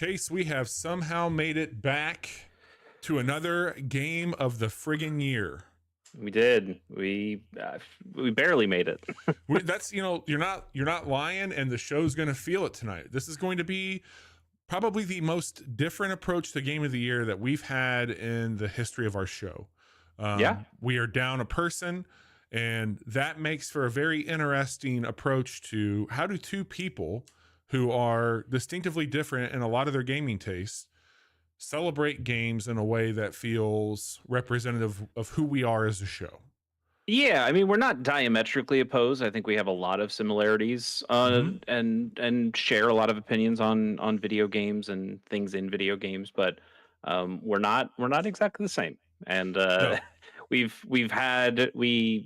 Chase, we have somehow made it back to another game of the friggin' year. We did. We barely made it. That's you're not lying, and the show's going to feel it tonight. This is going to be probably the most different approach to game of the year that we've had in the history of our show. We are down a person, and that makes for a very interesting approach to how do two people who are distinctively different in a lot of their gaming tastes celebrate games in a way that feels representative of who we are as a show. Yeah, I mean, we're not diametrically opposed. I think we have a lot of similarities and share a lot of opinions on video games and things in video games, but we're not exactly the same. And No. we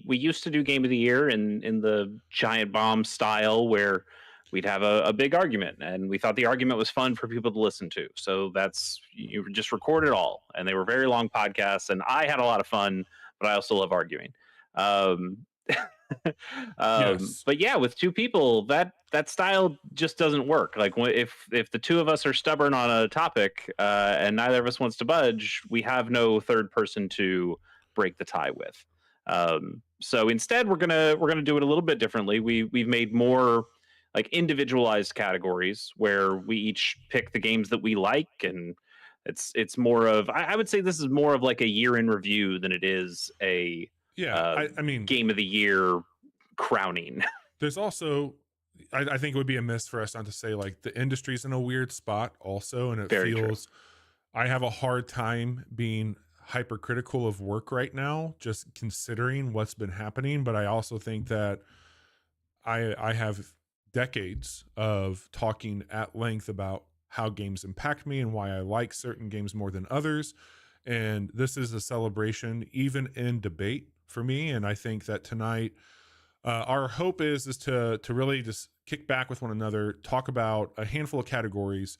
used to do game of the year in the giant bomb style where we'd have a big argument, and we thought the argument was fun for people to listen to. So you just record it all, and they were very long podcasts, and I had a lot of fun, but I also love arguing. Yes. But yeah, with two people, that style just doesn't work. Like if the two of us are stubborn on a topic, and neither of us wants to budge, we have no third person to break the tie with. So instead, we're gonna do it a little bit differently. We've made more like individualized categories where we each pick the games that we like, and it's more of I would say this is more of like a year in review than it is a I mean, game of the year crowning. There's also, I think it would be a miss for us not to say like the industry's in a weird spot also, and it Very feels I have a hard time being hypercritical of work right now, just considering what's been happening. But I also think that I have decades of talking at length about how games impact me and why I like certain games more than others. And this is a celebration, even in debate for me. And I think that tonight, our hope is to really just kick back with one another, talk about a handful of categories,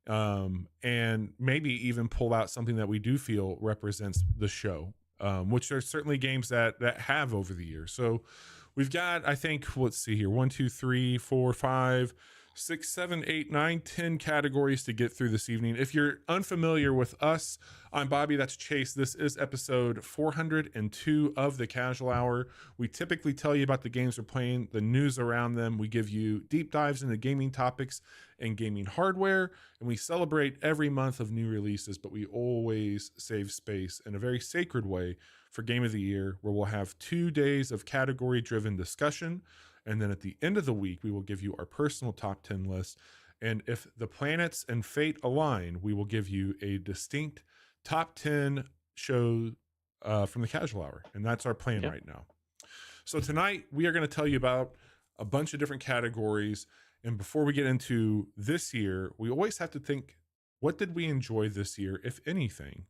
and maybe even pull out something that we do feel represents the show, which are certainly games that have over the years. So we've got, I think, let's see here, 1, 2, 3, 4, 5, 6, 7, 8, 9, 10 categories to get through this evening. If you're unfamiliar with us, I'm Bobby, that's Chase. This is episode 402 of the Casual Hour. We typically tell you about the games we're playing, the news around them. We give you deep dives into gaming topics and gaming hardware, and we celebrate every month of new releases, but we always save space in a very sacred way for Game of the Year, where we'll have 2 days of category-driven discussion. And then at the end of the week, we will give you our personal top 10 list. And if the planets and fate align, we will give you a distinct top 10 show from the Casual Hour. And that's our plan right now. So tonight, we are going to tell you about a bunch of different categories. And before we get into this year, we always have to think, what did we enjoy this year, if anything,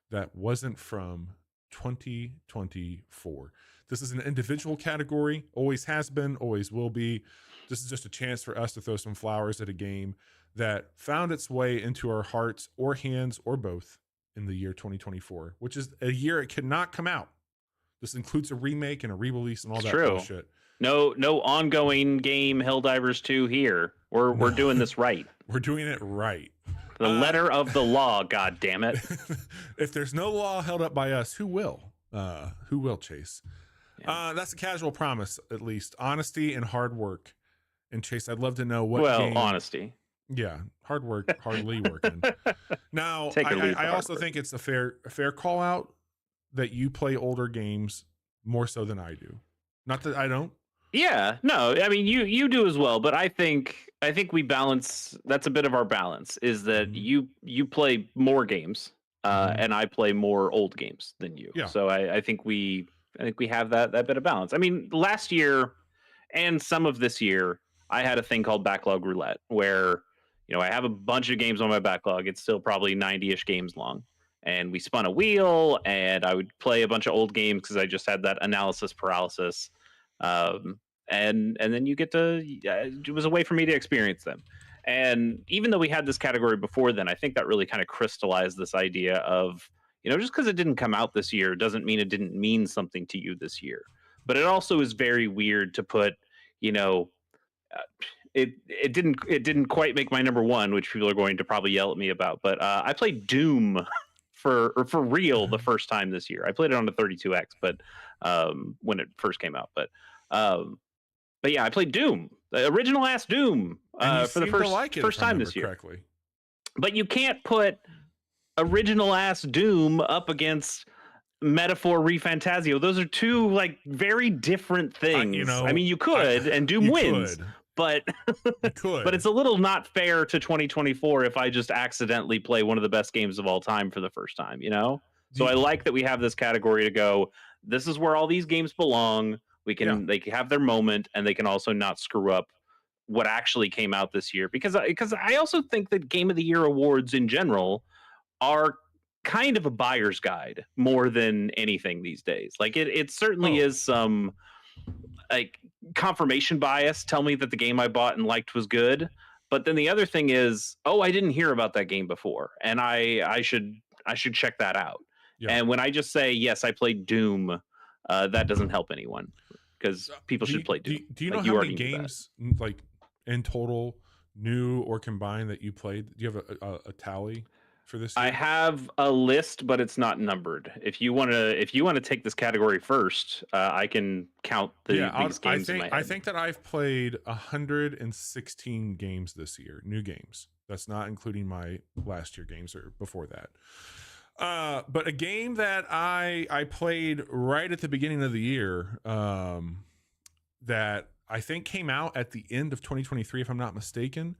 that wasn't from 2024? This is an individual category, always has been, always will be. This is just a chance for us to throw some flowers at a game that found its way into our hearts or hands or both in the year 2024, which is a year it could not come out. This includes a remake and a re-release and all that bullshit. No ongoing game Helldivers 2 here. We're doing this right. We're doing it right. The letter of the law, god damn it. If there's no law held up by us, who will? Who will, Chase? Yeah. That's a casual promise, at least. Honesty and hard work. And Chase, I'd love to know what game... honesty. Yeah, hard work, hardly working. Now, I also think it's a fair call out that you play older games more so than I do. Not that I don't. Yeah, no, I mean you do as well, but I think we balance. That's a bit of our balance, is that you play more games, and I play more old games than you. Yeah. So I think we have that bit of balance. I mean, last year and some of this year, I had a thing called backlog roulette, where I have a bunch of games on my backlog. It's still probably 90-ish games long, and we spun a wheel, and I would play a bunch of old games because I just had that analysis paralysis. And then you get to, it was a way for me to experience them. And even though we had this category before then, I think that really kind of crystallized this idea of, just because it didn't come out this year doesn't mean it didn't mean something to you this year. But it also is very weird to put, it didn't quite make my number one, which people are going to probably yell at me about. But I played Doom for real the first time this year. I played it on the 32X, but when it first came out. But yeah, I played Doom, the original ass Doom, And you for the seem to like it, if first I time remember this year. correctly. But you can't put original ass Doom up against Metaphor ReFantazio. Those are two like very different things. I mean, you could, and Doom you wins, could. but You could. but it's a little not fair to 2024 if I just accidentally play one of the best games of all time for the first time, you know? So I like that we have this category to go, this is where all these games belong. They can have their moment, and they can also not screw up what actually came out this year. Because I also think that Game of the Year awards in general are kind of a buyer's guide more than anything these days. Like it certainly is some like confirmation bias. Tell me that the game I bought and liked was good. But then the other thing is, oh, I didn't hear about that game before, and I should check that out. Yeah. And when I just say yes, I played Doom, that doesn't help anyone, because people should play Doom. Do you know how many games like in total, new or combined, that you played? Do you have a tally for this year? I have a list, but it's not numbered. If you want to take this category first, I can count these games in my head. I think that I've played 116 games this year, new games. That's not including my last year games or before that. But a game that I played right at the beginning of the year, that I think came out at the end of 2023, if I'm not mistaken.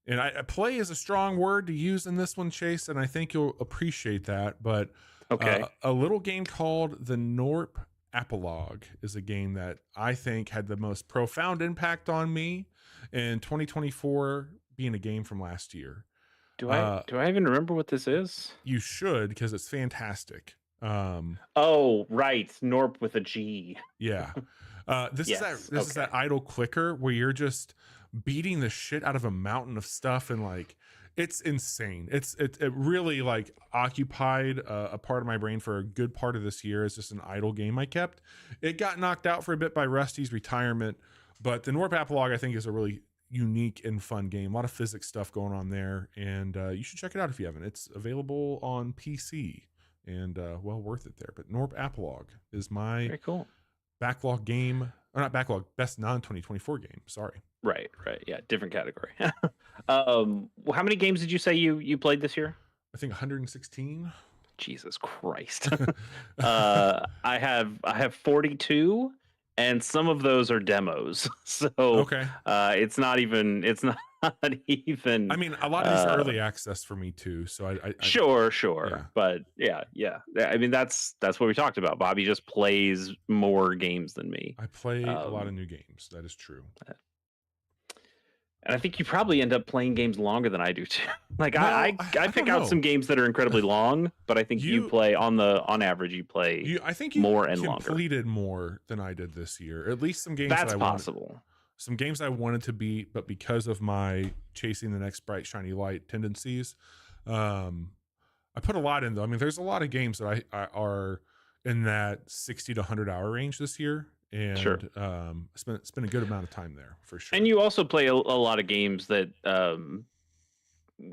And I play is a strong word to use in this one, Chase, and I think you'll appreciate that. But a little game called the Norp Apologue is a game that I think had the most profound impact on me in 2024, being a game from last year. Do I even remember what this is? You should, because it's fantastic. Oh, right, Norp with a G. Yeah. This is that idle clicker where you're just beating the shit out of a mountain of stuff, and like it's insane. It really like occupied a part of my brain for a good part of this year. It's just an idle game I kept. It got knocked out for a bit by Rusty's retirement, but the Norp Apologue I think is a really unique and fun game. A lot of physics stuff going on there, and you should check it out if you haven't. It's available on PC and well worth it there. But Norp Apologue is my very cool backlog game, or not backlog, best non-2024 game. Sorry. Right. Yeah, different category. How many games did you say you played this year? I think 116. Jesus Christ. I have 42, and some of those are demos. So it's not even. I mean, a lot of these are early access for me too. So I sure. Yeah. But yeah. I mean, that's what we talked about. Bobby just plays more games than me. I play a lot of new games. That is true. And I think you probably end up playing games longer than I do too. Like I pick out some games that are incredibly long, but I think you play on average you play. I think you more and longer. Completed more than I did this year. At least some games that's possible. Some games I wanted to beat, but because of my chasing the next bright shiny light tendencies, I put a lot in though. I mean, there's a lot of games that I are in that 60 to 100 hour range this year. And spent a good amount of time there for sure. And you also play a lot of games that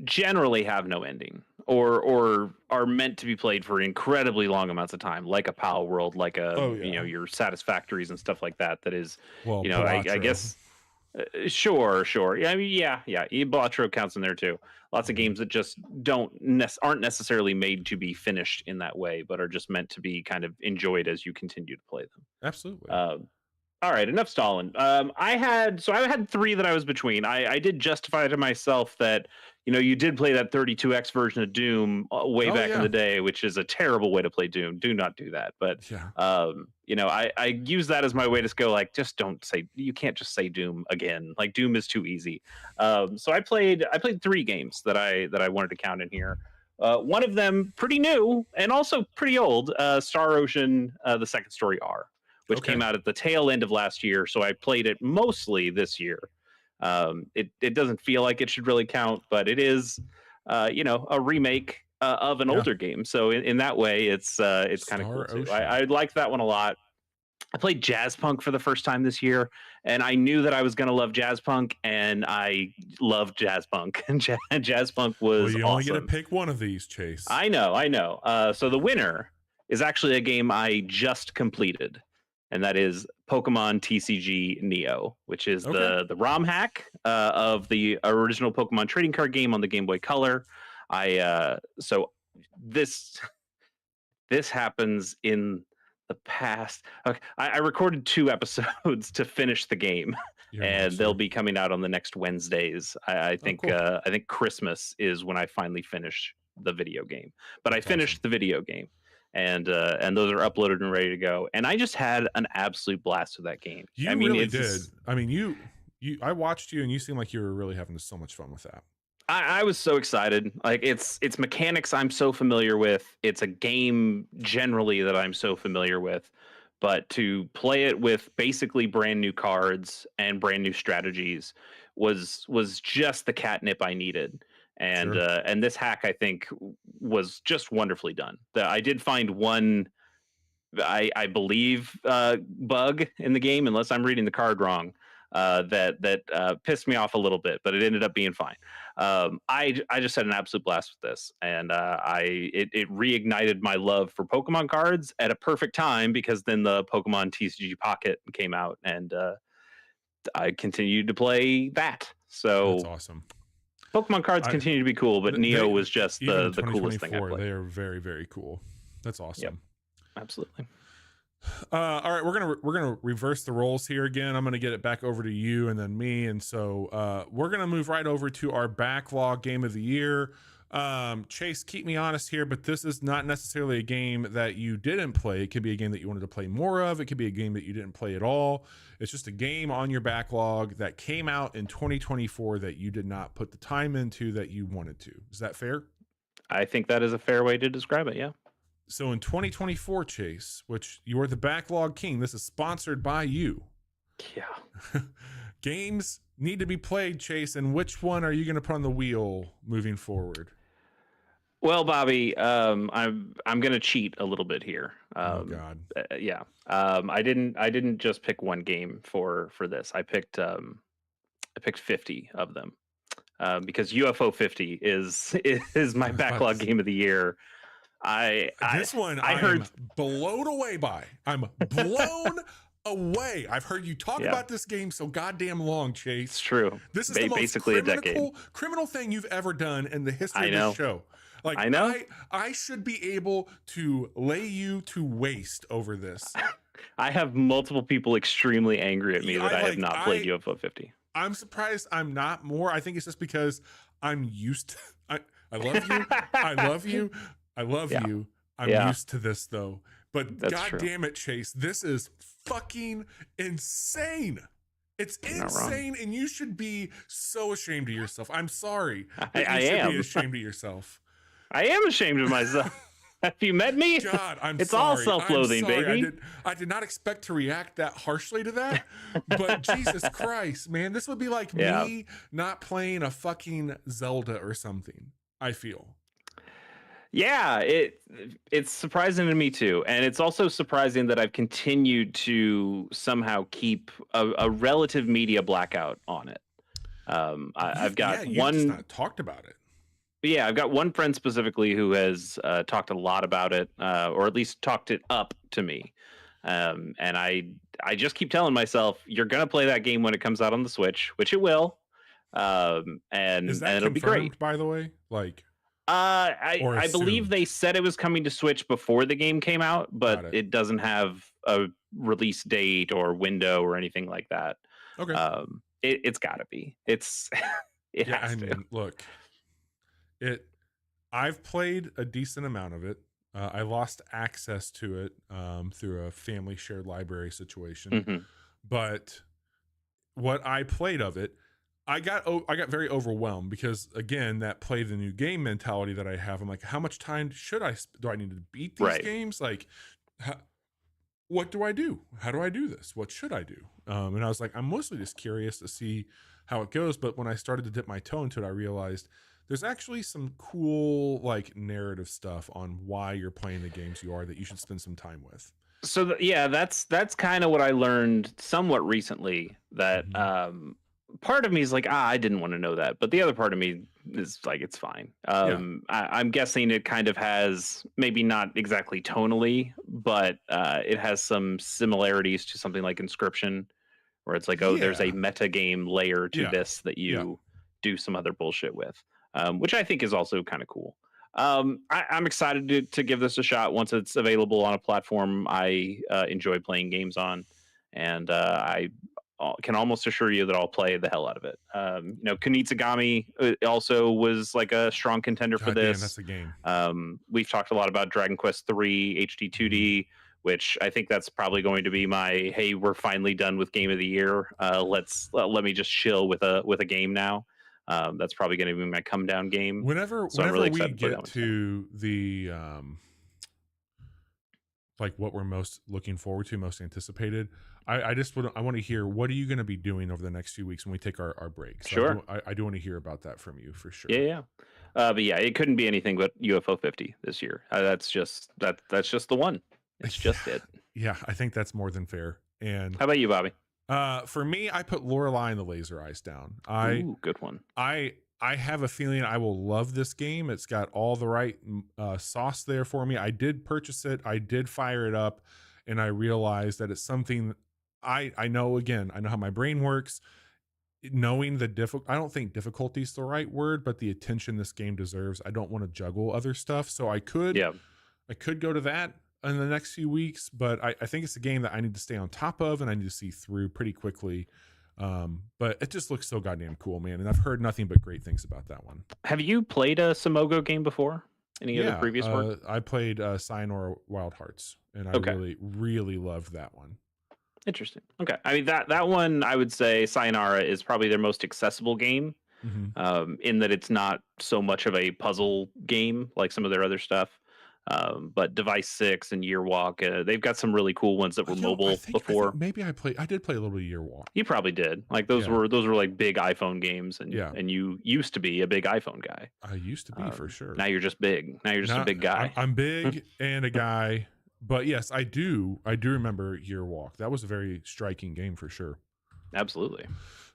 generally have no ending, or are meant to be played for incredibly long amounts of time, like a Pal World, like your Satisfactories and stuff like that. That is, I guess. Sure. Yeah, I mean, yeah. Balatro counts in there too. Lots of games that just aren't necessarily made to be finished in that way, but are just meant to be kind of enjoyed as you continue to play them. Absolutely. All right, enough stalling. I had 3 that I was between. I did justify to myself that you did play that 32X version of Doom way back in the day, which is a terrible way to play Doom. Do not do that. But I use that as my way to go like, just don't say. You can't just say Doom again. Like Doom is too easy. So I played 3 games that I wanted to count in here. One of them pretty new and also pretty old. Star Ocean: The Second Story R, which came out at the tail end of last year. So I played it mostly this year. It doesn't feel like it should really count, but it is, a remake of an older game. So in that way, it's kind of cool too. I like that one a lot. I played jazz punk for the first time this year, and I knew that I was going to love jazz punk, and I loved jazz punk. And jazz punk Well, was you only get to awesome. pick one of these, Chase. I know, I know. So the winner is actually a game I just completed, and that is Pokemon TCG Neo, which is Okay. the ROM hack of the original Pokemon trading card game on the Game Boy Color. So this this happens in the past. Okay, I recorded 2 episodes to finish the game, You're a and they'll monster. be coming out on the next Wednesdays. I Oh, think cool. I think Christmas is when I finally finish the video game. But I That's awesome. finished the video game, and those are uploaded and ready to go. And I just had an absolute blast with that game. I You mean, really it's did. I mean, I watched you and you seem like you were really having so much fun with that. I was so excited. Like it's mechanics I'm so familiar with. It's a game generally that I'm so familiar with. But to play it with basically brand new cards and brand new strategies was just the catnip I needed. Sure. And this hack I think was just wonderfully done. I did find one I believe bug in the game, unless I'm reading the card wrong, that pissed me off a little bit, but it ended up being fine. I just had an absolute blast with this, and it reignited my love for Pokemon cards at a perfect time because then the Pokemon TCG Pocket came out, and I continued to play that. That's So awesome. Pokemon cards I continue to be cool, but Neo was just even in the coolest thing I 2024, played. they are very, very cool. That's awesome. Yep, absolutely. All right, we're gonna reverse the roles here again. I'm gonna get it back over to you and then me, and so we're gonna move right over to our backlog game of the year. Chase, keep me honest here, but this is not necessarily a game that you didn't play. It could be a game that you wanted to play more of. It could be a game that you didn't play at all. It's just a game on your backlog that came out in 2024 that you did not put the time into that you wanted to. Is that fair? I think that is a fair way to describe it. Yeah. So in 2024, Chase, which you are the backlog king, this is sponsored by you. Yeah. Games need to be played, Chase, and which one are you going to put on the wheel moving forward? Well, Bobby, I'm gonna cheat a little bit here. Oh God. Yeah. I didn't just pick one game for this. I picked 50 of them because UFO 50 is my backlog game of the year. This one I heard am blown away by. I'm blown away. I've heard you talk about this game so goddamn long, Chase. It's true. This is the most basically a decade. criminal thing you've ever done in the history of this show. Like I know. I should be able to lay you to waste over this. I have multiple people extremely angry at me that I have not played UFO 50. I'm surprised I'm not more. I think it's just because I'm used to I love you. I love you. I love you. I'm used to this though. But God damn it, Chase, this is fucking insane. It's insane, and you should be so ashamed of yourself. I'm sorry. I am. Be ashamed of yourself. I am ashamed of myself. Have you met me? God, it's sorry. all self-loathing, baby. I did not expect to react that harshly to that, but Jesus Christ, man, this would be like me not playing a fucking Zelda or something, I feel. Yeah, it's surprising to me too, and it's also surprising that I've continued to somehow keep a relative media blackout on it. I've got one just not talked about it. Yeah, I've got one friend specifically who has talked a lot about it, or at least talked it up to me. And I just keep telling myself, you're gonna play that game when it comes out on the Switch, which it will. And it'll be great. By the way, like, I believe they said it was coming to Switch before the game came out, but it doesn't have a release date or window or anything like that. Okay, it's got to be. It's it has to. Look. I've played a decent amount of it. I lost access to it through a family shared library situation. But what I played of it, I got very overwhelmed because, again, that play the new game mentality that I have. I'm like, how much time do I need to beat these games? Like, what do I do? How do I do this? What should I do? And I was like, I'm mostly just curious to see how it goes. But when I started to dip my toe into it, I realized there's actually some cool like narrative stuff on why you're playing the games you are that you should spend some time with. So yeah, that's kind of what I learned somewhat recently. That Hmm. part of me is like, I didn't want to know that, but the other part of me is like, it's fine. Yeah. I'm guessing it kind of has maybe not exactly tonally, but it has some similarities to something like Inscription, where it's like, oh, there's a Yeah. meta game layer to Yeah. this that Yeah. you do some other bullshit with, which I think is also kind of cool. I'm excited to give this a shot once it's available on a platform I enjoy playing games on, and I can almost assure you that I'll play the hell out of it. Kunitsugami also was like a strong contender for God damn, this. that's a game. We've talked a lot about Dragon Quest III HD Hmm. 2D, which I think that's probably going to be my hey, we're finally done with game of the year. Let me just chill with a game now. That's probably going to be my come down game. So I'm Whenever really we excited to play that get one too. to the like what we're most looking forward to, most anticipated, I just would I want to hear, what are you going to be doing over the next few weeks when we take our break? So Sure. I do want to hear about that from you for Yeah, sure. yeah. But yeah, it couldn't be anything but UFO 50 this year. That's just the one. It's just it. Yeah, I think that's more than fair. And How about you, Bobby? for me, I put Lorelei and the Laser Eyes down. Ooh, good one. I have a feeling I will love this game. It's got all the right sauce there for me. I did purchase it. I did fire it up, and I realized that it's something I know. Again, I know how my brain works. Knowing the I don't think difficulty is the right word, but the attention this game deserves. I don't want to juggle other stuff, so Yeah. I could go to that in the next few weeks, but I think it's a game that I need to stay on top of and I need to see through pretty quickly. But it just looks so goddamn cool, man. And I've heard nothing but great things about that one. Have you played a Simogo game before? Any of the Yeah, previous work? I played Sayonara Wild Hearts, and I Okay. really, really loved that one. Interesting. Okay. I mean that one I would say Sayonara is probably their most accessible game, Hmm. in that it's not so much of a puzzle game like some of their other stuff. But Device Six and Year Walk, they've got some really cool ones that were mobile I think before. maybe I did play a little bit of Year Walk. You probably did. Like Yeah, those were like big iPhone games, yeah. and you used to be a big iPhone guy. I used to be for sure. Now you're just big. Now you're just a Not big guy. I'm big and a guy, but yes, I do remember Year Walk. That was a very striking game for sure. Absolutely.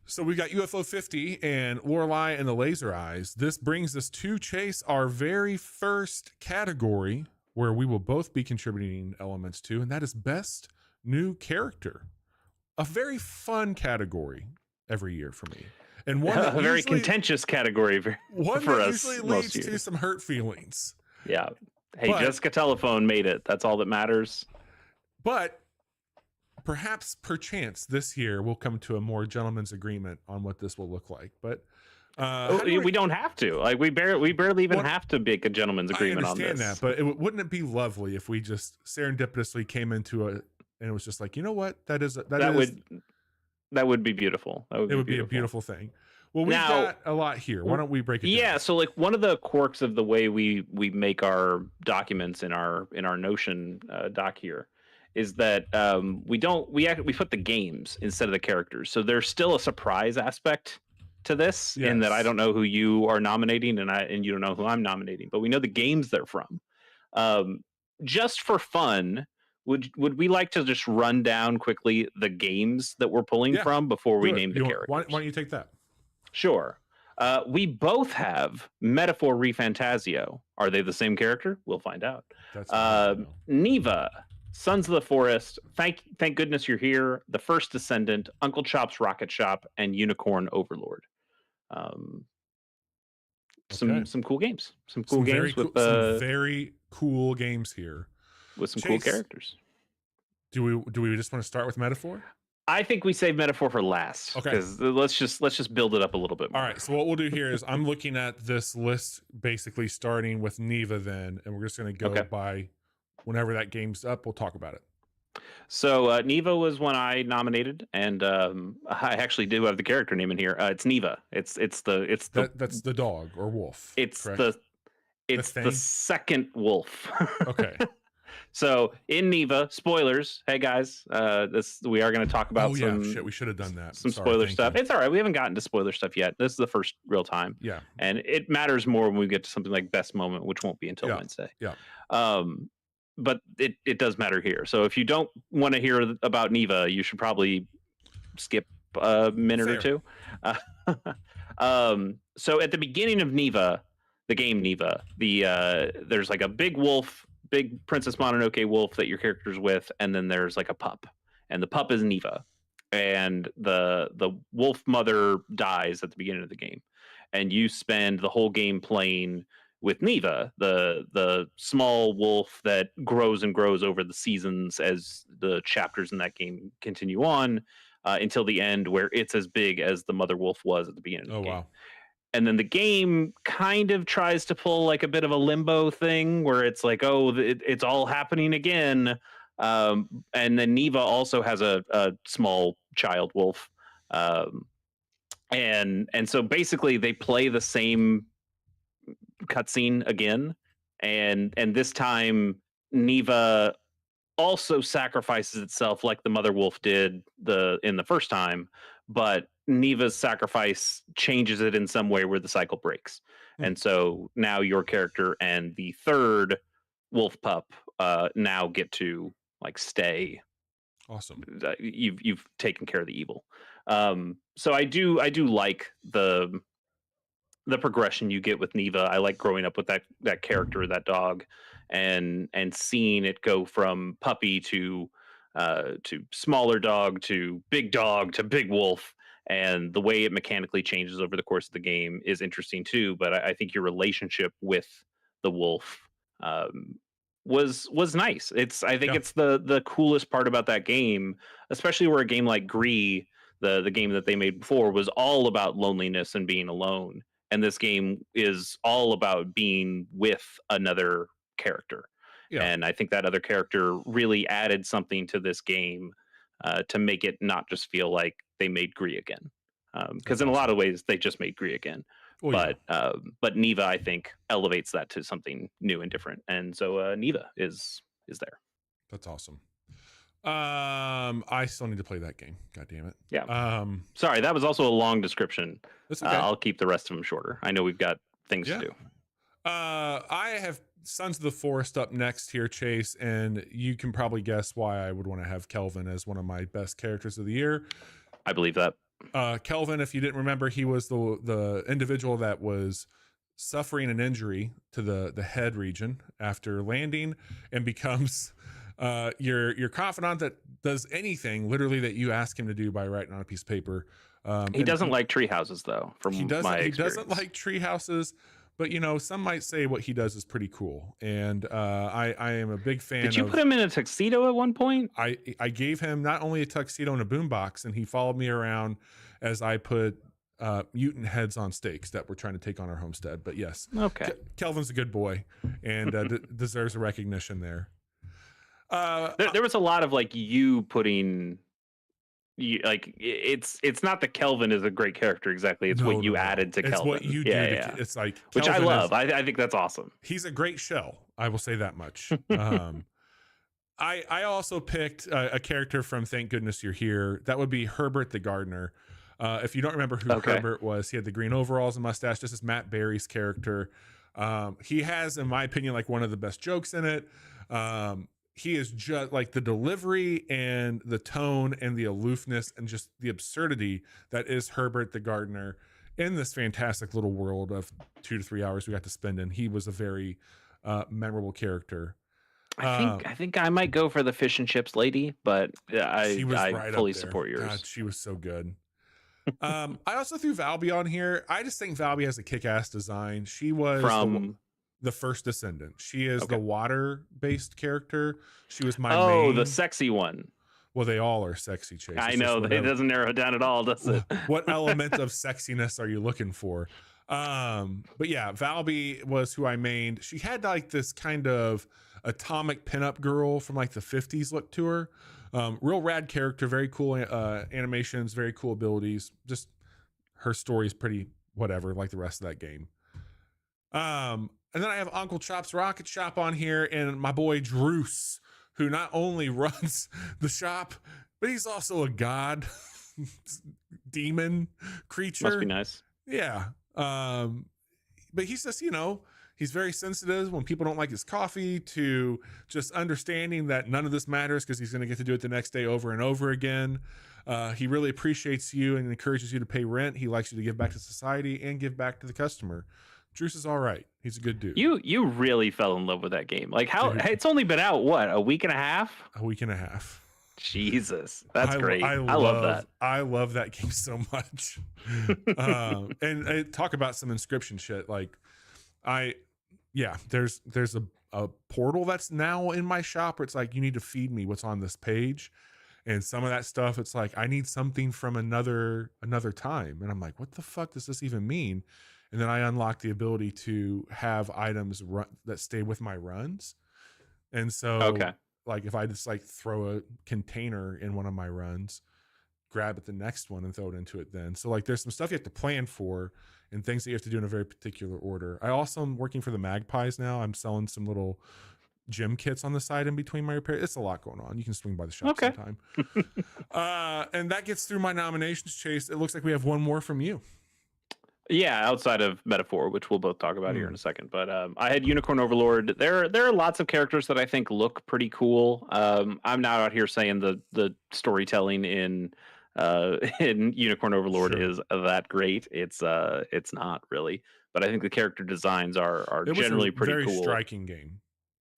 So we got UFO 50 and Lorelei and the Laser Eyes. This brings us to Chase, our very first category where we will both be contributing elements to, and that is Best New Character. A very fun category every year for me. And one that A very contentious category for us usually most leads to years. some hurt feelings. Yeah. Hey, But Jessica Telephone made it. That's all that matters. But perhaps perchance this year we'll come to a more gentleman's agreement on what this will look like. But We don't have to. Like we barely even have to make a gentleman's agreement on this. I understand that, but wouldn't it be lovely if we just serendipitously came into and it was just like, you know what, that would be beautiful. It would be a beautiful thing. Well, we've Now, got a lot here. Why don't we break it down? Yeah, so like one of the quirks of the way we make our documents in our Notion doc here is that we put the games instead of the characters. So there's still a surprise aspect to this, in that I Yes. don't know who you are nominating and you don't know who I'm nominating, but we know the games they're from. Just for fun, would we like to just run down quickly the games that we're pulling Yeah, from before we do it. name the characters? Why don't you take that? Sure. We both have Metaphor Refantasio. Are they the same character? We'll find out. That's what I wanna know. Neva, Sons of the Forest, Thank Goodness You're Here, The First Descendant, Uncle Chop's Rocket Shop, and Unicorn Overlord. Um, Okay. some cool games. Some cool games some very cool games here. with some Chase, cool characters. Do we just want to start with Metaphor? I think we save Metaphor for last. Okay. Because let's just build it up a little bit more. All right. So what we'll do here is I'm looking at this list, basically starting with Neva, then, and we're just going to go by whenever that game's up. We'll talk about it. So Neva was one I nominated, and I actually do have the character name in here. It's Neva. It's the That's the dog or wolf. it's correct? the second wolf. Okay. So in Neva, spoilers. Hey guys, we are going to talk about shit, we should have done that. Some spoiler stuff. It's all right. We haven't gotten to spoiler stuff yet. This is the first real time. Yeah. And it matters more when we get to something like best moment, which won't be until Wednesday. Yeah. but it does matter here. So if you don't want to hear about Neva, you should probably skip a minute or Fair. two. Uh, so at the beginning of Neva, the game Neva, there's like a big wolf, big Princess Mononoke wolf that your character's with, and then there's like a pup, and the pup is Neva, and the wolf mother dies at the beginning of the game, and you spend the whole game playing with Neva, the small wolf that grows and grows over the seasons as the chapters in that game continue on, until the end, where it's as big as the mother wolf was at the beginning of Oh the game. wow. And then the game kind of tries to pull like a bit of a limbo thing where it's like, oh, it's all happening again. And then Neva also has a small child wolf. And so basically they play the same cutscene again. And this time Neva also sacrifices itself like the mother wolf did in the first time, but Neva's sacrifice changes it in some way where the cycle breaks. Hmm. And so now your character and the third wolf pup now get to like stay. Awesome. You've taken care of the evil. So I do like the progression you get with Neva. I like growing up with that character, that dog, and seeing it go from puppy to smaller dog to big wolf, and the way it mechanically changes over the course of the game is interesting too. But I think your relationship with the wolf um, was nice. I think Yeah. it's the coolest part about that game, especially where a game like Gree, the game that they made before, was all about loneliness and being alone, and this game is all about being with another character. Yeah. And I think that other character really added something to this game to make it not just feel like they made Gree again. Because That's in a lot awesome. of ways they just made Gree again. Well, yeah. But Neva, I think, elevates that to something new and different. And so Neva is there. That's awesome. I still need to play that game. God damn it. Yeah. Sorry, that was also a long description. That's okay. I'll keep the rest of them shorter. I know we've got things Yeah. to do. I have Sons of the Forest up next here, Chase, and you can probably guess why I would want to have Kelvin as one of my best characters of the year. I believe that. Kelvin, if you didn't remember, he was the individual that was suffering an injury to the head region after landing, and becomes your confidant that does anything literally that you ask him to do by writing on a piece of paper. He doesn't like tree houses, though. From he my doesn't like tree houses, but some might say what he does is pretty cool, and I am a big fan. Did you put him in a tuxedo at one point? I gave him not only a tuxedo and a boombox, and he followed me around as I put mutant heads on stakes that we're trying to take on our homestead. But yes, Okay. Kelvin's a good boy and deserves a recognition there. There was a lot of like you putting. Like it's not that Kelvin is a great character exactly. It's what you added to it's Kelvin. what you do. It's like which I Kelvin love. I think that's awesome. He's a great shell. I will say that much. I also picked a character from Thank Goodness You're Here. That would be Herbert the Gardener. If you don't remember who Herbert was, he had the green overalls and mustache. This is Matt Berry's character. He has, in my opinion, like one of the best jokes in it. He is just like the delivery and the tone and the aloofness and just the absurdity that is Herbert the Gardener in this fantastic little world of 2 to 3 hours we got to spend in. He was a very memorable character. I think I might go for the fish and chips lady, but I right fully support yours. God, she was so good. I also threw Valby on here. I just think Valby has a kick-ass design. She was from the first Descendant. She is the water-based character. She was my main. The sexy one. Well, they all are sexy, Chase. I know. It doesn't narrow it down at all, does it? What element of sexiness are you looking for? But yeah, Valby was who I mained. She had like this kind of atomic pinup girl from like the 50s look to her. Real rad character, very cool animations, very cool abilities. Just her story is pretty whatever, like the rest of that game. And then I have Uncle Chop's Rocket Shop on here, and my boy Druce, who not only runs the shop, but he's also a god demon creature. Must be nice. Yeah. But he's just, He's very sensitive when people don't like his coffee, to just understanding that none of this matters because he's going to get to do it the next day over and over again. He really appreciates you and encourages you to pay rent. He likes you to give back to society and give back to the customer. Druce is all right. He's a good dude. You really fell in love with that game. Like, how Dude. it's only been out, what, a week and a half? A week and a half. Jesus, that's great. I love that. I love that game so much. And talk about some inscription shit. Like, there's a portal that's now in my shop where it's like, you need to feed me what's on this page. And some of that stuff, it's like, I need something from another time. And I'm like, what the fuck does this even mean? And then I unlock the ability to have items that stay with my runs. And so, okay, like, if I just like throw a container in one of my runs, grab it the next one and throw it into it then. So like, there's some stuff you have to plan for and things that you have to do in a very particular order. I also am working for the Magpies now. I'm selling some little gym kits on the side in between my repairs. It's a lot going on. You can swing by the shop sometime. And that gets through my nominations, Chase. It looks like we have one more from you. Yeah, outside of Metaphor, which we'll both talk about here in a second. But I had Unicorn Overlord. There are lots of characters that I think look pretty cool. I'm not out here saying the storytelling in Unicorn Overlord is that great. It's not really. But I think the character designs are generally pretty cool. Very striking game.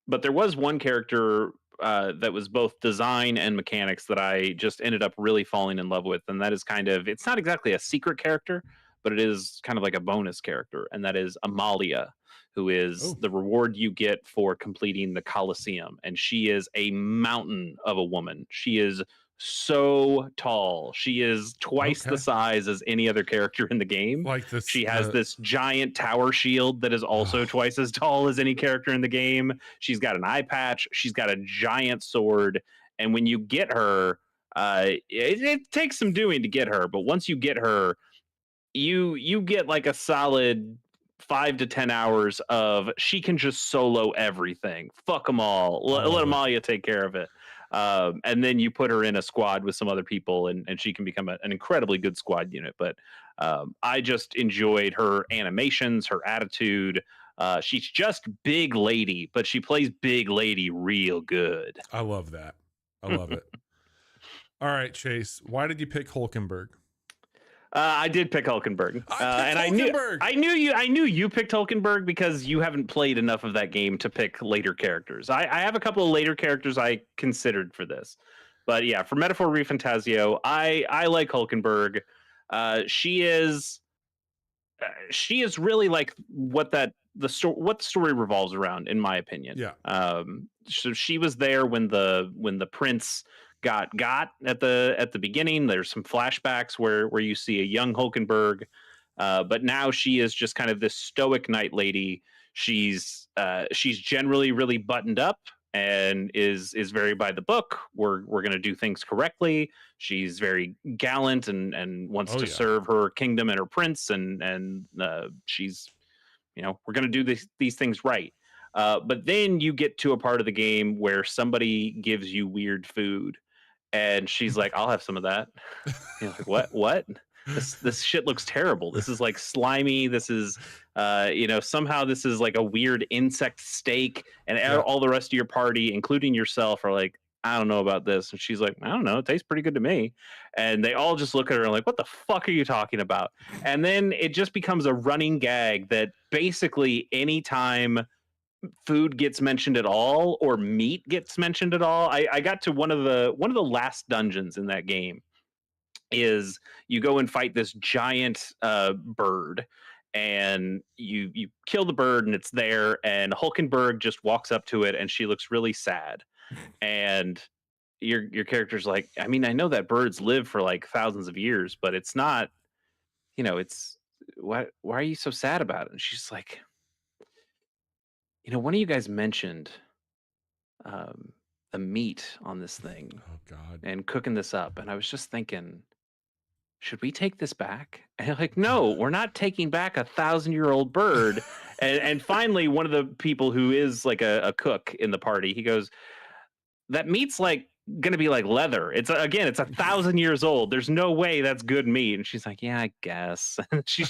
But there was one character that was both design and mechanics that I just ended up really falling in love with, and that is it's not exactly a secret character, but it is kind of like a bonus character, and that is Amalia, who is the reward you get for completing the Colosseum. And she is a mountain of a woman. She is so tall. She is twice the size as any other character in the game. Like this, she has this giant tower shield that is also twice as tall as any character in the game. She's got an eye patch. She's got a giant sword. And when you get her, it takes some doing to get her, but once you get her, you get like a solid 5 to 10 hours of she can just solo everything. Fuck them all. Let Amalia take care of it. And then you put her in a squad with some other people, and she can become an incredibly good squad unit. But I just enjoyed her animations, her attitude. She's just big lady, but she plays big lady real good. I love that. I love it. All right, Chase, why did you pick Hulkenberg? I did pick Hulkenberg, and Hulkenberg. I knew you picked Hulkenberg because you haven't played enough of that game to pick later characters. I have a couple of later characters I considered for this, but yeah, for Metaphor ReFantazio, I like Hulkenberg. She is really like what the story revolves around, in my opinion. Yeah. So she was there when the prince got at the beginning. There's some flashbacks where you see a young Hulkenberg, but now she is just kind of this stoic knight lady. She's generally really buttoned up and is very by the book. We're going to do things correctly. She's very gallant and wants to serve her kingdom and her prince, and she's, we're going to do these things right. But then you get to a part of the game where somebody gives you weird food, and she's like, I'll have some of that. You're like, what? This shit looks terrible. This is like slimy. This is, somehow this is like a weird insect steak, and all the rest of your party, including yourself, are like, I don't know about this. And she's like, I don't know. It tastes pretty good to me. And they all just look at her and like, what the fuck are you talking about? And then it just becomes a running gag that basically anytime food gets mentioned at all, or meat gets mentioned at all. I got to one of the last dungeons in that game. Is you go and fight this giant bird, and you kill the bird, and it's there, and Hulkenberg just walks up to it, and she looks really sad. And your character's like, I mean, I know that birds live for like thousands of years, but it's not, it's why are you so sad about it? And she's like, one of you guys mentioned the meat on this thing. Oh God. And cooking this up, and I was just thinking, should we take this back? And like, no, we're not taking back 1,000-year-old bird. and finally, one of the people who is like a cook in the party, he goes, that meat's like gonna be like leather. It's 1,000 years old. There's no way that's good meat. And she's like, yeah, I guess. And she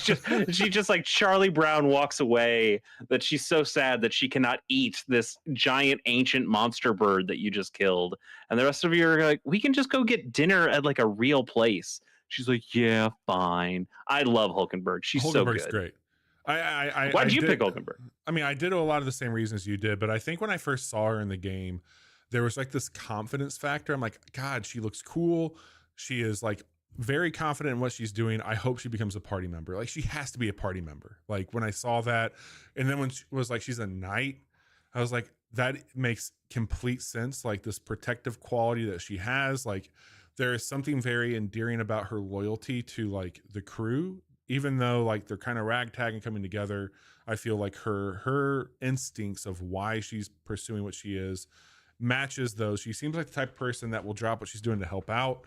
just like Charlie Brown walks away. That she's so sad that she cannot eat this giant ancient monster bird that you just killed. And the rest of you are like, we can just go get dinner at like a real place. She's like, yeah, fine. I love Hulkenberg. She's so Hulkenberg's good. great. I Why'd you pick did. Hulkenberg? I mean, I did a lot of the same reasons you did, but I think when I first saw her in the game, there was like this confidence factor. I'm like, God, she looks cool. She is like very confident in what she's doing. I hope she becomes a party member. Like, she has to be a party member. Like, when I saw that, and then when she was like, she's a knight, I was like, that makes complete sense. Like, this protective quality that she has, like, there is something very endearing about her loyalty to like the crew, even though like they're kind of ragtag and coming together. I feel like her instincts of why she's pursuing what she is matches those. She seems like the type of person that will drop what she's doing to help out.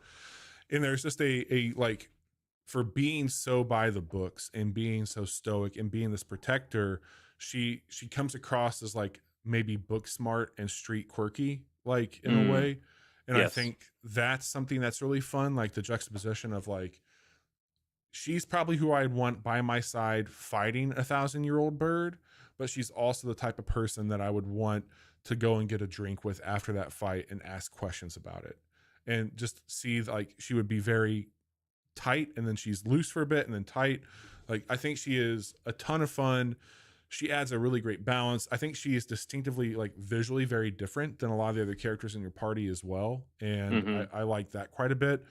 And there's just a like, for being so by the books and being so stoic and being this protector, she comes across as like maybe book smart and street quirky, like in a way. And I Yes. think that's something that's really fun, like the juxtaposition of like, she's probably who I'd want by my side fighting 1,000-year-old bird, but she's also the type of person that I would want to go and get a drink with after that fight and ask questions about it. And just see, like, she would be very tight and then she's loose for a bit and then tight. Like, I think she is a ton of fun. She adds a really great balance. I think she is distinctively, like, visually very different than a lot of the other characters in your party as well. And I like that quite a bit.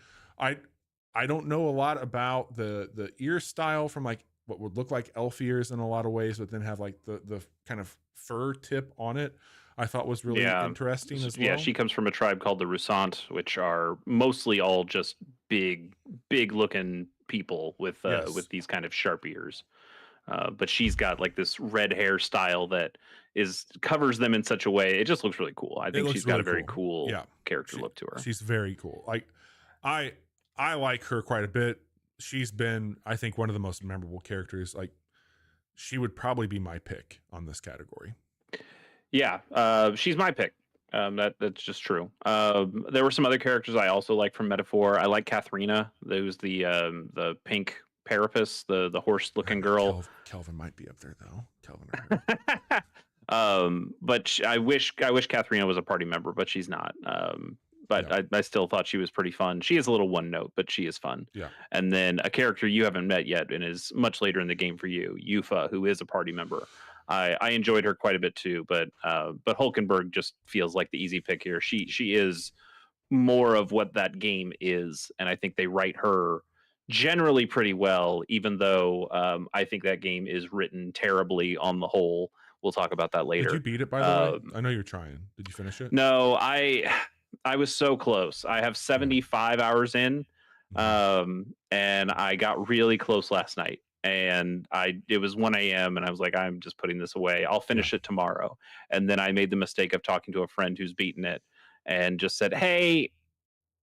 I don't know a lot about the ear style from like what would look like elf ears in a lot of ways, but then have like the kind of fur tip on it. I thought was really interesting as well. Yeah, she comes from a tribe called the Rusant, which are mostly all just big looking people with these kind of sharp ears. But she's got like this red hairstyle that covers them in such a way. It just looks really cool. I think she's got a very cool character look to her. She's very cool. Like, I like her quite a bit. She's been, I think, one of the most memorable characters. Like, she would probably be my pick on this category. Yeah, she's my pick. That's just true. There were some other characters I also like from Metaphor. I like Katharina, who's the pink Parapus, the horse-looking girl. Kelvin might be up there though. Kelvin. But I wish Katharina was a party member, but she's not. But I still thought she was pretty fun. She is a little one note, but she is fun. Yeah. And then a character you haven't met yet and is much later in the game for you, Yufa, who is a party member. I enjoyed her quite a bit too, but Hulkenberg just feels like the easy pick here. She is more of what that game is, and I think they write her generally pretty well, even though I think that game is written terribly on the whole. We'll talk about that later. Did you beat it, by the way? I know you're trying. Did you finish it? No, I was so close. I have 75 hours in, and I got really close last night. And it was 1 a.m. and I was like, I'm just putting this away. I'll finish it tomorrow. And then I made the mistake of talking to a friend who's beaten it and just said, hey,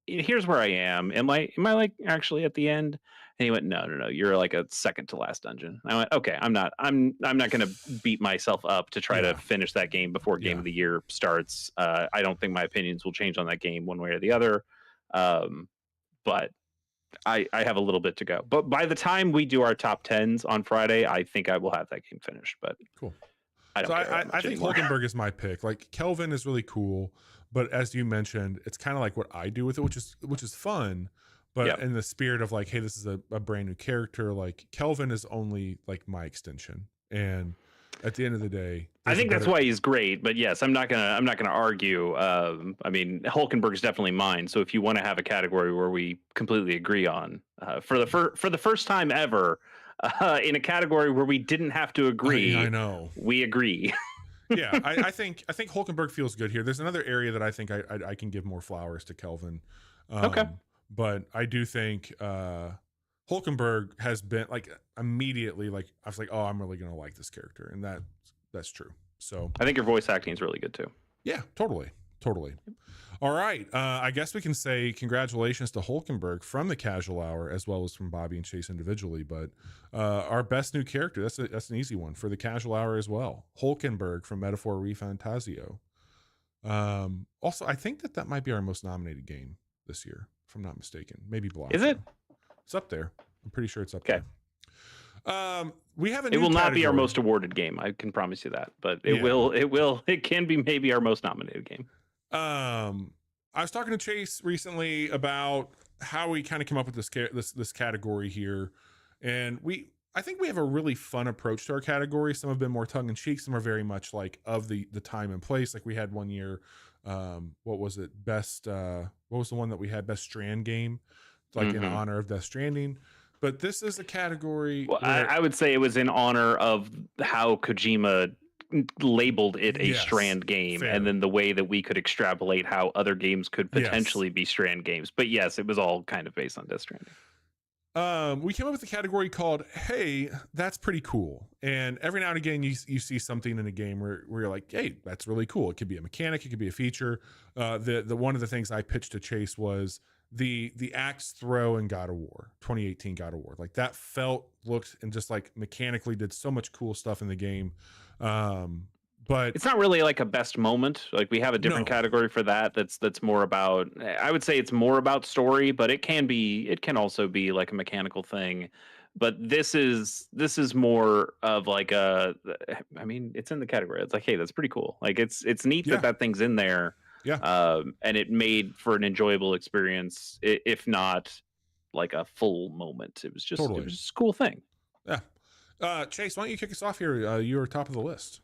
here's where I am. Am I like actually at the end? And he went, no, you're like a second to last dungeon. I went, okay, I'm not going to beat myself up to try to finish that game before game of the year starts. I don't think my opinions will change on that game one way or the other. But I have a little bit to go. But by the time we do our top 10s on Friday, I think I will have that game finished. But cool. I think Hulkenberg is my pick. Like, Kelvin is really cool, but as you mentioned, it's kind of like what I do with it, which is fun. But in the spirit of like, hey, this is a brand new character, like Kelvin is only like my extension. And at the end of the day, I think that's why he's great. But yes, I'm not gonna argue. I mean, Hulkenberg is definitely mine. So if you want to have a category where we completely agree on, for the first time ever, in a category where we didn't have to agree, I know we agree. Yeah, I think Hulkenberg feels good here. There's another area that I think I can give more flowers to Kelvin. Okay. But I do think Hulkenberg has been like immediately like I was like, oh, I'm really gonna like this character, and that's true. So I think your voice acting is really good too. Yeah, totally. All right, I guess we can say congratulations to Hulkenberg from the Casual Hour as well as from Bobby and Chase individually. But our best new character, that's an easy one for the Casual Hour as well. Hulkenberg from Metaphor Refantasio. Also, I think that might be our most nominated game this year, if I'm not mistaken. Maybe Is it? Blanco. It's up there. I'm pretty sure it's up Okay. there. We have a It new will not be our category. most awarded game. I can promise you that, but it Yeah. will. It will. It can be maybe our most nominated game. I was talking to Chase recently about how we kind of came up with this category here, and I think we have a really fun approach to our category. Some have been more tongue in cheek, some are very much like of the time and place. Like we had one year, what was it? What was the one that we had? Best Strand game, like in Mhm. honor of Death Stranding. But this is a category Well, where I would say it was in honor of how Kojima labeled it a yes, Strand game, and fair. then the way that we could extrapolate how other games could Yes. potentially be Strand games. But yes, it was all kind of based on Death Stranding. We came up with a category called "Hey, that's pretty cool." And every now and again, you see something in a game where you're like, "Hey, that's really cool." It could be a mechanic, it could be a feature. The one of the things I pitched to Chase was the axe throw in God of War, 2018 God of War. Like that looked, and just like mechanically did so much cool stuff in the game. But It's not really like a best moment. Like we have a different no, category for that. That's more about. I would say it's more about story, but it can be. It can also be like a mechanical thing. But this is more of like a. I mean, it's in the category. It's like, hey, that's pretty cool. Like it's neat that yeah, that thing's in there, yeah, and it made for an enjoyable experience, if not like a full moment. It totally, was just a cool thing. yeah. Chase, why don't you kick us off here? You're top of the list.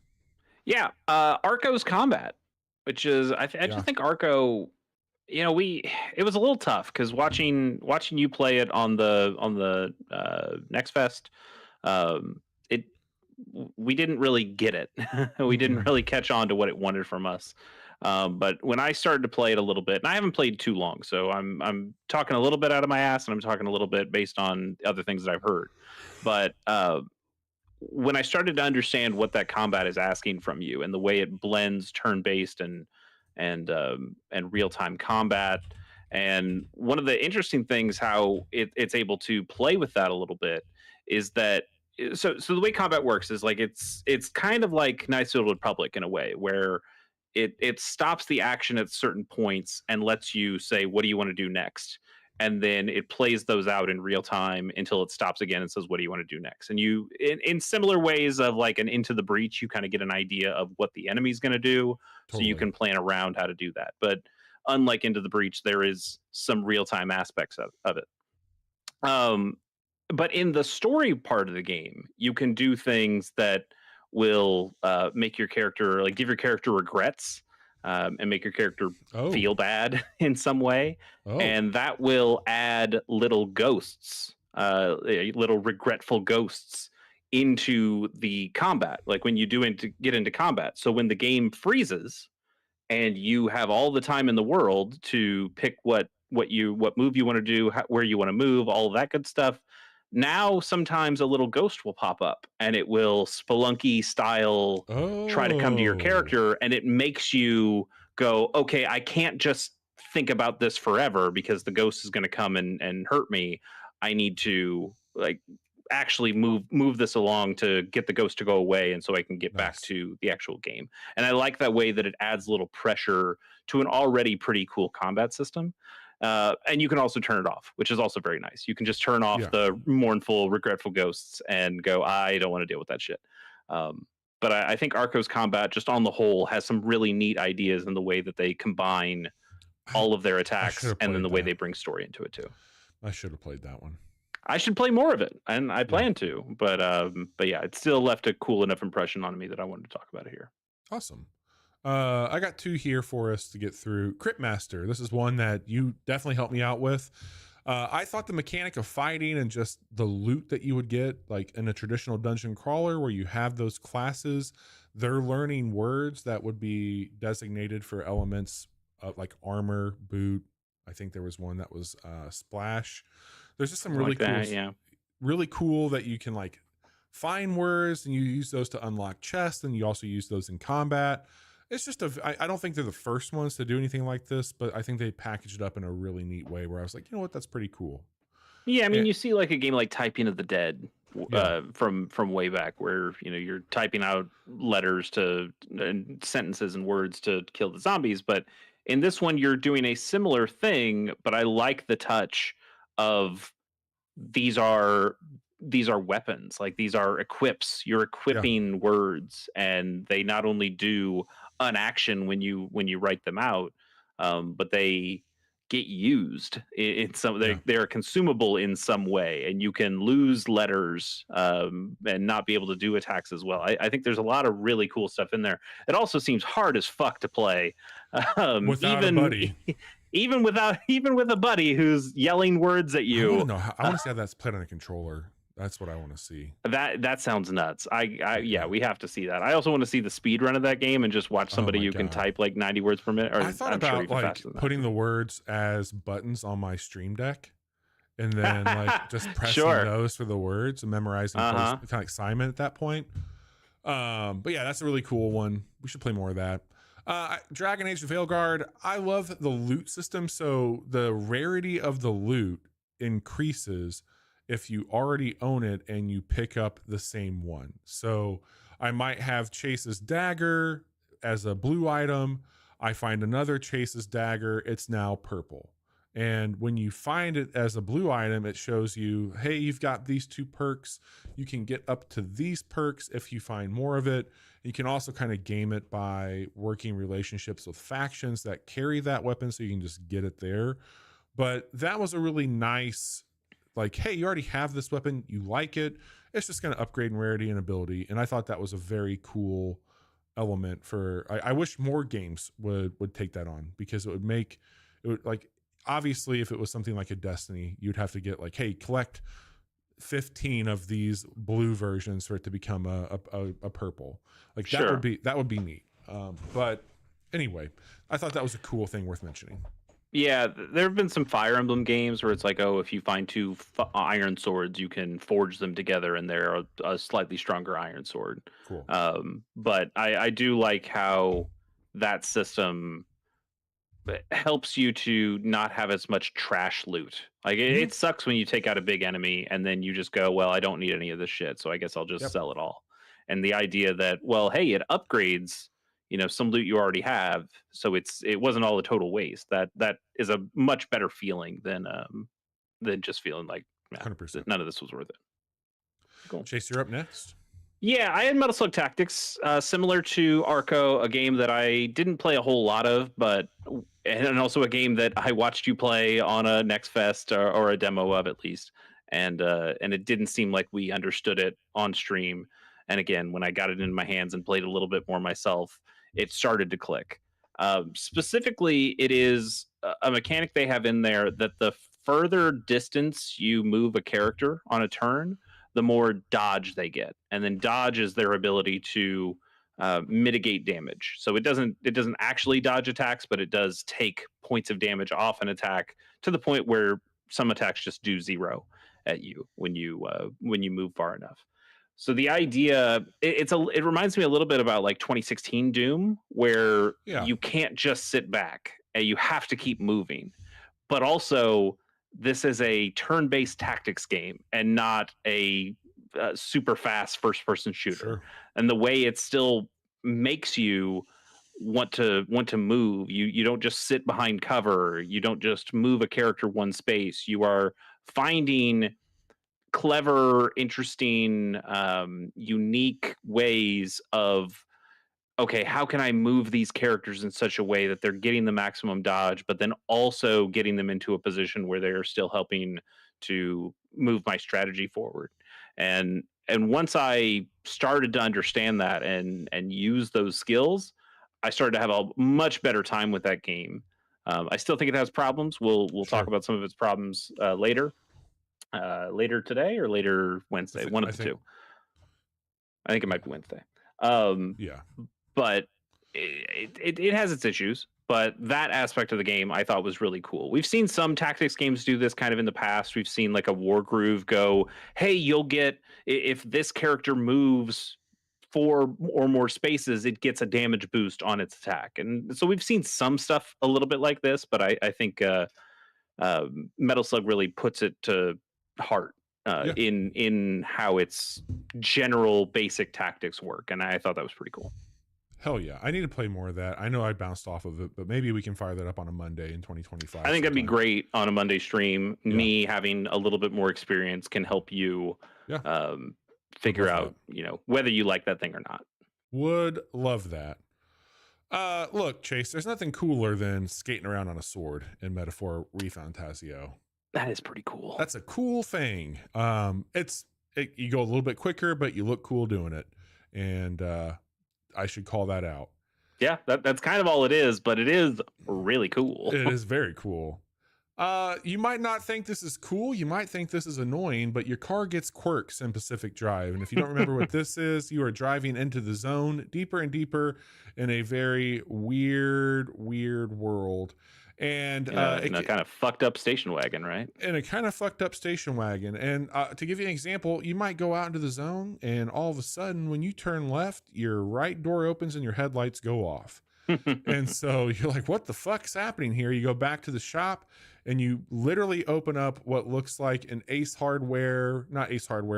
Yeah, Arco's combat, which is I Yeah. just think Arco, we it was a little tough because watching you play it on the Next Fest, it we didn't really get it. We didn't Mm-mm. really catch on to what it wanted from us. But when I started to play it a little bit, and I haven't played too long, so I'm talking a little bit out of my ass, and I'm talking a little bit based on other things that I've heard. But when I started to understand what that combat is asking from you and the way it blends turn-based and real-time combat, and one of the interesting things how it's able to play with that a little bit is that so the way combat works is like it's kind of like Knights of the Republic in a way where it stops the action at certain points and lets you say what do you want to do next, and then it plays those out in real time until it stops again and says what do you want to do next. And you in similar ways of like an Into the Breach, you kind of get an idea of what the enemy's going to do, so you Totally. can plan around how to do that. But unlike Into the Breach, there is some real time aspects of it. um but in the story part of the game, you can do things that will make your character, like give your character regrets, and make your character Oh. feel bad in some way, Oh. and that will add little ghosts, little regretful ghosts into the combat. Like when you get into combat, so when the game freezes and you have all the time in the world to pick what move you want to do, where you want to move, all of that good stuff. Now sometimes a little ghost will pop up and it will spelunky style try to come to your Oh. character, and it makes you go, okay, I can't just think about this forever because the ghost is going to come and hurt me. I need to like actually move this along to get the ghost to go away, and so I can get back Nice. to the actual game. And I like that way that it adds a little pressure to an already pretty cool combat system. And you can also turn it off, which is also very nice. You can just turn off Yeah. the mournful, regretful ghosts and go, I don't want to deal with that shit. Um, but I think Arco's combat, just on the whole, has some really neat ideas in the way that they combine I all of their I should attacks have and then played the way that. they bring story into it too. I should have played that one. I should play more of it, and I Yeah. plan to. But yeah, it still left a cool enough impression on me that I wanted to talk about it here. Awesome. I got two here for us to get through. Crypt Master. This is one that you definitely helped me out with. I thought the mechanic of fighting and just the loot that you would get, like in a traditional dungeon crawler where you have those classes, they're learning words that would be designated for elements of like armor, boot. I think there was one that was splash. There's just some Something like that, yeah. really cool that you can like find words and you use those to unlock chests, and you also use those in combat. It's just I don't think they're the first ones to do anything like this, but I think they packaged it up in a really neat way where I was like, you know what, that's pretty cool. Yeah, I mean, And you see like a game like Typing of the Dead Yeah. from way back, where you're typing out letters to and sentences and words to kill the zombies. But in this one, you're doing a similar thing. But I like the touch of these are these are weapons, like these are equips. You're Yeah. equipping words, and they not only do an action when you write them out, but they get used in some, Yeah. they're consumable in some way, and you can lose letters, and not be able to do attacks as well. I think there's a lot of really cool stuff in there. It also seems hard as fuck to play, Without a even buddy. even with a buddy who's yelling words at I want to you. know how, I want to see how that's played on a controller. That's what I want to see. That sounds nuts. Yeah, Okay. we have to see that. I also want to see the speed run of that game and just watch Oh somebody my who can God. type like 90 words per minute, I or thought I'm sure about even like faster than putting the words as buttons on my stream deck and then like that. just pressing Sure. those for the words and memorizing post, Uh-huh. kind of like Simon at that point. But yeah, that's a really cool one. We should play more of that. Dragon Age Veilguard, I love the loot system. So the rarity of the loot increases if you already own it and you pick up the same one. So I might have Chase's dagger as a blue item. I find another Chase's dagger, it's now purple. And when you find it as a blue item, it shows you, hey, you've got these 2 perks. You can get up to these perks if you find more of it. You can also kind of game it by working relationships with factions that carry that weapon, so you can just get it there. But that was a really nice, like, hey, you already have this weapon, you like it. It's just going to upgrade in rarity and ability. And I thought that was a very cool element for. I wish more games would take that on, because it would make it would, like, obviously if it was something like a Destiny, you'd have to get like, hey, collect 15 of these blue versions for it to become a purple. Like Sure. that would be neat. But anyway, I thought that was a cool thing worth mentioning. Yeah, there have been some Fire Emblem games where it's like, oh, if you find 2 iron swords, you can forge them together, and they're a slightly stronger iron sword. Cool. But I do like how that system helps you to not have as much trash loot. Like Mhm. it sucks when you take out a big enemy and then you just go, well, I don't need any of this shit, so I guess I'll just Yep. sell it all. And the idea that, well, hey, it upgrades, some loot you already have, so it wasn't all a total waste. That is a much better feeling than just feeling like, yeah, 100%. none of this was worth it. Cool. Chase, you're up next. Yeah, I had Metal Slug Tactics, similar to Arco, a game that I didn't play a whole lot of, and also a game that I watched you play on a Next Fest, or a demo of at least, and it didn't seem like we understood it on stream. And again, when I got it in my hands and played a little bit more myself, it started to click. Specifically, it is a mechanic they have in there that the further distance you move a character on a turn, the more dodge they get, and then dodge is their ability to mitigate damage. So it doesn't actually dodge attacks, but it does take points of damage off an attack, to the point where some attacks just do 0 at you when you move far enough. So the idea, it reminds me a little bit about like 2016 Doom, where Yeah. you can't just sit back and you have to keep moving, but also this is a turn-based tactics game and not a super fast first-person shooter. Sure. And the way it still makes you want to move, you don't just sit behind cover, you don't just move a character one space, you are finding clever, interesting, unique ways of, okay, how can I move these characters in such a way that they're getting the maximum dodge, but then also getting them into a position where they're still helping to move my strategy forward. And once I started to understand that and use those skills, I started to have a much better time with that game. I still think it has problems. We'll talk Sure. about some of its problems later today or later Wednesday, one I of the think, two. I think it yeah. might be Wednesday. Um, Yeah. but it has its issues. But that aspect of the game I thought was really cool. We've seen some tactics games do this kind of in the past. We've seen like a War Groove go, hey, you'll get, if this character moves 4 or more spaces, it gets a damage boost on its attack. And so we've seen some stuff a little bit like this, but I think Metal Slug really puts it to heart Yeah. in how its general basic tactics work, and I thought that was pretty cool. Hell yeah. I need to play more of that. I know I bounced off of it, but maybe we can fire that up on a Monday in I 2025 think that'd be sometime. great on a Monday stream. Yeah. Me having a little bit more experience can help you Yeah. um, Would figure love that. out, whether you like that thing or not. Would love that. Look, Chase, there's nothing cooler than skating around on a sword in Metaphor Refantasio. That is pretty cool. That's a cool thing. You go a little bit quicker, but you look cool doing it. And I should call that out. Yeah, that's kind of all it is, but it is really cool. It is very cool. You might not think this is cool. You might think this is annoying, but your car gets quirks in Pacific Drive. And if you don't remember what this is, you are driving into the zone deeper and deeper in a very weird world. And in a kind of fucked up station wagon, right? in a kind of fucked up station wagon. And to give you an example, you might go out into the zone, and all of a sudden, when you turn left, your right door opens and your headlights go off. And so you're like, what the fuck's happening here? You go back to the shop and you literally open up what looks like an not Ace Hardware,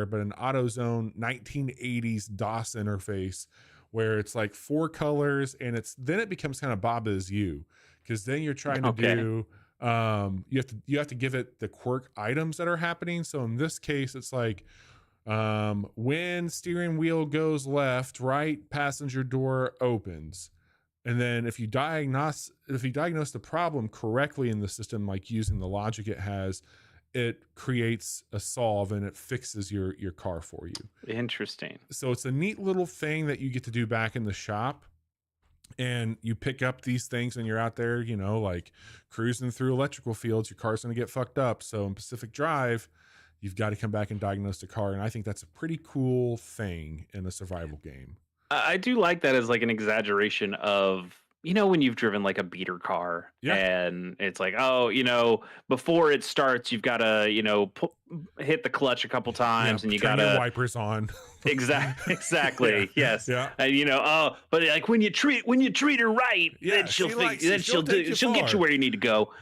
but an AutoZone 1980s DOS interface where it's like 4 colors, and then it becomes kind of Baba Is You, because then you're trying to do you have to give it the quirk items that are happening. So in this case, it's like when steering wheel goes left, right passenger door opens. And then if you diagnose the problem correctly in the system, like using the logic it has, it creates a solve and it fixes your car for you. Interesting. So it's a neat little thing that you get to do back in the shop. And you pick up these things and you're out there, like cruising through electrical fields. Your car's going to get fucked up. So in Pacific Drive, you've got to come back and diagnose the car. And I think that's a pretty cool thing in a survival game. I do like that as like an exaggeration of, when you've driven like a beater car, and it's like, before it starts, you've got to, hit the clutch a couple times, and you got your wipers on. Exactly. Yes. Yeah. And but like when you treat her right, then she'll get you where you need to go.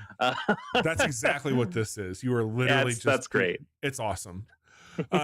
That's exactly what this is. You are literally that's great. It's awesome.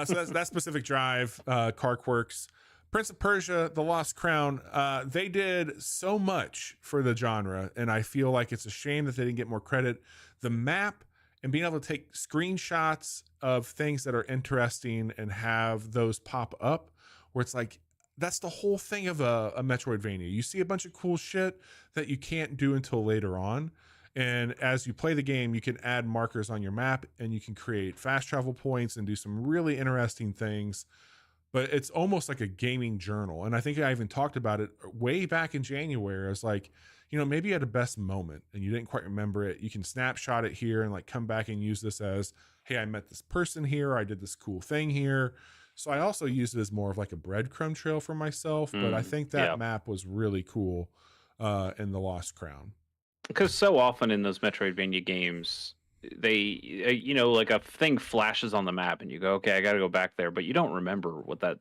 So that's Pacific Drive, car quirks. Prince of Persia, The Lost Crown, they did so much for the genre, and I feel like it's a shame that they didn't get more credit. The map and being able to take screenshots of things that are interesting and have those pop up, where it's like, that's the whole thing of a Metroidvania. You see a bunch of cool shit that you can't do until later on. And as you play the game, you can add markers on your map and you can create fast travel points and do some really interesting things. But it's almost like a gaming journal. And I think I even talked about it way back in January. I was like, maybe you had a best moment and you didn't quite remember it. You can snapshot it here and like come back and use this as, hey, I met this person here. I did this cool thing here. So I also used it as more of like a breadcrumb trail for myself. But I think that map was really cool in The Lost Crown. Because so often in those Metroidvania games, they like a thing flashes on the map and you go, okay, I got to go back there, but you don't remember what that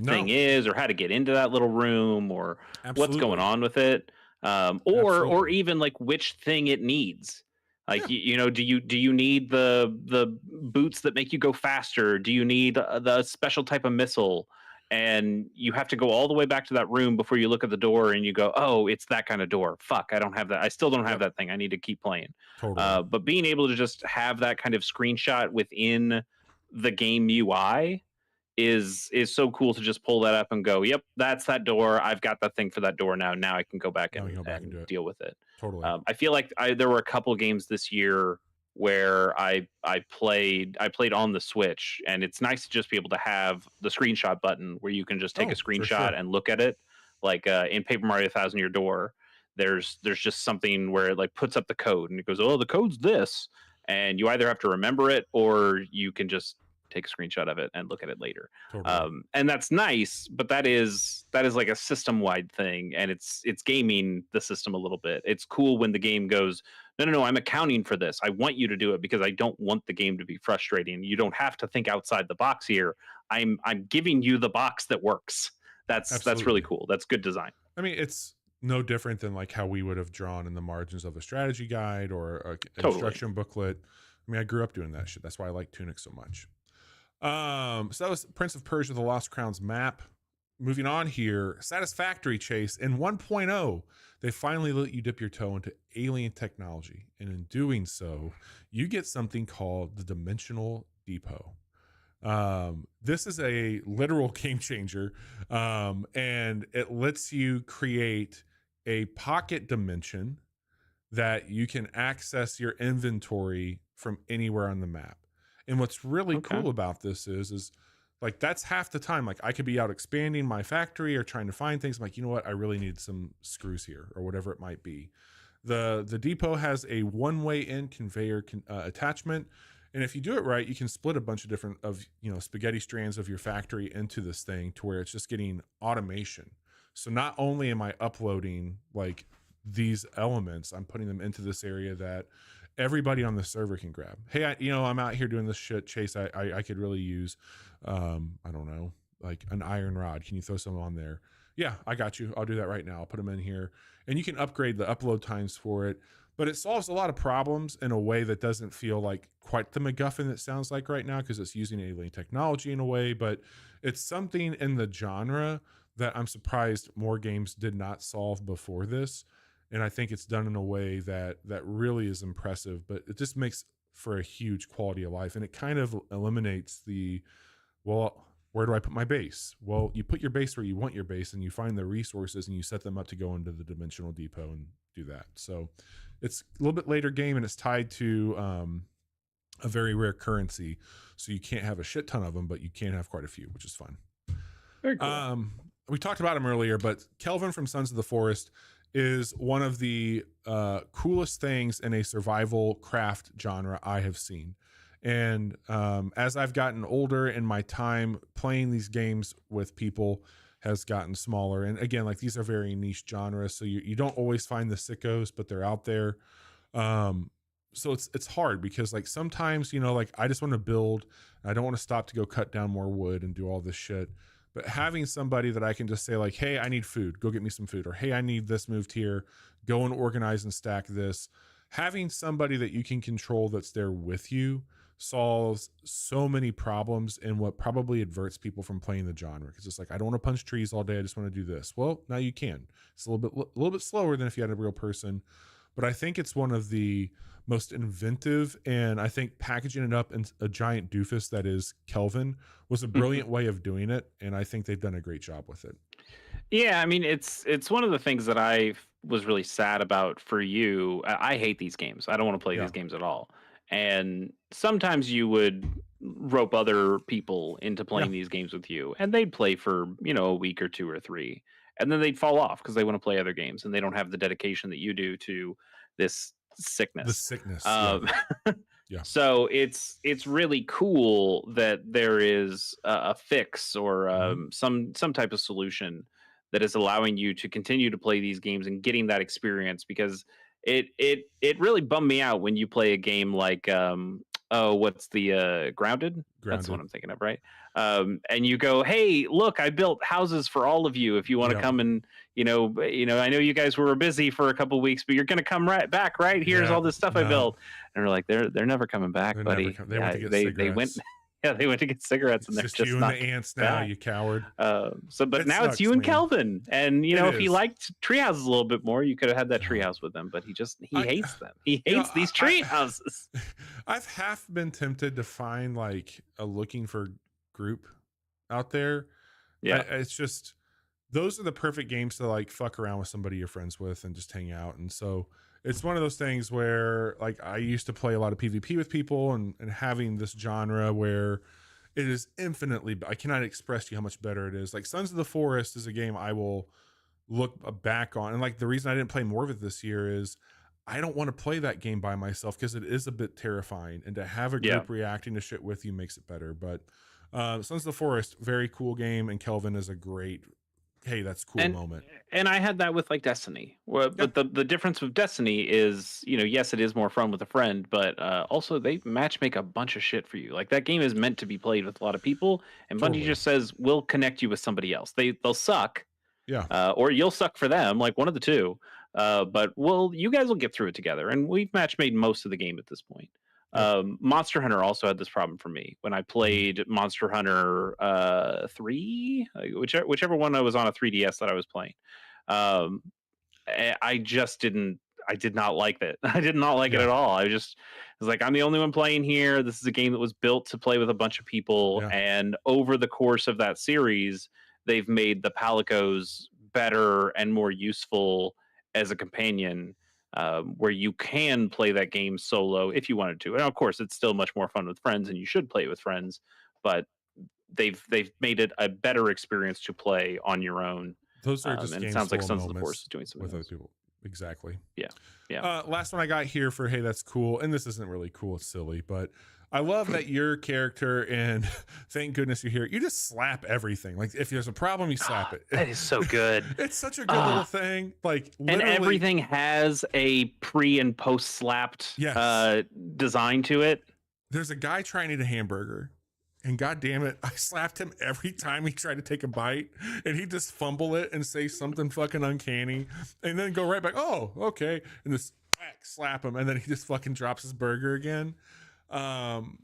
thing is or how to get into that little room or what's going on with it, or even like which thing it needs. Like do you need the boots that make you go faster? Do you need the special type of missile? And you have to go all the way back to that room before you look at the door and you go, oh, it's that kind of door. Fuck, I don't have that. I still don't have that thing. I need to keep playing. Totally. But being able to just have that kind of screenshot within the game UI is so cool to just pull that up and go, yep, that's that door. I've got that thing for that door now. Now I can go back and deal with it. Totally. I feel like there were a couple games this year where I played on the Switch, and it's nice to just be able to have the screenshot button where you can just take a screenshot and look at it. Like in Paper Mario 1000 Year Door, there's just something where it like puts up the code and it goes, oh, the code's this, and you either have to remember it or you can just take a screenshot of it and look at it later. Totally. And that's nice, but that is like a system-wide thing, and it's gaming the system a little bit. It's cool when the game goes, no, I'm accounting for this. I want you to do it because I don't want the game to be frustrating. You don't have to think outside the box here. I'm giving you the box that works. That's really cool. That's good design. I mean, it's no different than like how we would have drawn in the margins of a strategy guide or an instruction booklet. I mean, I grew up doing that shit. That's why I like Tunic so much. So that was Prince of Persia: The Lost Crowns map. Moving on here, Satisfactory Chase in 1.0, they finally let you dip your toe into alien technology, and in doing so, you get something called the Dimensional Depot. This is a literal game changer, and it lets you create a pocket dimension that you can access your inventory from anywhere on the map. And what's really Okay. cool about this is like that's half the time. Like I could be out expanding my factory or trying to find things. I'm like, you know what? I really need some screws here or whatever it might be. The depot has a one-way in conveyor attachment, and if you do it right, you can split a bunch of different of spaghetti strands of your factory into this thing to where it's just getting automation. So not only am I uploading like these elements, I'm putting them into this area that everybody on the server can grab. Hey, I'm out here doing this shit, Chase. I could really use, I don't know, like an iron rod. Can you throw some on there? Yeah, I got you. I'll do that right now. I'll put them in here, and you can upgrade the upload times for it. But it solves a lot of problems in a way that doesn't feel like quite the MacGuffin it sounds like right now because it's using alien technology in a way. But it's something in the genre that I'm surprised more games did not solve before this, and I think it's done in a way that really is impressive. But it just makes for a huge quality of life, and it kind of eliminates the, well, where do I put my base? Well, you put your base where you want your base, and you find the resources and you set them up to go into the dimensional depot and do that. So it's a little bit later game, and it's tied to a very rare currency, so you can't have a shit ton of them, but you can have quite a few, which is fun. Very cool. We talked about him earlier, but Kelvin from Sons of the Forest is one of the coolest things in a survival craft genre I have seen. And as I've gotten older and my time playing these games with people has gotten smaller, and again, like these are very niche genres, so you don't always find the sickos, but they're out there. So it's hard because like sometimes like I just want to build, I don't want to stop to go cut down more wood and do all this shit. But having somebody that I can just say like, hey, I need food, go get me some food, or hey, I need this moved here, go and organize and stack this. Having somebody that you can control that's there with you solves so many problems, and what probably adverts people from playing the genre, because it's like, I don't want to punch trees all day, I just want to do this. Well, now you can. It's a little bit slower than if you had a real person, but I think it's one of the most inventive, and I think packaging it up in a giant doofus that is Kelvin was a brilliant way of doing it, and I think they've done a great job with it. Yeah, I mean, it's one of the things that I was really sad about for you. I hate these games. I don't want to play Yeah. these games at all. And sometimes you would rope other people into Yeah. playing these games with you, and they'd play for, a week or two or three, and then they'd fall off because they want to play other games and they don't have the dedication that you do to this The sickness. sickness. Yeah. Um, Yeah. so it's really cool that there is a fix or Mhm. some type of solution that is allowing you to continue to play these games and getting that experience, because it really bummed me out when you play a game like oh, what's the Grounded? That's the one Grounded. I'm thinking of, right? And you go, hey, look, I built houses for all of you if you want to Yeah. come and I know you guys were busy for a couple weeks, but you're gonna come right back, right? Here's Yeah. all this stuff I No, built. And we're like, they're never coming back, they never buddy. come. They went Yeah, to get they went cigarettes. yeah, they went to get cigarettes and It's they're just just you and the not ants now, back. you coward. But It now it's you sucks, and man. Kelvin. And It if he is. liked tree houses a little bit more, you could have had that Oh, treehouse with him. But he I, hates them. He you know, hates these I, tree houses. I've half been tempted to find like a looking for group out there. Yeah. It's just those are the perfect games to like fuck around with somebody you're friends with and just hang out. And so it's one of those things where like I used to play a lot of PvP with people, and having this genre where it is infinitely, I cannot express to you how much better it is. Like Sons of the Forest is a game I will look back on, and like the reason I didn't play more of it this year is I don't want to play that game by myself because it is a bit terrifying, and to have a Yeah. group reacting to shit with you makes it better. But Sons of the Forest, very cool game, and Kelvin is a great, hey, that's cool and moment. and I had that with like Destiny. Yeah, But the difference with Destiny is, yes, it is more fun with a friend, but also they match make a bunch of shit for you. Like that game is meant to be played with a lot of people, and Bungie totally. just says we'll connect you with somebody else. They'll suck, Yeah, or you'll suck for them, like one of the two. But you guys will get through it together, and we've match made most of the game at this point. Yep. Monster Hunter also had this problem for me when I played Monster Hunter 3, whichever one I was on a 3DS that I was playing. Um, I just didn't. I did not like it. I did not like it Yeah. at all. I was like, I'm the only one playing here. This is a game that was built to play with a bunch of people, Yeah. and over the course of that series, they've made the Palicos better and more useful as a companion, where you can play that game solo if you wanted to. And of course, it's still much more fun with friends, and you should play it with friends. But they've made it a better experience to play on your own. Those are just And it games sounds like full of Sons of the Forest moments is doing something with other else. people. Exactly. Yeah. Yeah. Last one I got here for, hey, that's cool. And this isn't really cool. It's silly, but I love that your character, and thank goodness you're here, you just slap everything. Like if there's a problem, you slap it. That is so good. It's such a good little thing. Like and everything has a pre and post slapped design to it. There's a guy trying to eat a hamburger, and god damn it, I slapped him every time he tried to take a bite, and he'd just fumble it and say something fucking uncanny, and then go right back, oh, okay, and just slap him, and then he just fucking drops his burger again.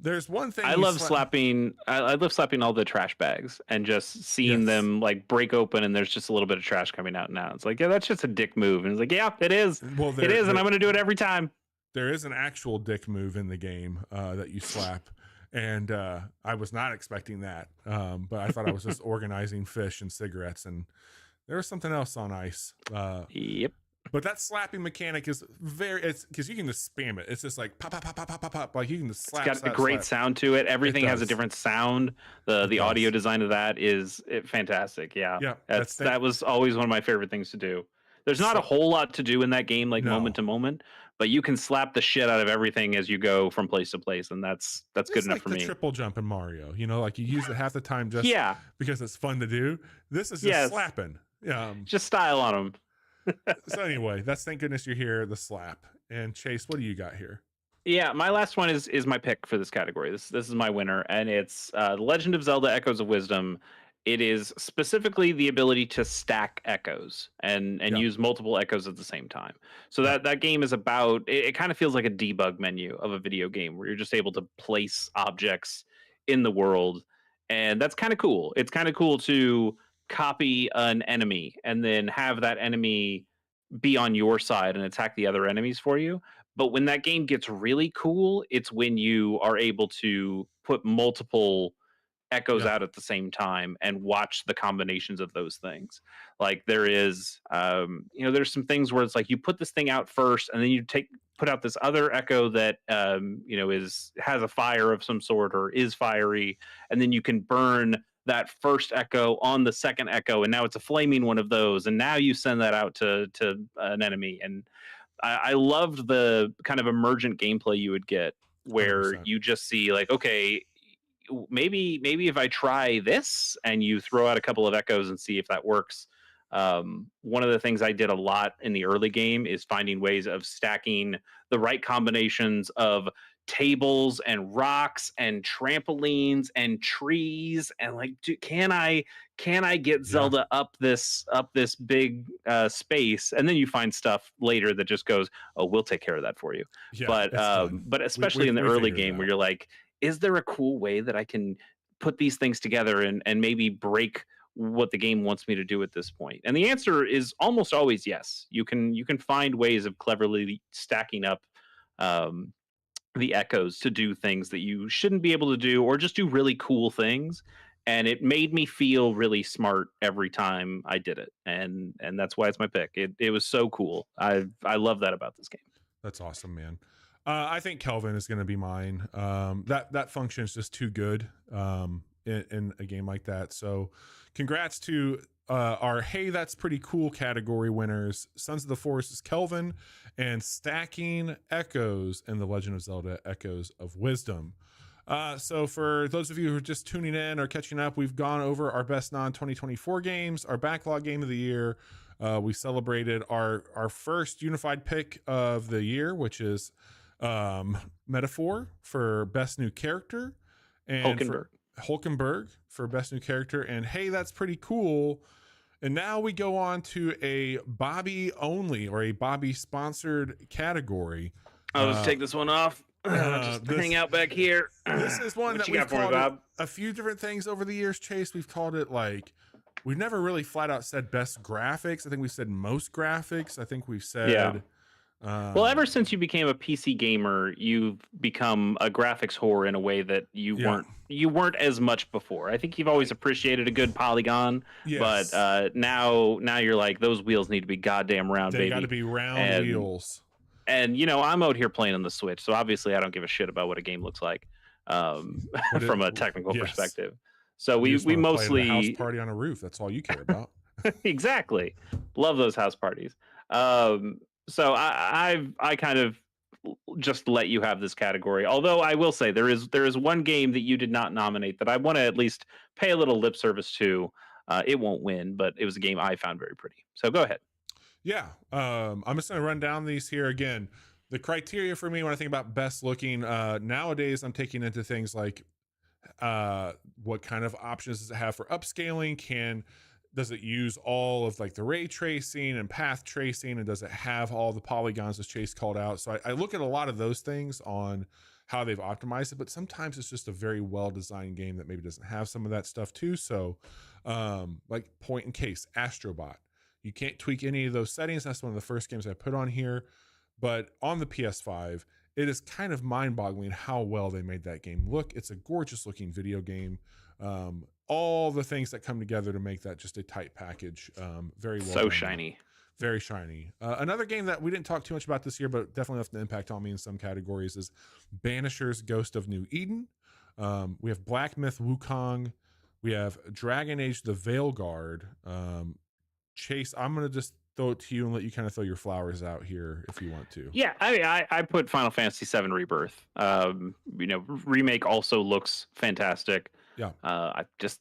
There's one thing I love slapping. I love slapping all the trash bags and just seeing them like break open, and there's just a little bit of trash coming out now. It's like, yeah, that's just a dick move, and it's like, yeah, it is. Well, it is, and I'm gonna do it every time. There is an actual dick move in the game that you slap. And I was not expecting that, but I thought I was just organizing fish and cigarettes, and there was something else on ice. Yep. But that slapping mechanic is it's because you can just spam it. It's just like pop, pop, pop, pop, pop, pop. Like you can just slap. It's got a great sound to it. Everything has a different sound. The audio design of that is fantastic. Yeah. That was always one of my favorite things to do. There's not a whole lot to do in that game, like moment to moment, but you can slap the shit out of everything as you go from place to place, and that's good enough for me. Triple jump in Mario, like you use it half the time just because it's fun to do. This is just slapping. Just style on them. So anyway, thank goodness you're here. The slap. And Chase, what do you got here? Yeah, my last one is my pick for this category. This is my winner, and it's The Legend of Zelda: Echoes of Wisdom. It is specifically the ability to stack echoes and use multiple echoes at the same time. So that game is about, it kind of feels like a debug menu of a video game where you're just able to place objects in the world. And that's kind of cool. It's kind of cool to copy an enemy and then have that enemy be on your side and attack the other enemies for you. But when that game gets really cool, it's when you are able to put multiple echoes out at the same time and watch the combinations of those things. Like there is there's some things where it's like you put this thing out first and then you put out this other echo that has a fire of some sort or is fiery, and then you can burn that first echo on the second echo, and now it's a flaming one of those, and now you send that out to an enemy. And I loved the kind of emergent gameplay you would get where 100%. You just see like, okay, maybe if I try this, and you throw out a couple of echoes and see if that works. One of the things I did a lot in the early game is finding ways of stacking the right combinations of tables and rocks and trampolines and trees, and like, can I get Zelda up this big space? And then you find stuff later that just goes, oh, we'll take care of that for you. But especially in the early game where you're like, is there a cool way that I can put these things together and maybe break what the game wants me to do at this point? And the answer is almost always yes. You can find ways of cleverly stacking up the echoes to do things that you shouldn't be able to do, or just do really cool things. And it made me feel really smart every time I did it. And that's why it's my pick. It was so cool. I love that about this game. That's awesome, man. I think Kelvin is going to be mine. That function is just too good in a game like that. So congrats to our Hey, That's Pretty Cool category winners. Sons of the Forest is Kelvin, and Stacking Echoes and The Legend of Zelda: Echoes of Wisdom. So for those of you who are just tuning in or catching up, we've gone over our best non-2024 games, our backlog game of the year. We celebrated our first unified pick of the year, which is Metaphor for best new character, and Hulkenberg for best new character, and Hey, That's Pretty Cool. And now we go on to a Bobby only or a Bobby sponsored category. Let's take this one off. Just This hang out back here. this is one What that you we've got for me, called it Bob? a few different things over the years, Chase. We've called it like we've never really flat out said best graphics. I think we said most graphics. I think we've Yeah. said Well, ever since you became a PC gamer, you've become a graphics whore in a way that yeah. you weren't as much before. I think you've always appreciated a good polygon, but Yes. now you're like those wheels need to be goddamn round, They got to baby. be round And wheels. I'm out here playing on the Switch, so obviously I don't give a shit about what a game looks like What it from a technical yes. perspective. So You we just we want to play at a house mostly party on a roof. That's all you care about. exactly love those house parties. So I kind of just let you have this category. Although I will say there is one game that you did not nominate that I want to at least pay a little lip service to. It won't win, but it was a game I found very pretty. So go ahead. Yeah. I'm just going to run down these here again. The criteria for me when I think about best looking, nowadays I'm taking into things like what kind of options does it have for upscaling? Does it use all of like the ray tracing and path tracing, and does it have all the polygons as Chase called out? So I look at a lot of those things on how they've optimized it, but sometimes it's just a very well designed game that maybe doesn't have some of that stuff too. So like point in case Astrobot, you can't tweak any of those settings. That's one of the first games I put on here, but on the PS5 it is kind of mind-boggling how well they made that game look. It's a gorgeous looking video game. All the things that come together to make that just a tight package. Very well So done. shiny. Very shiny. Another game that we didn't talk too much about this year, but definitely left an impact on me in some categories, is Banisher's Ghost of New Eden. We have Black Myth Wukong. We have Dragon Age The Veilguard. Chase, I'm going to just throw it to you and let you kind of throw your flowers out here if you want to. Yeah, I mean, I put Final Fantasy VII Rebirth. Remake also looks fantastic. Yeah.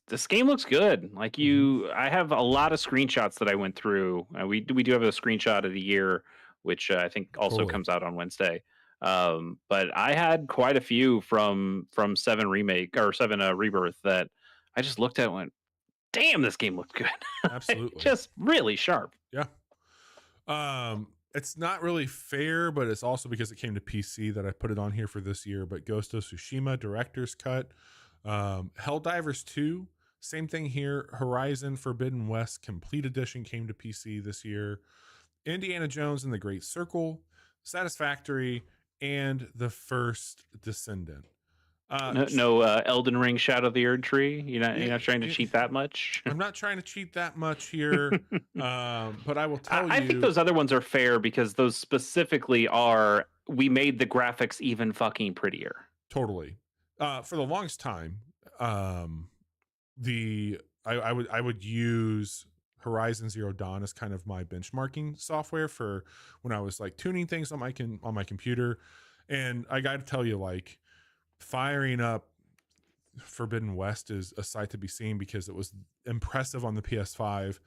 This game looks good. Like I have a lot of screenshots that I went through. We do have a screenshot of the year, which I think also Totally. comes out on Wednesday. But I had quite a few from Seven Remake or Seven Rebirth that I just looked at and went, "Damn, this game looks good." Absolutely. Just really sharp. Yeah. It's not really fair, but it's also because it came to PC that I put it on here for this year. But Ghost of Tsushima Director's Cut, Helldivers 2, same thing here. Horizon Forbidden West Complete Edition came to PC this year. Indiana Jones and the Great Circle, Satisfactory, and The First Descendant. No Elden Ring Shadow of the Erd Tree. You're not trying to cheat that much. I'm not trying to cheat that much here, but I will tell you. I think those other ones are fair because those specifically are we made the graphics even fucking prettier. Totally. For the longest time, I would use Horizon Zero Dawn as kind of my benchmarking software for when I was like tuning things on my computer, and I got to tell you, like, firing up Forbidden West is a sight to be seen because it was impressive on the PS5,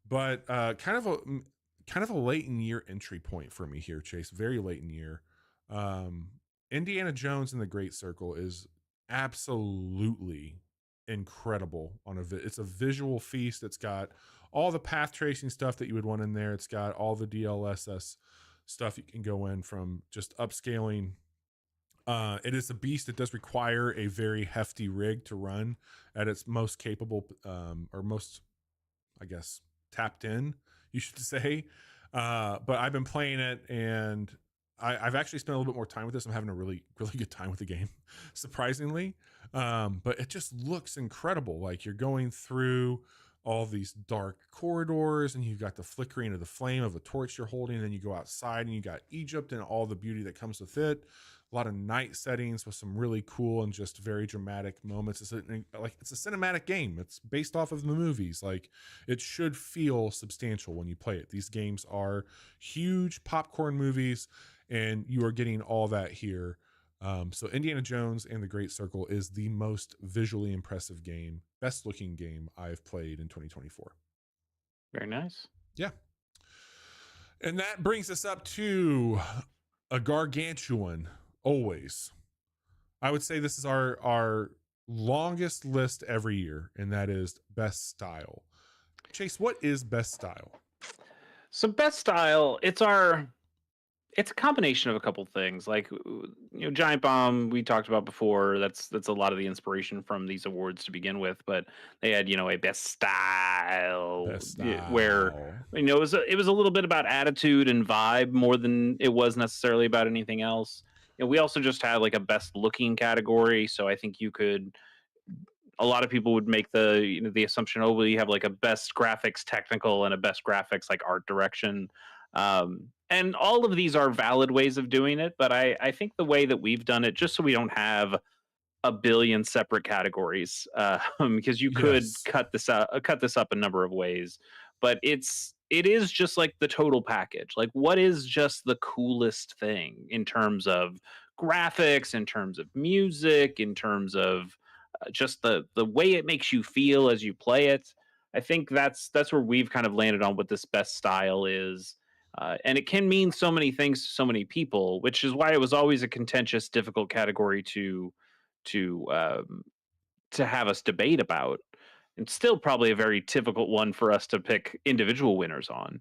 but kind of a late in year entry point for me here, Chase. Very late in year. Indiana Jones and the Great Circle is absolutely incredible it's a visual feast. It's got all the path tracing stuff that you would want in there. It's got all the DLSS stuff you can go in from just upscaling. It is a beast. It does require a very hefty rig to run at its most capable, or most, I guess, tapped in, you should say. But I've been playing it, and I've actually spent a little bit more time with this. I'm having a really, really good time with the game, surprisingly. But it just looks incredible. Like you're going through all these dark corridors, and you've got the flickering of the flame of a torch you're holding, and then you go outside and you got Egypt and all the beauty that comes with it. A lot of night settings with some really cool and just very dramatic moments. It's a cinematic game. It's based off of the movies. Like, it should feel substantial when you play it. These games are huge popcorn movies, and you are getting all that here. So Indiana Jones and the Great Circle is the most visually impressive game, best looking game I've played in 2024. Very nice. Yeah. And that brings us up to a gargantuan, always. I would say this is our longest list every year, and that is best style. Chase, what is best style? So best style, it's our It's a combination of a couple things. Like, Giant Bomb we talked about before. That's a lot of the inspiration from these awards to begin with. But they had, a best style, Best where style. it was a little bit about attitude and vibe more than it was necessarily about anything else. We also just had like a best looking category, so I think you could. A lot of people would make the assumption, oh, well, you have like a best graphics technical and a best graphics like art direction. And all of these are valid ways of doing it, but I think the way that we've done it, just so we don't have a billion separate categories, because you could Yes. cut this up a number of ways, but it is just like the total package. Like, what is just the coolest thing in terms of graphics, in terms of music, in terms of just the way it makes you feel as you play it. I think that's where we've kind of landed on what this best style is. And it can mean so many things to so many people, which is why it was always a contentious, difficult category to um, to have us debate about, and still probably a very difficult one for us to pick individual winners on.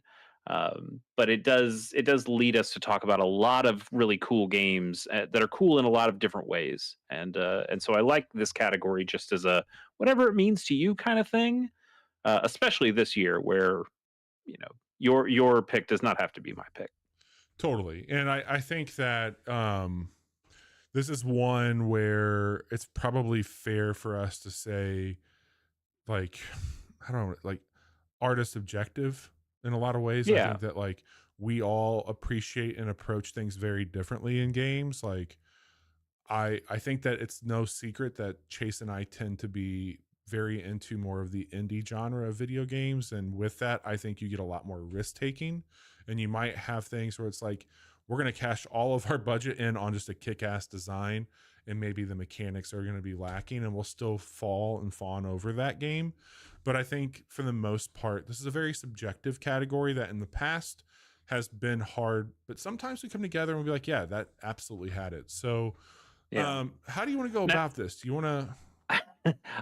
But it does lead us to talk about a lot of really cool games that are cool in a lot of different ways, and so I like this category just as a whatever it means to you kind of thing, especially this year where you know your pick does not have to be my pick. Totally. And I think that this is one where it's probably fair for us to say, like, I don't know, like, artist objective in a lot of ways. I Yeah, think that, like, we all appreciate and approach things very differently in games. Like, I think that it's no secret that Chase and I tend to be very into more of the indie genre of video games, and with that, I think you get a lot more risk taking, and you might have things where it's like we're going to cash all of our budget in on just a kick-ass design, and maybe the mechanics are going to be lacking, and we'll still fall and fawn over that game. But I think for the most part, this is a very subjective category that in the past has been hard, but sometimes we come together and we'll be like, yeah, that absolutely had it. So yeah. how do you want to go Now, about this? Do you want to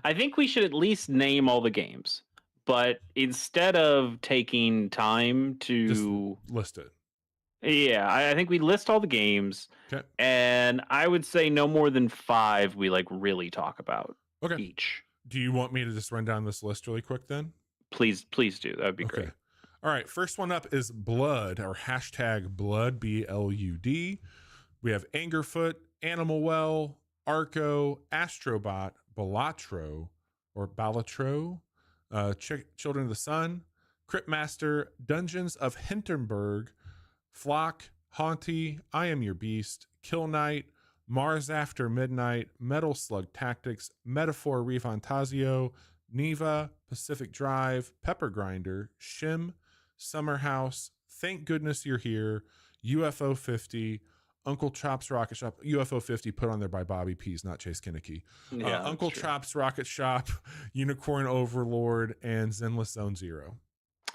I think we should at least name all the games. But instead of taking time just to, list it? yeah, I think we list all the games, Okay. and I would say no more than five we like really talk about Okay. each. Do you want me to just run down this list really quick then? Please do. That would be Okay. great. All right. First one up is Blood, or hashtag Blood, BLUD. We have Angerfoot, Animal Well, Arco, Astrobot, Balatro, or Balatro, Children of the Sun, Cryptmaster, Dungeons of Hinterberg, Flock, Haunty, I Am Your Beast, Kill Knight, Mars After Midnight, Metal Slug Tactics, Metaphor Refantasio, Neva, Pacific Drive, Pepper Grinder, Shim, Summer House, Thank Goodness You're Here, UFO 50, Uncle Chop's Rocket Shop, UFO 50 put on there by Bobby Pease, not Chase Kinnicky. Yeah, that's Uncle true. Chop's Rocket Shop, Unicorn Overlord, and Zenless Zone Zero.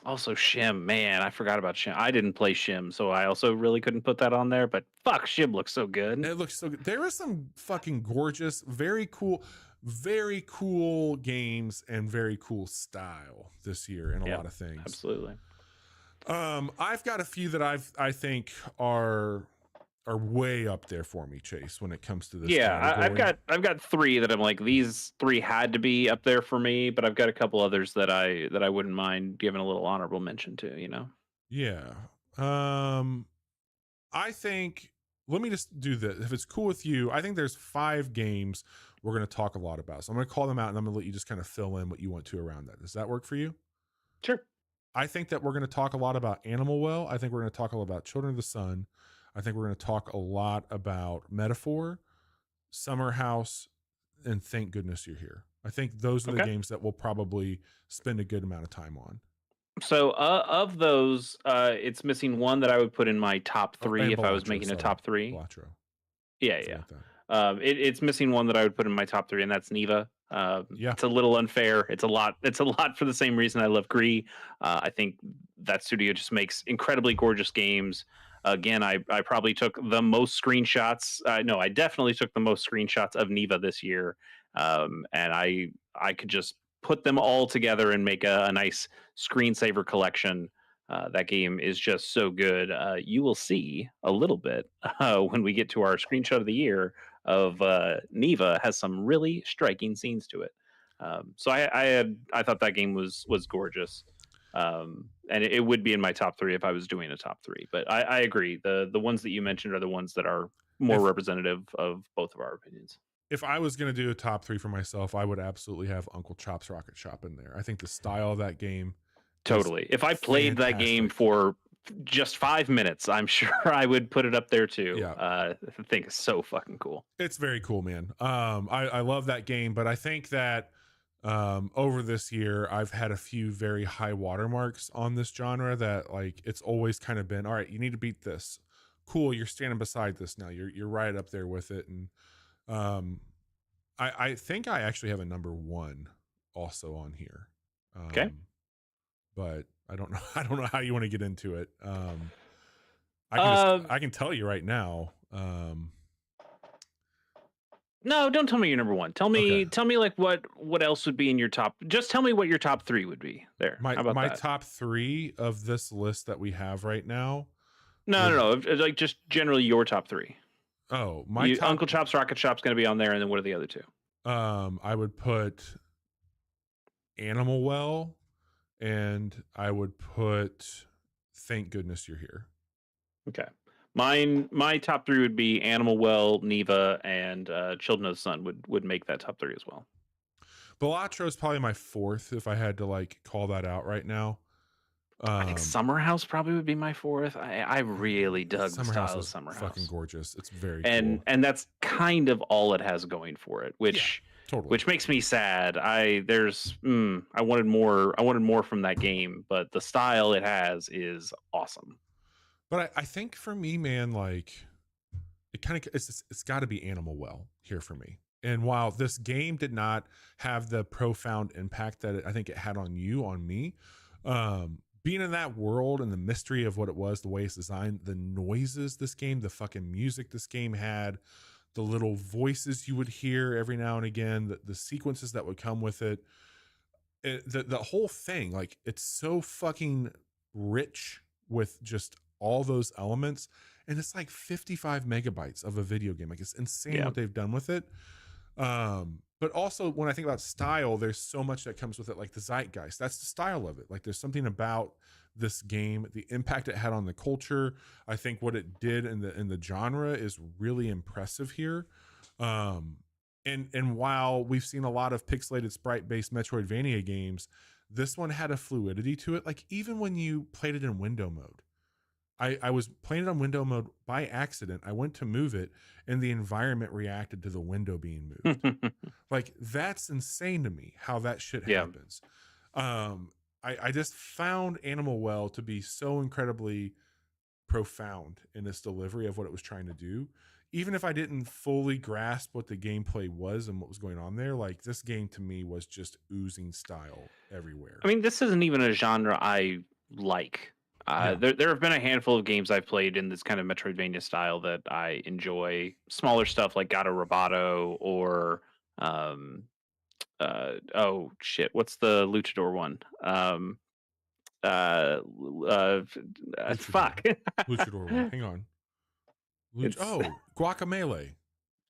Also, Shim, man, I forgot about Shim. I didn't play Shim, so I also really couldn't put that on there. But fuck, Shim looks so good. It looks so good. There are some fucking gorgeous, very cool games and very cool style this year in a Yeah, lot of things. absolutely. I've got a few that I think are way up there for me, Chase, when it comes to this Yeah, I've category. got three that I'm like, these three had to be up there for me, but I've got a couple others that I wouldn't mind giving a little honorable mention to. Yeah. Um, I think let me just do this. If it's cool with you, I think there's 5 games we're going to talk a lot about. So I'm going to call them out and I'm going to let you just kind of fill in what you want to around that. Does that work for you? Sure. I think that we're going to talk a lot about Animal Well. I think we're going to talk a lot about Children of the Sun. I think we're going to talk a lot about Metaphor, Summer House, and Thank Goodness You're Here. I think those are the Okay. games that we'll probably spend a good amount of time on. So of those, it's missing one that I would put in my top Oh, three and if I was Balatro, making a sorry. top three. Balatro. Yeah, Forgot yeah. that. It's missing one that I would put in my top three, and that's Neva. Yeah. It's a little unfair. It's a lot. It's a lot for the same reason I love Gree. I think that studio just makes incredibly gorgeous games. Again, I probably took the most screenshots. No, I definitely took the most screenshots of Neva this year, and I could just put them all together and make a nice screensaver collection. That game is just so good. You will see a little bit when we get to our screenshot of the year of Neva has some really striking scenes to it. So I thought that game was gorgeous, and it would be in my top three if I was doing a top three. But I agree, the ones that you mentioned are the ones that are more If representative of both of our opinions. if I was gonna do a top three for myself, I would absolutely have Uncle Chop's Rocket Shop in there. I think the style of that game is Totally. If I played that game fantastic. for just 5 minutes, I'm sure I would put it up there too. Yeah, I think it's so fucking cool. it's very cool, man. I love that game, but I think that over this year I've had a few very high watermarks on this genre that like it's always kind of been all right, you need to beat this. Cool, you're standing beside this now. You're right up there with it. And um I think I actually have a number one also on here. Okay. But I don't know I don't know how you want to get into it. Uh, I can tell you right now. no, don't tell me your number one. Tell Okay. me, like what else would be in your top. Just tell me what your top three would be. There. My How about my that? top 3 of this list that we have right now No, would no, no. Like just generally your top three. my top Uncle Chop's Rocket Shop's going to be on there, and then what are the other two? I would put Animal Well, and I would put Thank Goodness You're Here. Okay. My top three would be Animal Well, Neva, and Children of the Sun would make that top three as well. Balatro is probably my 4th if I had to like call that out right now. I think Summer House probably would be my fourth. I really dug the Summer style House of is Summer fucking House, gorgeous. It's very and cool. that's kind of all it has going for it, Yeah, which totally. makes me sad. I wanted more. I wanted more from that game, but the style it has is awesome. But I think for me, man, like it kind of it's got to be Animal Well here for me. And while this game did not have the profound impact that I think it had on you, on me, being in that world and the mystery of what it was, the way it's designed, the noises this game, the fucking music this game had, the little voices you would hear every now and again, the sequences that would come with it, the whole thing, like it's so fucking rich with just all those elements, and it's like 55 megabytes of a video game. Like it's insane Yeah, what they've done with it. But also when I think about style, there's so much that comes with it, like the zeitgeist. That's the style of it. Like there's something about this game, the impact it had on the culture. I think what it did in the genre is really impressive here. Um, and while we've seen a lot of pixelated sprite-based Metroidvania games, this one had a fluidity to it. Like even when you played it in window mode, I was playing it on window mode by accident. I went to move it, and the environment reacted to the window being moved. Like that's insane to me how that shit yeah. happens. I just found Animal Well to be so incredibly profound in its delivery of what it was trying to do. Even if I didn't fully grasp what the gameplay was and what was going on there, like this game to me was just oozing style everywhere. I mean, this isn't even a genre I like. Yeah. There have been a handful of games I've played in this kind of Metroidvania style that I enjoy. Smaller stuff like Gato Roboto or oh shit, what's the Luchador one? Uh, Luchador. fuck. Luchador one. Hang on. It's Guacamelee.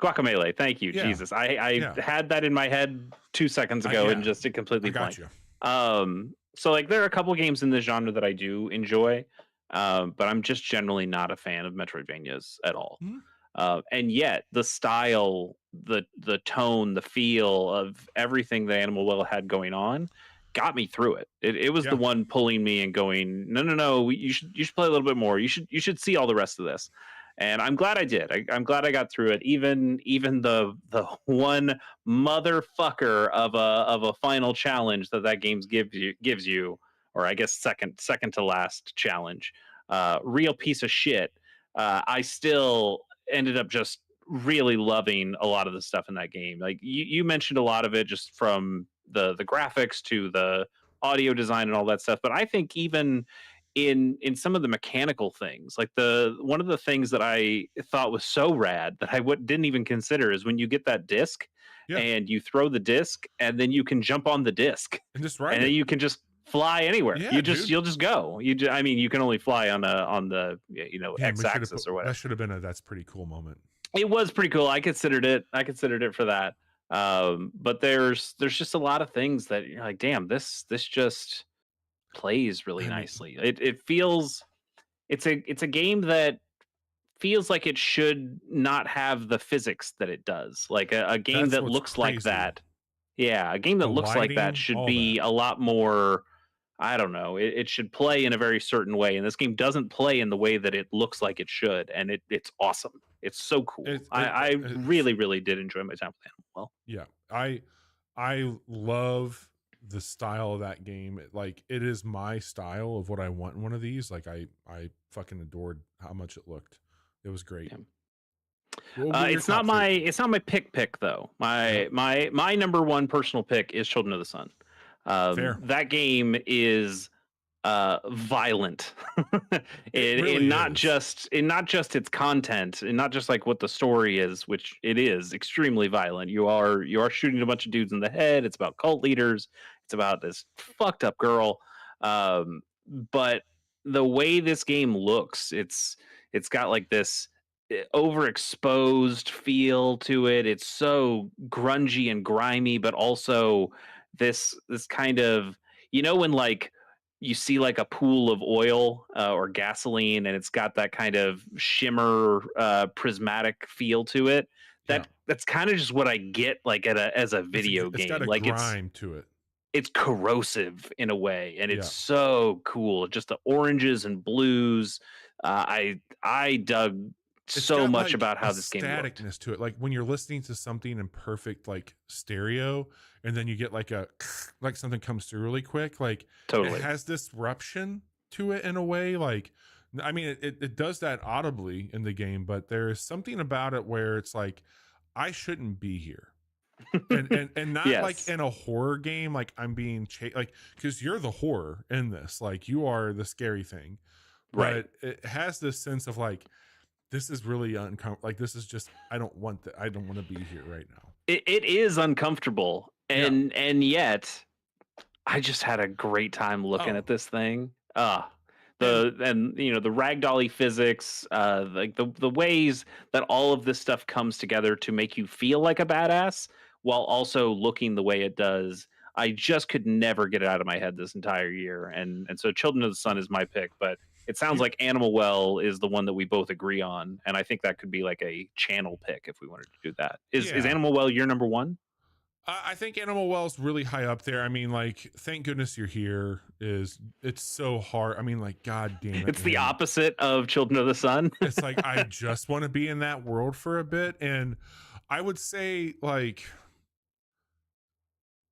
Guacamelee. Thank you, Yeah. Jesus. I Yeah. had that in my head 2 seconds ago and Yeah. just it completely I got blanked. you. So like there are a couple games in this genre that I do enjoy, but I'm just generally not a fan of Metroidvanias at all. Mhm. And yet the style, the tone, the feel of everything that Animal Well had going on got me through it. It was the Yeah. one pulling me and going, no, no, no, you should play a little bit more. You should see all the rest of this. And I'm glad I did. I'm glad I got through it. Even the one motherfucker of a final challenge that games gives you, or I guess second to last challenge, real piece of shit. I still ended up just really loving a lot of the stuff in that game. Like you mentioned a lot of it just from the graphics to the audio design and all that stuff. But I think even in some of the mechanical things, like the one of the things that I thought was so rad that didn't even consider is when you get that disc Yeah. and you throw the disc and then you can jump on the disc And just and write then it. you can just fly anywhere. Yeah, dude. You'll just go. I mean, you can only fly on the Damn, we should have put x-axis or that whatever. should have been a that's pretty cool moment. It was pretty cool. I considered it for that. But there's just a lot of things that you're like, damn, this just plays really I mean, nicely. It feels it's a game that feels like it should not have the physics that it does. Like a game that's that what's looks like crazy. that. Yeah, a game that The looks like that lighting, should all that. be a lot more. I don't know. It should play in a very certain way, and this game doesn't play in the way that it looks like it should, and it's awesome. It's so cool. I It's really, really did enjoy my time with Animal Well. yeah. I love the style of that game. Like it is my style of what I want in one of these. Like I fucking adored how much it looked. It was great. Yeah. What would be your top three? It's not my pick though. Yeah, My number one personal pick is Children of the Sun. fair. That game is violent It in really is. not just its content and not just like what the story is, which it is extremely violent. You are shooting a bunch of dudes in the head. It's about cult leaders. It's about this fucked up girl. um, but the way this game looks, it's got like this overexposed feel to it. It's so grungy and grimy, but also this kind of, when like you see like a pool of oil or gasoline, and it's got that kind of shimmer, prismatic feel to it. Yeah. That's kind of just what I get like as a video It's got game. a Like grime to it. it's corrosive in a way, and it's Yeah. so cool. Just the oranges and blues. I dug It's so got much like about a how this game looked. staticness to it. Like when you're listening to something in perfect like stereo and then you get like a like something comes through really quick. Like it Totally. has disruption to it in a way. Like I mean it does that audibly in the game, but there is something about it where it's like I shouldn't be here. And not like Yes. in a horror game like I'm being like because you're the horror in this, like you are the scary thing, Right. but it has this sense of like this is really uncomfortable. Like this is just I don't want that. I don't want to be here right now. It is uncomfortable, Yeah. and yet I just had a great time looking Oh, at this thing. and The ragdolly physics, like the ways that all of this stuff comes together to make you feel like a badass while also looking the way it does. I just could never get it out of my head this entire year, and so Children of the Sun is my pick. But it sounds you, like Animal Well is the one that we both agree on, and I think that could be like a channel pick if we wanted to do that. Is yeah. Animal Well your number one? I think Animal Well's really high up there. I mean, like, thank goodness you're here. It's so hard. I mean, like, god damn it, It's the man. opposite of Children of the Sun. It's like I just want to be in that world for a bit, and I would say like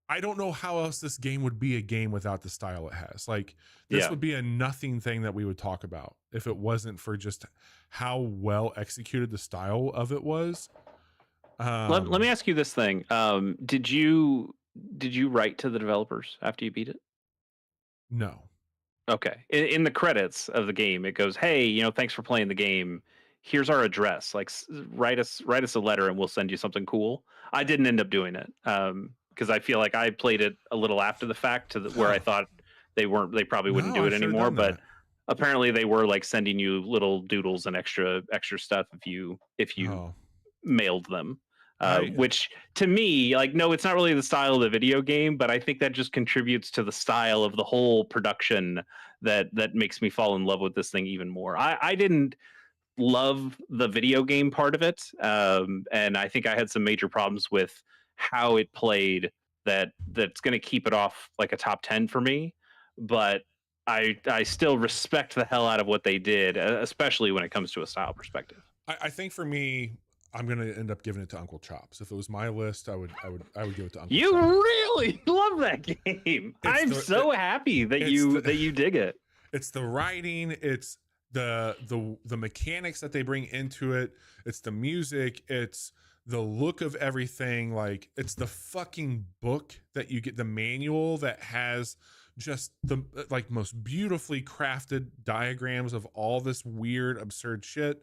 I don't know how else this game would be a game without the style it has. Like this Yeah. would be a nothing thing that we would talk about if it wasn't for just how well executed the style of it was. Let me Um ask you this thing. Did you write to the developers after you beat it? no. Okay. In the credits of the game, it goes, "Hey, thanks for playing the game. Here's our address. Like, write us a letter, and we'll send you something cool." I didn't end up doing it because I feel like I played it a little after the fact where I Huh. thought they probably wouldn't No, do I it should have anymore. done But that. apparently, they were like sending you little doodles and extra stuff if you Oh. mailed them. I Which to me, like, no, it's not really the style of the video game, but I think that just contributes to the style of the whole production that makes me fall in love with this thing even more. I didn't love the video game part of it, and I think I had some major problems with how it played. That's going to keep it off like a top 10 for me, but I still respect the hell out of what they did, especially when it comes to a style perspective. I think for me, I'm gonna end up giving it to Uncle Chops. If it was my list, I would give it to Uncle You Chops. really love that game. It's I'm the so happy that it's the you dig it. it's the writing, it's the mechanics that they bring into it, it's the music, it's the look of everything. Like it's the fucking book that you get, the manual that has just the like most beautifully crafted diagrams of all this weird absurd shit.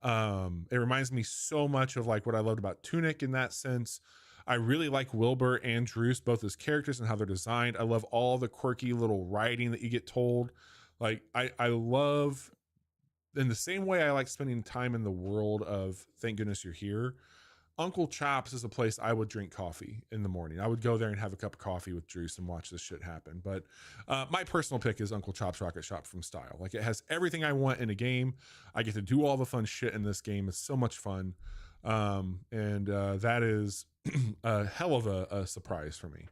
It reminds me so much of like what I loved about Tunic in that sense. I really like Wilbur and Druce, both as characters and how they're designed. I love all the quirky little writing that you get told. Like I love, in the same way I like spending time in the world of Thank Goodness You're Here. Uncle Chops is a place I would drink coffee in the morning. I would go there and have a cup of coffee with Druce and watch this shit happen. But my personal pick is Uncle Chops Rocket Shop from Style. Like, it has everything I want in a game. I get to do all the fun shit in this game. It's so much fun. And that is a hell of a surprise for me.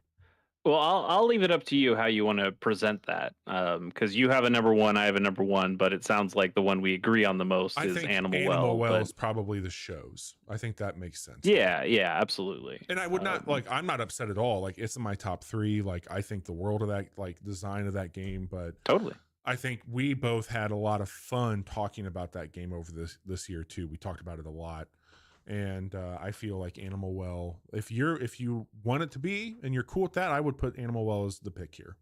Well, I'll leave it up to you how you want to present that, because you have a number one, I have a number one, but it sounds like the one we agree on the most I is think Animal Animal Well. Well But is probably the shows. I think that makes sense. yeah, absolutely. And I would not, like, I'm not upset at all. Like, it's in my top 3. Like, I think the world of that, like, design of that game, but Totally. I think we both had a lot of fun talking about that game over this year too. We talked about it a lot. And I feel like Animal Well, if you want it to be and you're cool with that, I would put Animal Well as the pick here.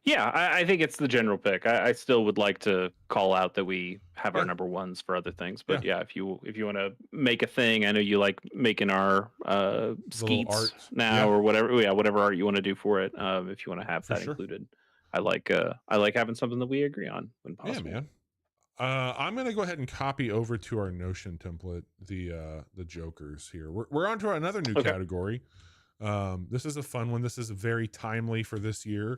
Yeah, I think it's the general pick. I still would like to call out that we have our Yeah. number ones for other things, but Yeah. yeah, if you want to make a thing, I know you like making our little skeets art. now Yeah. or whatever. Yeah, whatever art you want to do for it. If you want to have For that sure. included, I like having something that we agree on when Yeah, possible. man. I'm gonna go ahead and copy over to our Notion template the Jokers here. We're on to another new Okay. category. This is a fun one. This is very timely for this year.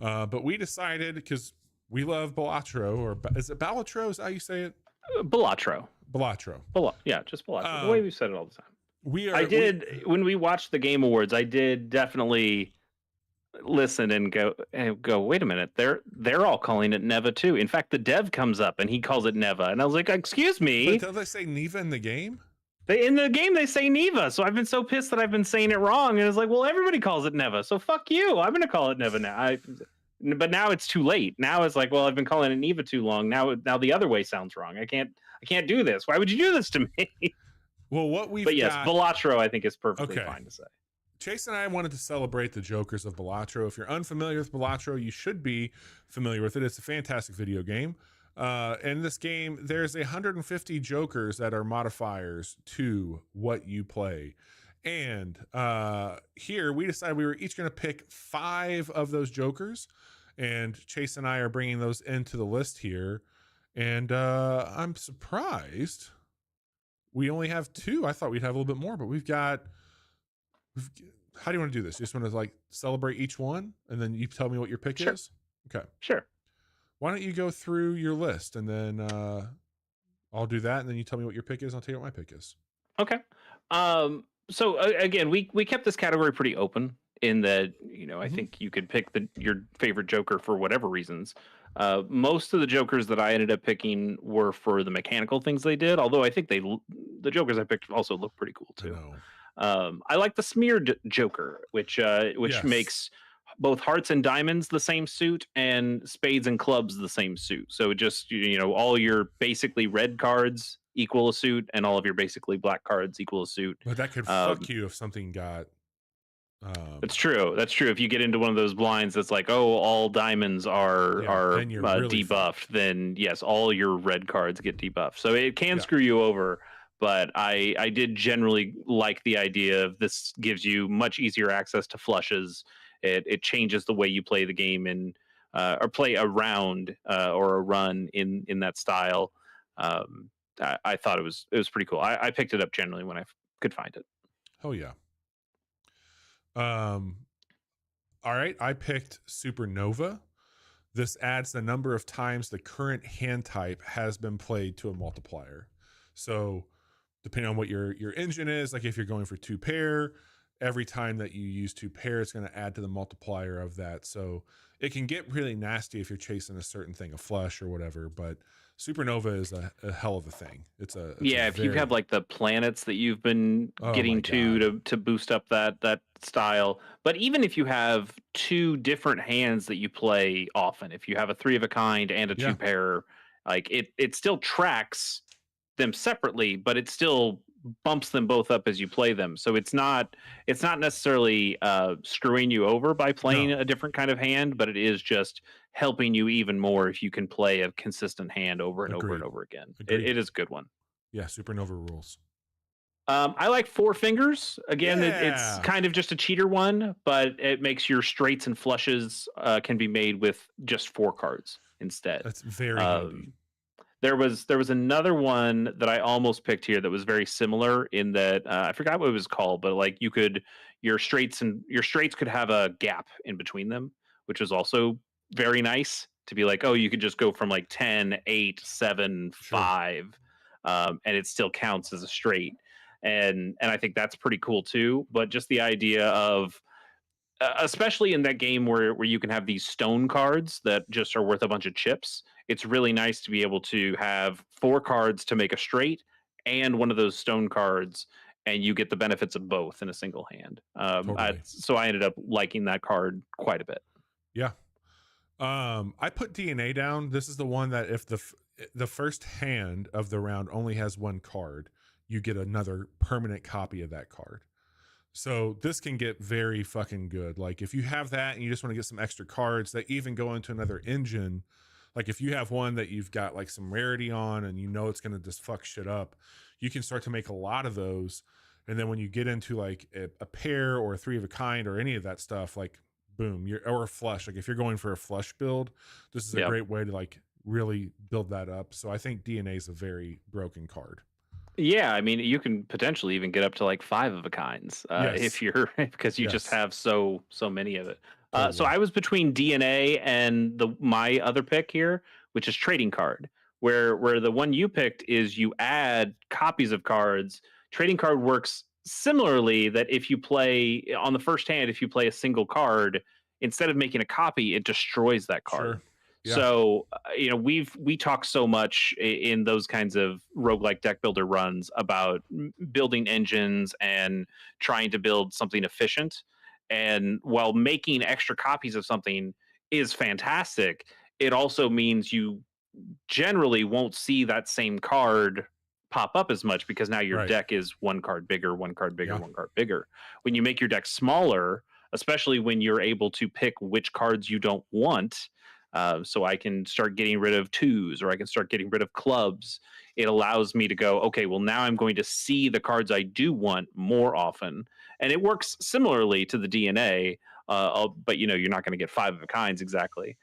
But we decided, because we love Balatro, or is it Balatro? Is that how you say it? Balatro. Balatro. Yeah, just Balatro. The way we've said it all the time. When we watched the Game Awards, I did definitely listen and go, wait a minute, they're all calling it Neva too. In fact, the dev comes up and he calls it Neva, and I was like, excuse me. But don't they say Neva in the game? In the game they say Neva, so I've been so pissed that I've been saying it wrong, and it's like, well, everybody calls it Neva, so fuck you. I'm gonna call it Neva now. But now it's too late. Now it's like, well, I've been calling it Neva too long. Now the other way sounds wrong. I can't do this. Why would you do this to me? Well, what we've But yes, got, Balatro I think is perfectly Okay. fine to say. Chase and I wanted to celebrate the Jokers of Balatro. If you're unfamiliar with Balatro, you should be familiar with it. It's a fantastic video game. In this game, there's 150 Jokers that are modifiers to what you play. And here we decided we were each going to pick 5 of those Jokers. And Chase and I are bringing those into the list here. And I'm surprised we only have 2. I thought we'd have a little bit more, but how do you want to do this? You just want to, like, celebrate each one and then you tell me what your pick is? Okay. Sure. Why don't you go through your list and then I'll do that, and then you tell me what your pick is. I'll tell you what my pick is. Okay. So again, we kept this category pretty open in that, I think you could pick your favorite Joker for whatever reasons. Most of the Jokers that I ended up picking were for the mechanical things they did, although I think the Jokers I picked also look pretty cool too. I like the smeared Joker, which Yes. makes both hearts and diamonds the same suit and spades and clubs the same suit. So just, all your basically red cards equal a suit and all of your basically black cards equal a suit. But that could fuck you if something got That's true. If you get into one of those blinds that's like, oh, all diamonds are then you're really debuffed, then yes, all your red cards get debuffed. So it can screw you over. But I did generally like the idea of this gives you much easier access to flushes. It changes the way you play the game or play a round or a run in that style. I thought it was pretty cool. I picked it up generally when I could find it. Oh yeah. All right, I picked Supernova. This adds the number of times the current hand type has been played to a multiplier. So depending on what your engine is, like if you're going for 2 pair, every time that you use 2 pair, it's going to add to the multiplier of that. So it can get really nasty if you're chasing a certain thing, a flush or whatever, but Supernova is a hell of a thing. If you have like the planets that you've been getting to boost up that style, but even if you have 2 different hands that you play often, if you have a 3 of a kind and a 2 pair, like it still tracks them separately, but it still bumps them both up as you play them. So it's not necessarily screwing you over by playing a different kind of hand, but it is just helping you even more if you can play a consistent hand over and over and over again. It is a good one. Yeah, Supernova rules. I like Four Fingers. Again, it's Yeah, kind of just a cheater one, but it makes your straights and flushes can be made with just 4 cards instead. that's very handy. Um, there was another one that I almost picked here that was very similar in that I forgot what it was called, but like your straights could have a gap in between them, which was also very nice to be like, oh, you could just go from like 10, 8, 7, Sure. 5, and it still counts as a straight. And I think that's pretty cool too. But just the idea of especially in that game where you can have these stone cards that just are worth a bunch of chips, it's really nice to be able to have 4 cards to make a straight and one of those stone cards, and you get the benefits of both in a single hand. Totally. So I ended up liking that card quite a bit. Yeah. I put DNA down. This is the one that if the first hand of the round only has one card, you get another permanent copy of that card. So this can get very fucking good. Like if you have that and you just want to get some extra cards that even go into another engine, like if you have one that you've got like some rarity on and you know it's going to just fuck shit up, you can start to make a lot of those. And then when you get into like a pair or a three of a kind or any of that stuff, like boom, you're or a flush. Like if you're going for a flush build, this is a Yeah. great way to like really build that up. So I think DNA is a very broken card. Yeah, I mean, you can potentially even get up to like 5 of a kinds if Yes. you're because you just Yes. have so many of it. So Totally. I was between DNA and the my other pick here, which is trading card, where the one you picked is you add copies of cards. Trading card works similarly that if you play on the first hand, if you play a single card, instead of making a copy, it destroys that card. Sure. Yeah. So we talk so much in those kinds of roguelike deck builder runs about building engines and trying to build something efficient. And while making extra copies of something is fantastic, it also means you generally won't see that same card pop up as much because now your Right. deck is 1 card bigger, 1 card bigger, Yeah. 1 card bigger. When you make your deck smaller, especially when you're able to pick which cards you don't want, so I can start getting rid of twos or I can start getting rid of clubs. It allows me to go, okay, well, now I'm going to see the cards I do want more often. And it works similarly to the DNA, but you're not going to get 5 of a kinds exactly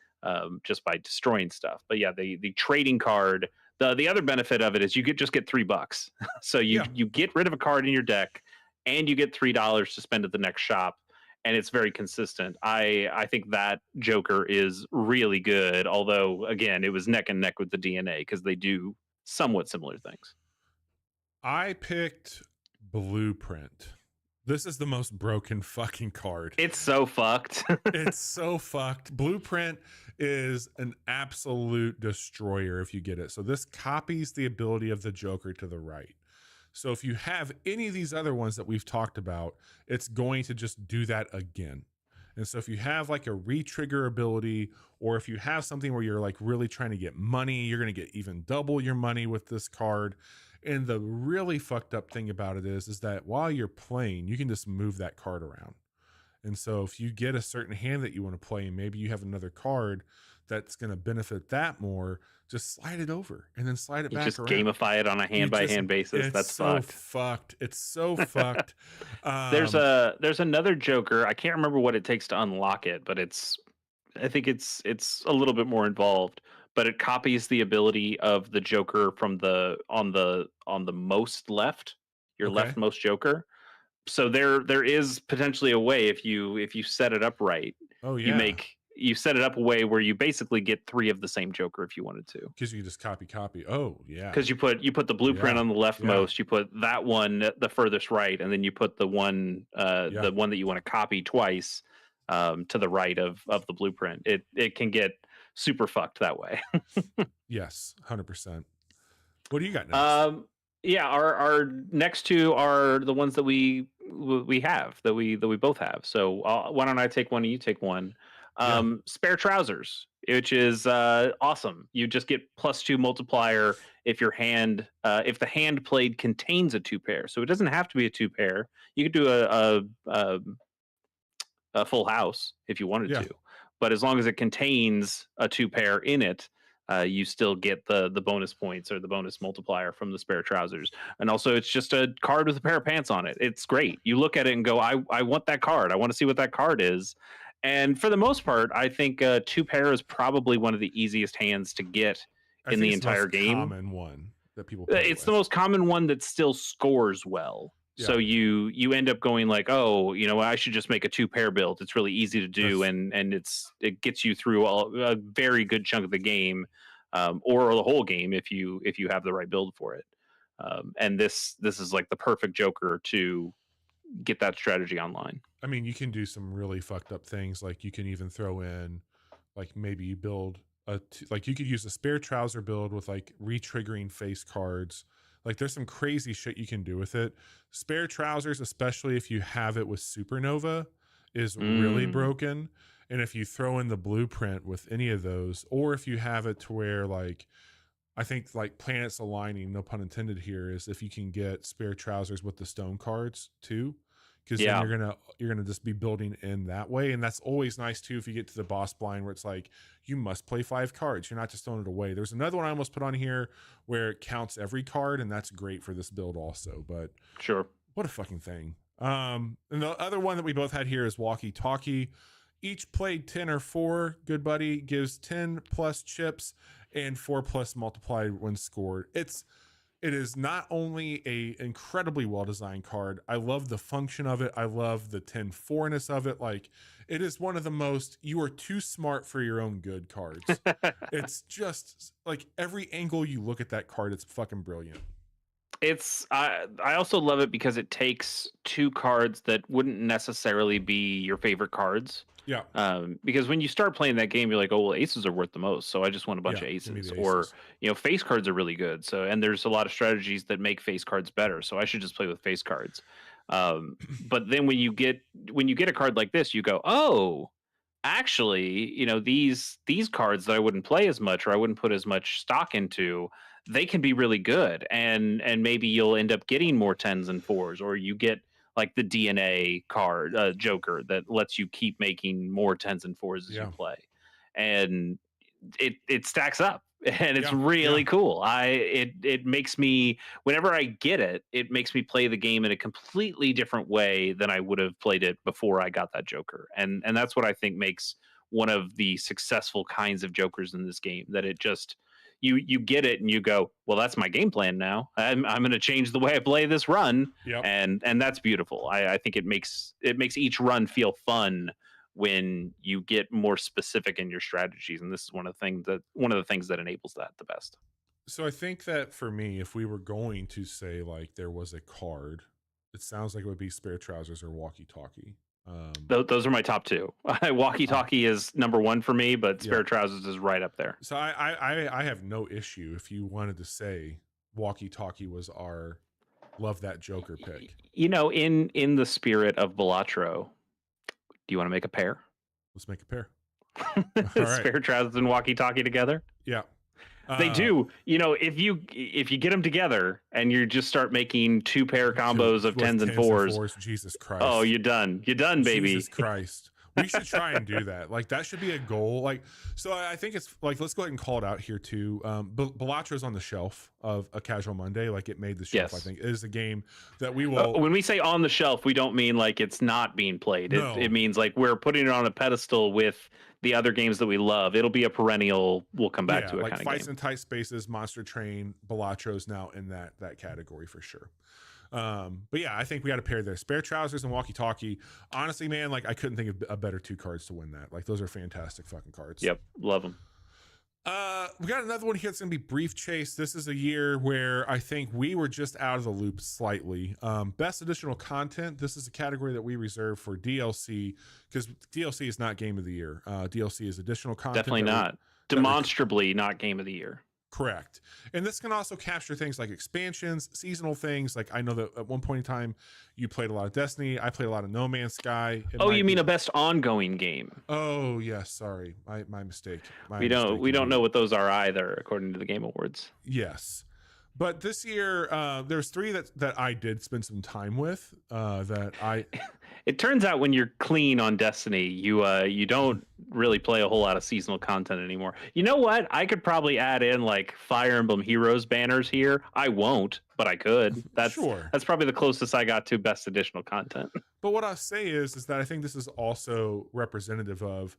just by destroying stuff. But yeah, the trading card. The other benefit of it is you just get $3. So you Yeah. you get rid of a card in your deck, and you get $3 to spend at the next shop, and it's very consistent. I think that Joker is really good. Although again, it was neck and neck with the DNA because they do somewhat similar things. I picked Blueprint. This is the most broken fucking card. It's so fucked. It's so fucked. Blueprint is an absolute destroyer if you get it. So this copies the ability of the Joker to the right. So if you have any of these other ones that we've talked about, it's going to just do that again. And so if you have like a re-trigger ability, or if you have something where you're like really trying to get money, you're going to get even double your money with this card. And the really fucked up thing about it is that while you're playing, you can just move that card around. And so if you get a certain hand that you want to play, and maybe you have another card that's going to benefit that more, just slide it over and then slide it You back just around. gamify it on a You hand by just, hand basis. it's That's so fucked. fucked. It's so fucked. There's Um, a another Joker. I can't remember what it takes to unlock it, but I think it's a little bit more involved. But it copies the ability of the Joker from the most left, your okay. leftmost Joker. So there is potentially a way if you set it up right, Oh you yeah. make you set it up a way where you basically get 3 of the same Joker if you wanted to. Because you can just copy. Oh yeah. Because you put the blueprint Yeah. on the Yeah. leftmost, you put that one at the furthest right, and then you put Yeah. the one that you want to copy twice to the right of the blueprint. It can get super fucked that way. Yes. 100%. What do you got next? um, yeah, our next two are the ones that we have that we both have. So why don't I take one and you take one? Yeah. Spare trousers, which is awesome. You just get +2 multiplier if the hand played contains a 2 pair. So it doesn't have to be a 2 pair. You could do a full house if you wanted Yeah. to, but as long as it contains a 2 pair in it, you still get the bonus points or the bonus multiplier from the spare trousers. And also, it's just a card with a pair of pants on it. It's great. You look at it and go, I want that card. I want to see what that card is. And for the most part, I think two pair is probably one of the easiest hands to get I in think the it's the entire most game. common one that people play It's the with. most common one that still scores well. So Yeah. you end up going like, oh, I should just make a two pair build. It's really easy to do, That's and it gets you through a very good chunk of the game, or the whole game if you have the right build for it. And this is like the perfect Joker to get that strategy online. I mean, you can do some really fucked up things. Like you can even throw in, like maybe you build like you could use a spare trouser build with like re-triggering face cards. Like there's some crazy shit you can do with it. Spare trousers, especially if you have it with Supernova, is really Mm, broken. And if you throw in the blueprint with any of those, or if you have it to where like I think like planets aligning, no pun intended here, is if you can get spare trousers with the stone cards too, because then yeah. you're gonna just be building in that way, and that's always nice too. If you get to the boss blind where it's like you must play 5 cards, you're not just throwing it away. There's another one I almost put on here where it counts every card, and that's great for this build also. But Sure. what a fucking thing. And the other one that we both had here is walkie talkie. Each played 10 or 4, good buddy, gives 10 plus chips and 4 plus multiplied when scored. It is not only a incredibly well designed card. I love the function of it. I love the 10-4-ness of it. Like it is one of the most you are too smart for your own good cards. It's just like every angle you look at that card, it's fucking brilliant. It's I also love it because it takes two cards that wouldn't necessarily be your favorite cards. Yeah. Because when you start playing that game, you're like, oh well, aces are worth the most, so I just want a bunch Yeah. of Give me aces. the Or aces. face cards are really good. So and there's a lot of strategies that make face cards better. So I should just play with face cards. But then when you get a card like this, you go, oh, actually, these cards that I wouldn't play as much or I wouldn't put as much stock into, they can be really good, and maybe you'll end up getting more tens and fours, or you get like the DNA card Joker that lets you keep making more tens and fours as you Yeah. play, and it stacks up. And it's Yeah. Yeah. really cool. It makes me, whenever I get it, it makes me play the game in a completely different way than I would have played it before I got that Joker. And that's what I think makes one of the successful kinds of Jokers in this game. That it just you get it and you go, well, that's my game plan now. I'm going to change the way I play this run, Yep. and that's beautiful. I think it makes each run feel fun when you get more specific in your strategies, and this is one of the things that enables that the best. So I think that for me, if we were going to say like there was a card, it sounds like it would be spare trousers or walkie talkie. Those are my top two. Walkie talkie is number one for me, but Yeah. spare trousers is right up there. So I have no issue if you wanted to say walkie talkie was our love that Joker pick. In the spirit of Balatro, do you want to make a pair? Let's make a pair. All right. Spare trousers and walkie talkie together. Yeah. They do. If you get them together and you just start making two pair combos of with tens and fours, Jesus Christ. oh, you're done. You're done, baby. Jesus Christ. We should try and do that. Like that should be a goal. Like, so I think it's like, let's go ahead and call it out here too. Balatra's on the shelf of a Casual Monday. Like it made the shelf. Yes. I think it is a game that we will. When we say on the shelf, we don't mean like it's not being played. No. It means like we're putting it on a pedestal with the other games that we love. It'll be a perennial. We'll come back to it like kind of Fights game. in Tight Spaces, Monster Train, Balatro's now in that category for sure. But yeah, I think we got a pair there. Spare trousers and walkie talkie. Honestly, man, like I couldn't think of a better 2 cards to win that. Like those are fantastic fucking cards. Yep, love them. We got another one here. It's gonna be Brief Chase. This is a year where I think we were just out of the loop slightly. Best additional content. This is a category that we reserve for DLC because DLC is not game of the year. DLC is additional content. Definitely not. Demonstrably not game of the year. Correct. And this can also capture things like expansions, seasonal things. Like I know that at one point in time you played a lot of Destiny. I played a lot of No Man's Sky. You mean a best ongoing game? Oh yes, sorry. My mistake. We don't know what those are either, according to the Game Awards. Yes. But this year, there's three that I did spend some time with. That I It turns out when you're clean on Destiny, you don't really play a whole lot of seasonal content anymore. You know what? I could probably add in like Fire Emblem Heroes banners here. I won't, but I could. sure. That's probably the closest I got to best additional content. But what I'll say is that I think this is also representative of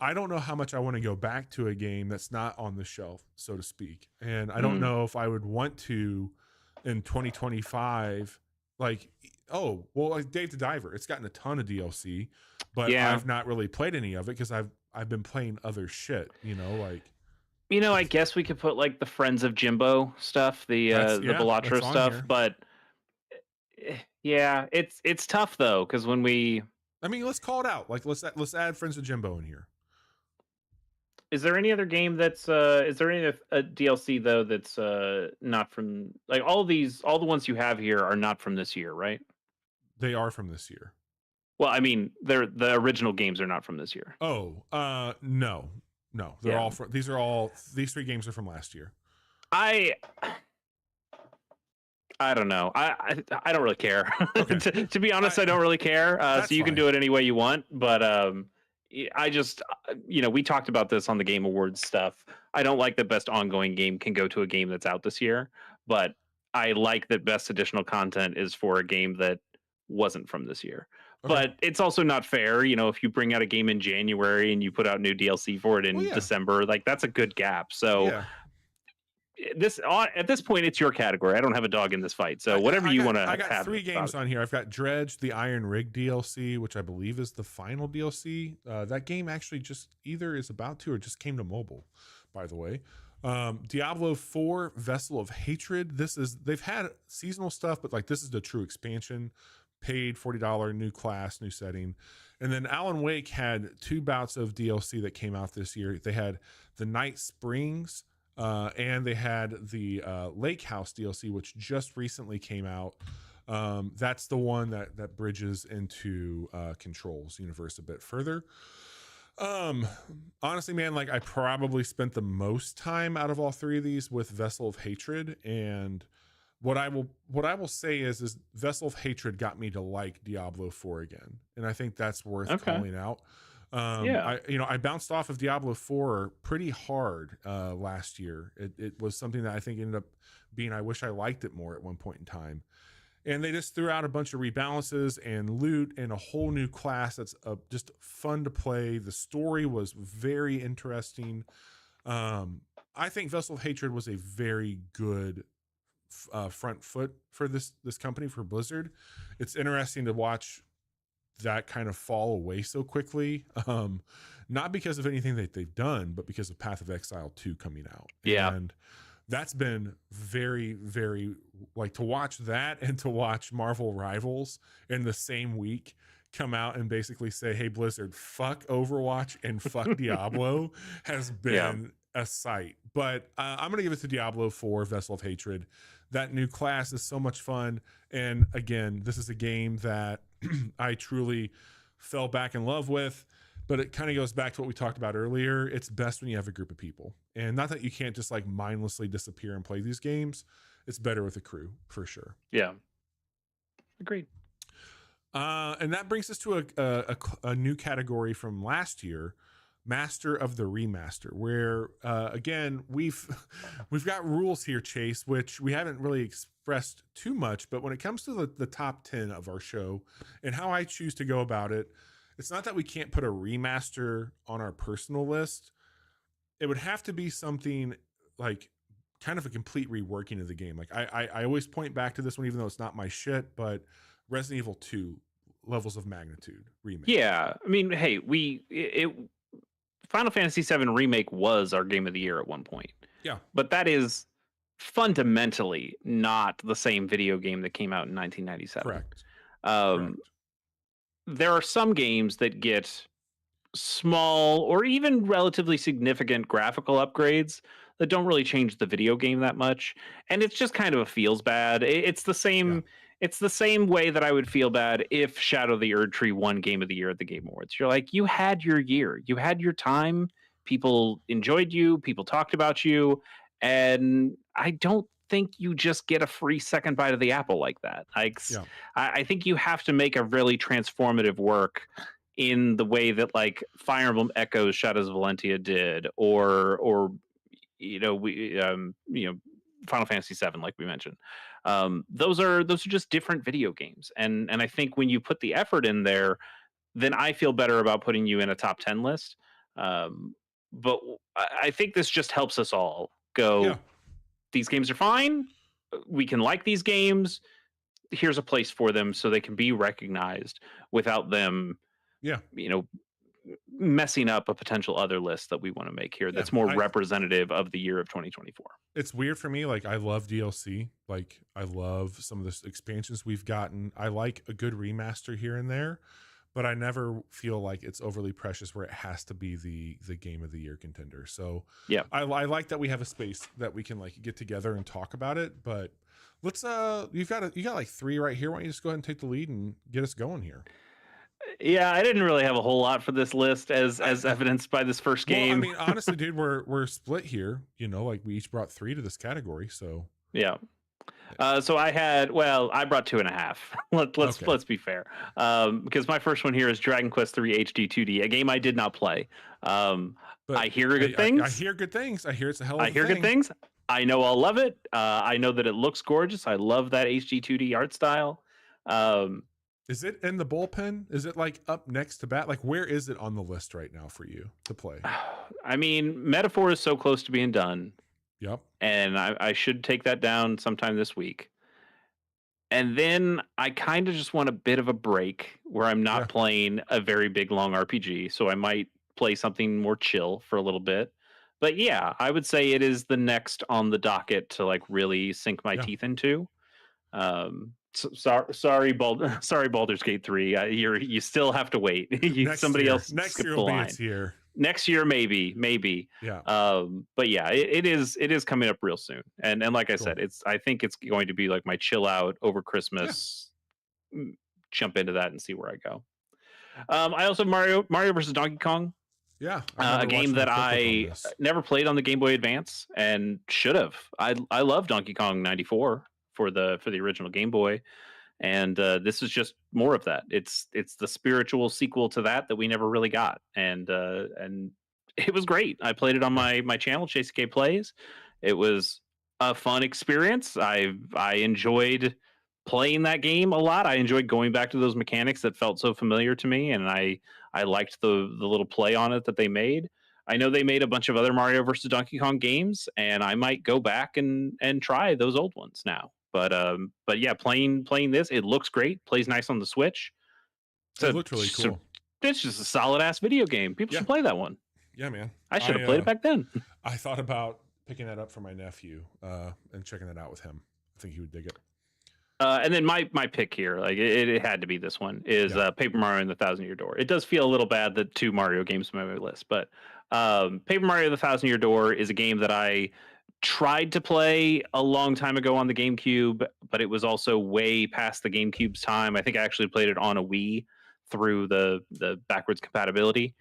I don't know how much I want to go back to a game that's not on the shelf, so to speak. And I don't Mm, know if I would want to in 2025, like, oh, well, like Dave the Diver, it's gotten a ton of DLC, but yeah. I've not really played any of it because I've been playing other shit, like I guess we could put like the Friends of Jimbo stuff, the that's Balatro on stuff, here. but yeah, it's tough though because when we I mean, let's call it out. Like let's add Friends of Jimbo in here. is there any other game that's is there any DLC though that's not from like all the ones you have here are not from this year, right? They are from this year. Well, I mean, the original games are not from this year. Oh, no. No, they're Yeah. all from these three games are from last year. I don't know. I don't really care. Okay. To be honest, I don't really care. So you can do it any way you want, but I just we talked about this on the Game Awards stuff. I don't like that best ongoing game can go to a game that's out this year, but I like that best additional content is for a game that wasn't from this year. Okay. But it's also not fair, if you bring out a game in January and you put out new DLC for it in December, like that's a good gap. So yeah. this at this point it's your category. I don't have a dog in this fight, so whatever you want to have. I got three games on here. I've got Dredge, the Iron Rig DLC, which I believe is the final DLC. That game actually just either is about to or just came to mobile, by the way. Diablo 4 Vessel of Hatred. They've had seasonal stuff, but like this is the true expansion, paid $40 new class, new setting. And then Alan Wake had 2 bouts of DLC that came out this year. They had the Night Springs, and they had the Lake House DLC, which just recently came out. That's the one that bridges into Control's universe a bit further. Honestly, man, like I probably spent the most time out of all three of these with Vessel of Hatred, and what I will say is Vessel of Hatred got me to like Diablo 4 again, and I think that's worth calling out. I bounced off of Diablo 4 pretty hard last year. It was something that I think ended up being I wish I liked it more at one point in time. And they just threw out a bunch of rebalances and loot and a whole new class that's just fun to play. The story was very interesting. I think Vessel of Hatred was a very good front foot for this company, for Blizzard. It's interesting to watch that kind of fall away so quickly, not because of anything that they've done, but because of Path of Exile 2 coming out. And that's been very, very, like, to watch that and to watch Marvel Rivals in the same week come out and basically say, hey, Blizzard, fuck Overwatch and fuck Diablo has been a sight. But I'm going to give it to Diablo 4 Vessel of Hatred. That new class is so much fun. And again, this is a game that I truly fell back in love with. But it kind of goes back to what we talked about earlier. It's best when you have a group of people. And not that you can't just like mindlessly disappear and play these games. It's better with a crew, for sure. Yeah. Agreed. And that brings us to a new category from last year, Master of the Remaster, where again we've got rules here, Chase, which we haven't really expressed too much. But when it comes to the top 10 of our show and how I choose to go about it, it's not that we can't put a remaster on our personal list. It would have to be something like kind of a complete reworking of the game. Like I always point back to this one, even though it's not my shit, but Resident Evil 2 Levels of Magnitude remake. Yeah. I mean, hey, Final Fantasy VII Remake was our game of the year at one point. Yeah. But that is fundamentally not the same video game that came out in 1997. Correct. There are some games that get small or even relatively significant graphical upgrades that don't really change the video game that much, and it's just kind of a feels bad. It's the same. It's the same way that I would feel bad if Shadow of the Erdtree won Game of the Year at the Game Awards. You're like, you had your year, you had your time. People enjoyed you. People talked about you, and I don't think you just get a free second bite of the apple like that. Yeah. I think you have to make a really transformative work in the way that like Fire Emblem Echoes Shadows of Valentia did, or Final Fantasy VII, like we mentioned. Those are just different video games, and I think when you put the effort in there, then I feel better about putting you in a top 10 list. But I think this just helps us all Yeah. go, these games are fine. We can like these games. Here's a place for them so they can be recognized without them, Yeah. you know, messing up a potential other list that we want to make here Yeah. that's more representative of the year of 2024. It's weird for me. Like, I love DLC. Like, I love some of the expansions we've gotten. I like a good remaster here and there, but I never feel like it's overly precious where it has to be the game of the year contender. So Yeah. I like that we have a space that we can like get together and talk about it. But let's you got like 3 right here. Why don't you just go ahead and take the lead and get us going here? Yeah, I didn't really have a whole lot for this list as evidenced by this first Well, I game. mean, honestly, dude, we're split here. Like we each brought 3 to this category. So Yeah. So I brought 2.5. Let's be fair. Because my first one here is Dragon Quest III HD 2D, a game I did not play. But I hear good things. I hear good things. I hear it's a hell of a I hear thing. good things. I know I'll love it. I know that it looks gorgeous. I love that HD 2D art style. Is it in the bullpen? Is it like up next to bat? Like, where is it on the list right now for you to play? I mean, Metaphor is so close to being done. Yep. And I should take that down sometime this week. And then I kind of just want a bit of a break where I'm not playing a very big, long RPG. So I might play something more chill for a little bit. But yeah, I would say it is the next on the docket to like really sink my teeth into. Sorry, Baldur's Gate 3. You still have to wait. Somebody else next year the will be line. its year. Next year, maybe. Yeah. But yeah, it is coming up real soon. And like I said, I think it's going to be like my chill out over Christmas. Yeah. Jump into that and see where I go. I also have Mario versus Donkey Kong. Yeah, a game that I never played on the Game Boy Advance and should have. I love Donkey Kong 94 for the original Game Boy, and this is just more of that. It's the spiritual sequel to that we never really got, and it was great. I played it on my channel, Chase K Plays. It was a fun experience. I enjoyed playing that game a lot. I enjoyed going back to those mechanics that felt so familiar to me, and I liked the little play on it that they made. I know they made a bunch of other Mario versus Donkey Kong games, and I might go back and try those old ones now. But yeah, playing this, it looks great. Plays nice on the Switch. It looked really cool. It's just a solid ass video game. People should play that one. Yeah, man. I should have played it back then. I thought about picking that up for my nephew and checking it out with him. I think he would dig it. And then my pick here, like it had to be this one, is Paper Mario and the Thousand Year Door. It does feel a little bad that 2 Mario games made my list, but Paper Mario: The Thousand Year Door is a game that I tried to play a long time ago on the GameCube, but it was also way past the GameCube's time. I think I actually played it on a Wii through the backwards compatibility,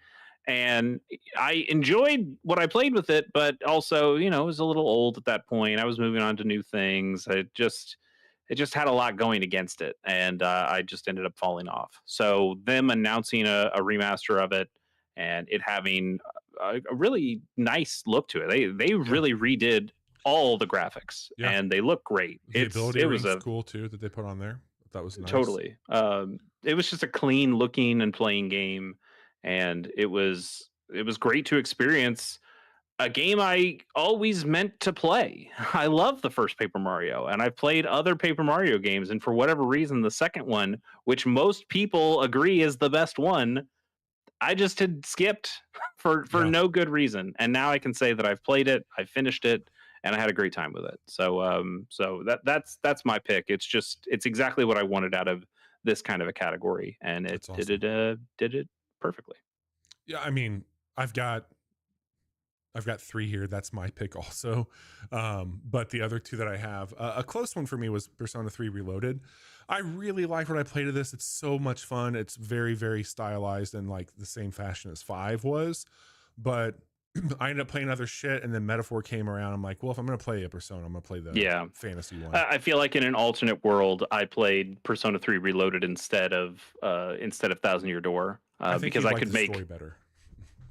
and I enjoyed what I played with it, but also, it was a little old at that point. I was moving on to new things. It just had a lot going against it, and I just ended up falling off. So them announcing a remaster of it and it having a really nice look to it. They really redid all the graphics, and they look great. It was cool too that they put on there. That was nice. Totally. It was just a clean looking and playing game, and it was great to experience a game I always meant to play. I love the first Paper Mario, and I've played other Paper Mario games, and for whatever reason, the second one, which most people agree is the best one, I just had skipped for no good reason. And now I can say that I've played it, I finished it, and I had a great time with it. So that's my pick. It's exactly what I wanted out of this kind of a category, and it did it perfectly. Yeah, I mean, I've got 3 here. That's my pick also. But the other 2 that I have, a close one for me was Persona 3 Reloaded. I really like what I played of this. It's so much fun. It's very, very stylized in like the same fashion as 5 was. But I ended up playing other shit, and then Metaphor came around. I'm like, well, if I'm gonna play a Persona, I'm gonna play the Yeah. fantasy one. I feel like in an alternate world, I played Persona 3 Reloaded instead of Thousand Year Door, I think because you'd I like could the story make. better.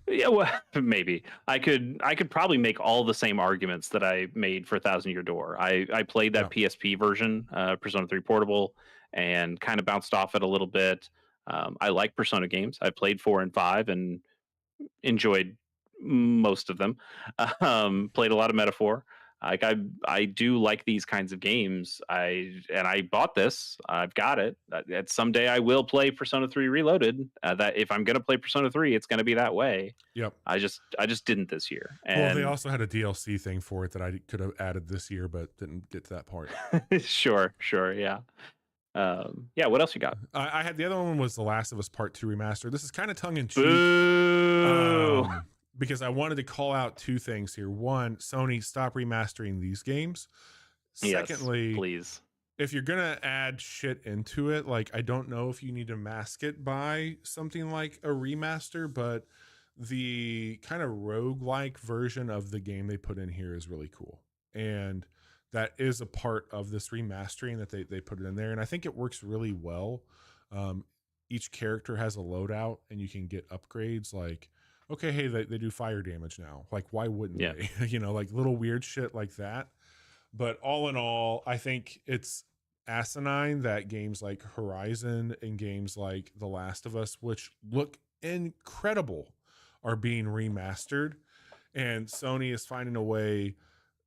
Yeah, well, maybe I could probably make all the same arguments that I made for Thousand Year Door. I played Yeah. that PSP version, Persona 3 Portable, and kind of bounced off it a little bit. I like Persona games. I played 4 and 5 and enjoyed most of them. Played a lot of Metaphor. Like I do like these kinds of games. I bought this. I've got it. That someday I will play Persona 3 Reloaded. That if I'm gonna play Persona 3, it's gonna be that way. Yep. I just didn't this year. Well, they And also had a DLC thing for it that I could have added this year, but didn't get to that part. sure, yeah. Yeah, what else you got? I had the other one was The Last of Us Part 2 remaster. This is kind of tongue in cheek. Boo! Because I wanted to call out two things here. One, Sony, stop remastering these games. Yes, Secondly, please. if you're gonna add shit into it, like I don't know if you need to mask it by something like a remaster, but the kind of roguelike version of the game they put in here is really cool. And that is a part of this remastering that they put it in there. And I think it works really well. Each character has a loadout and you can get upgrades like, okay, hey, they do fire damage now. Like, why wouldn't Yeah. they? You know, like little weird shit like that. But all in all, I think it's asinine that games like Horizon and games like The Last of Us, which look incredible, are being remastered. And Sony is finding a way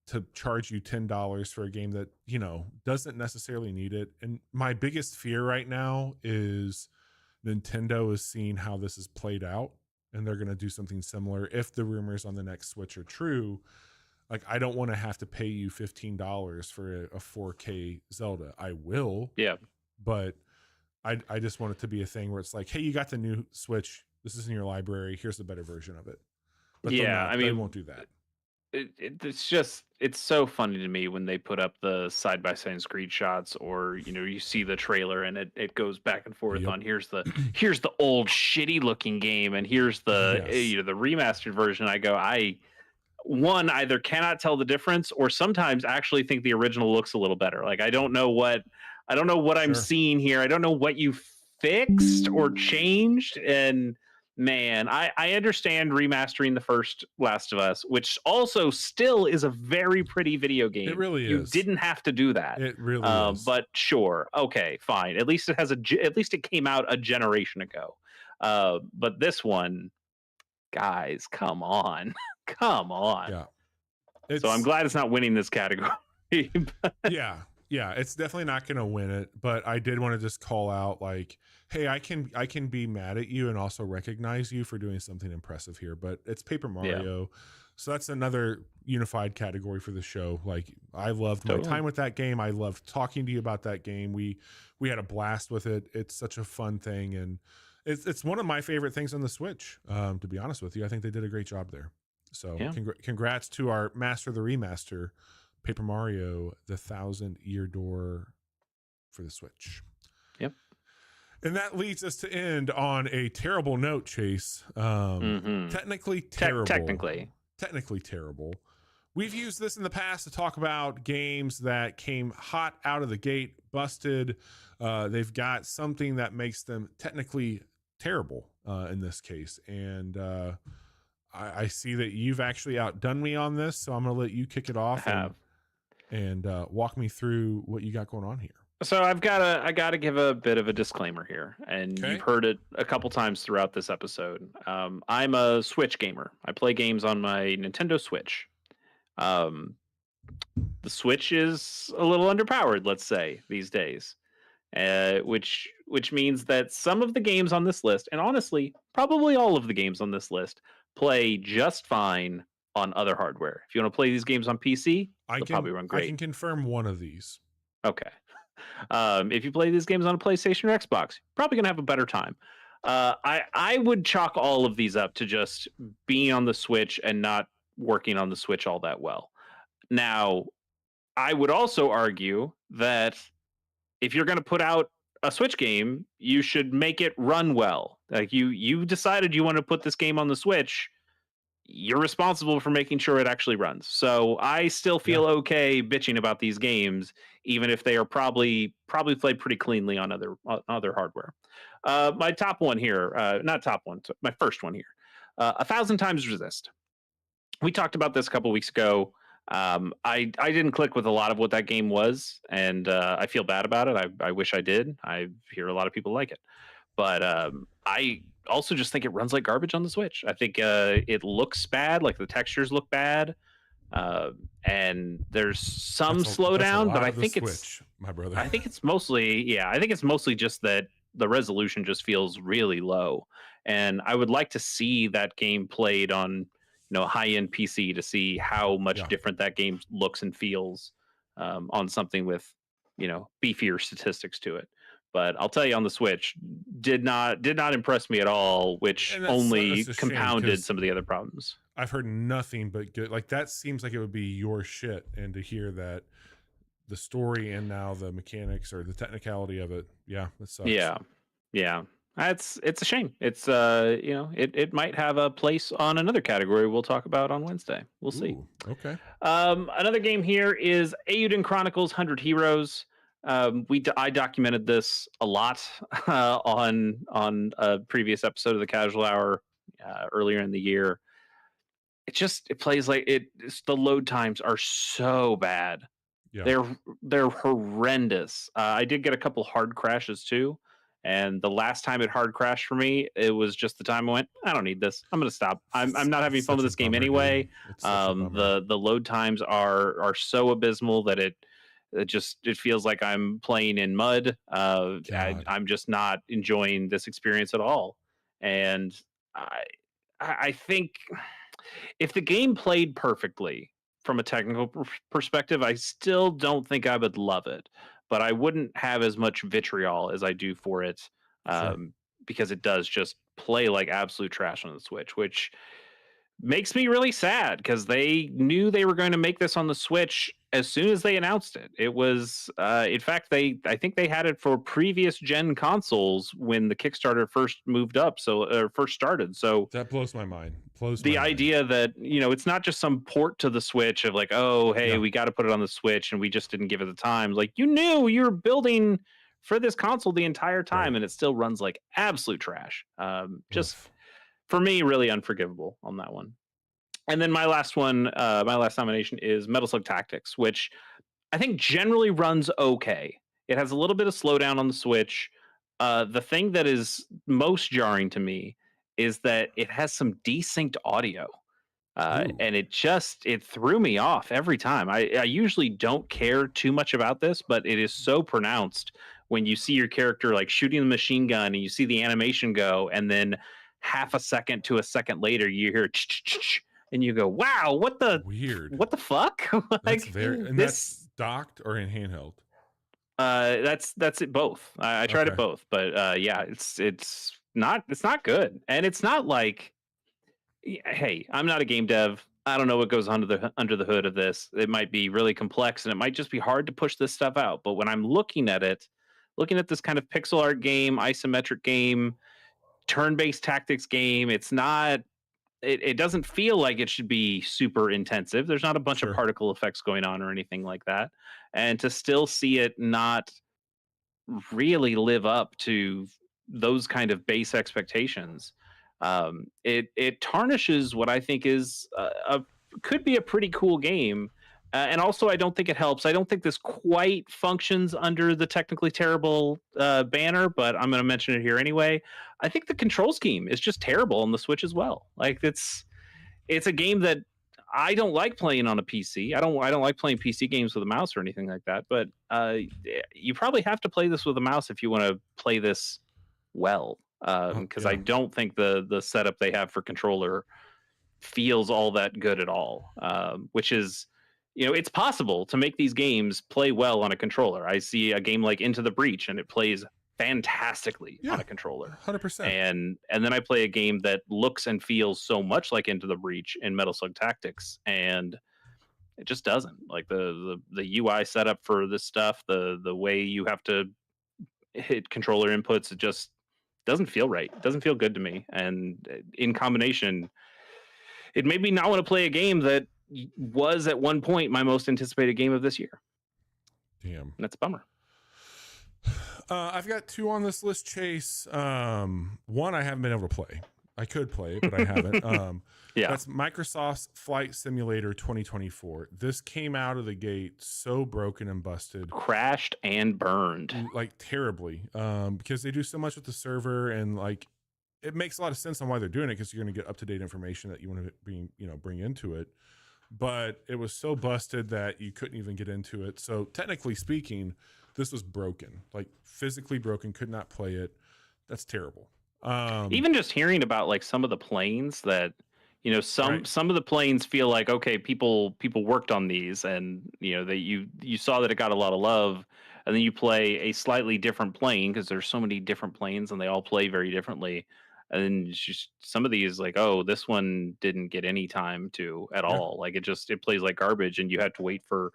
to charge you $10 for a game that, you know, doesn't necessarily need it. And my biggest fear right now is Nintendo is seeing how this is played out, and they're going to do something similar if the rumors on the next Switch are true. Like, I don't want to have to pay you $15 for a 4K Zelda. I will. Yeah. But I just want it to be a thing where it's like, hey, you got the new Switch. This is in your library. Here's the better version of it. But Yeah, I mean, they won't do that. It's so funny to me when they put up the side by side screenshots, or you see the trailer and it goes back and forth Yep. on here's the old shitty looking game and here's the Yes. the remastered version. I either cannot tell the difference or sometimes actually think the original looks a little better. Like I don't know what I'm Sure. seeing here. I don't know what you fixed or changed. And man, I understand remastering the first Last of Us, which also still is a very pretty video game. It really You is. didn't have to do that. It really is. But sure, okay, fine. At least at least it came out a generation ago. But this one, guys, come on. Come on. Yeah. So I'm glad it's not winning this category. yeah. It's definitely not going to win it, but I did want to just call out like, hey, I can be mad at you and also recognize you for doing something impressive here, but it's Paper Mario. Yeah. So that's another unified category for the show. Like I loved my time with that game. I loved talking to you about that game. We had a blast with it. It's such a fun thing. And it's one of my favorite things on the Switch. To be honest with you, I think they did a great job there. So yeah. Congrats to our master of the remaster, Paper Mario, the 1,000-Year Door for the Switch. Yep. And that leads us to end on a terrible note, Chase. Technically terrible. Technically terrible. We've used this in the past to talk about games that came hot out of the gate, busted. They've got something that makes them technically terrible in this case. And I see that you've actually outdone me on this, so I'm going to let you kick it off and walk me through what you got going on here. So I gotta give a bit of a disclaimer here, and you've heard it a couple times throughout this episode. I'm a Switch gamer. I play games on my Nintendo Switch. The Switch is a little underpowered, let's say, these days, which means that some of the games on this list, and honestly, probably all of the games on this list, play just fine on other hardware. If you want to play these games on PC, they'll probably run great. I can confirm one of these. Okay. If you play these games on a PlayStation or Xbox, you're probably going to have a better time. I would chalk all of these up to just being on the Switch and not working on the Switch all that well. Now, I would also argue that if you're going to put out a Switch game, you should make it run well. Like you decided you want to put this game on the Switch, you're responsible for making sure it actually runs. So I still Yeah. feel okay bitching about these games, even if they are probably played pretty cleanly on other hardware. My top one here, not top one, my first one here, 1,000 times resist. We talked about this a couple weeks ago. I didn't click with a lot of what that game was, and I feel bad about it. I wish I did. I hear a lot of people like it, but I also just think it runs like garbage on the Switch. I think it looks bad, like the textures look bad, uh, and there's some That's a slowdown, but lot of the Switch, my brother. I think it's mostly, yeah, I think it's mostly just that the resolution just feels really low. And I would like to see that game played on, a high-end PC to see how much Yeah. different that game looks and feels on something with, beefier statistics to it. But I'll tell you, on the Switch, did not impress me at all, which And that's only a shame compounded because some of the other problems. I've heard nothing but good. Like that seems like it would be your shit, and to hear that the story and now the mechanics or the technicality of it, yeah, that sucks. Yeah. Yeah. It's a shame. It's it might have a place on another category we'll talk about on Wednesday. We'll see. Ooh, okay. Another game here is Eiyuden Chronicles 100 Heroes. I documented this a lot on a previous episode of the Casual Hour earlier in the year. It plays like the load times are so bad. Yeah, They're horrendous. I did get a couple hard crashes too, and the last time it hard crashed for me, it was just the time I went, I don't need this. I'm gonna stop. I'm not having it's fun with such a this game bummer, dude. anyway. It's such a bummer. The load times are so abysmal that it feels like I'm playing in mud. God, I'm just not enjoying this experience at all, and I I think if the game played perfectly from a technical perspective, I still don't think I would love it, but I wouldn't have as much vitriol as I do for it, sure. um, because it does just play like absolute trash on the Switch, which makes me really sad because they knew they were going to make this on the Switch as soon as they announced it. It was, in fact, I think they had it for previous gen consoles when the Kickstarter first moved up, first started. So That blows my mind. Blows the my mind. idea that it's not just some port to the Switch of like, oh hey, Yeah, we got to put it on the Switch and we just didn't give it the time. Like, you knew you were building for this console the entire right. time and it still runs like absolute trash. Just Oof. for me, really unforgivable on that one. And then my last nomination is Metal Slug Tactics, which I think generally runs okay. It has a little bit of slowdown on the Switch. The thing that is most jarring to me is that it has some desynced audio. Ooh, And it threw me off every time. I usually don't care too much about this, but it is so pronounced when you see your character like shooting the machine gun and you see the animation go, and then half a second to a second later you hear and you go, "Wow, weird. what the fuck?" That's Like very, and that's this. docked or in handheld. That's it both. I tried it Okay, both, but yeah, it's not good, and it's not like, hey, I'm not a game dev. I don't know what goes under the hood of this. It might be really complex, and it might just be hard to push this stuff out. But when I'm looking at it, looking at this kind of pixel art game, isometric game, turn-based tactics game, it's not. It doesn't feel like it should be super intensive. There's not a bunch of sure. particle effects going on or anything like that, and to still see it not really live up to those kind of base expectations. It tarnishes what I think is a could be a pretty cool game. And also, I don't think it helps. I don't think this quite functions under the technically terrible banner, but I'm going to mention it here anyway. I think the control scheme is just terrible on the Switch as well. Like, it's a game that I don't like playing on a PC. I don't like playing PC games with a mouse or anything like that. But you probably have to play this with a mouse if you want to play this well. Because I Yeah, don't think the setup they have for controller feels all that good at all. Which is, it's possible to make these games play well on a controller. I see a game like Into the Breach, and it plays fantastically on yeah, a controller. 100%. And then I play a game that looks and feels so much like Into the Breach in Metal Slug Tactics, and it just doesn't. Like the UI setup for this stuff, the way you have to hit controller inputs, it just doesn't feel right. It doesn't feel good to me. And in combination, it made me not want to play a game that was at one point my most anticipated game of this year. Damn. And that's a bummer. I've got 2 on this list, Chase. One I haven't been able to play. I could play it, but I haven't. Yeah. That's Microsoft's Flight Simulator 2024. This came out of the gate so broken and busted. Crashed and burned. Like terribly. Because they do so much with the server, and like it makes a lot of sense on why they're doing it, because you're going to get up-to-date information that you want to bring into it. But it was so busted that you couldn't even get into it. So technically speaking, this was broken, like physically broken, could not play it. That's terrible. Even just hearing about like some of the planes that, some of the planes feel like, okay, people worked on these, and that you saw that it got a lot of love, and then you play a slightly different plane, because there's so many different planes and they all play very differently. And then it's just some of these, like, oh, this one didn't get any time to at all. Like it plays like garbage, and you have to wait for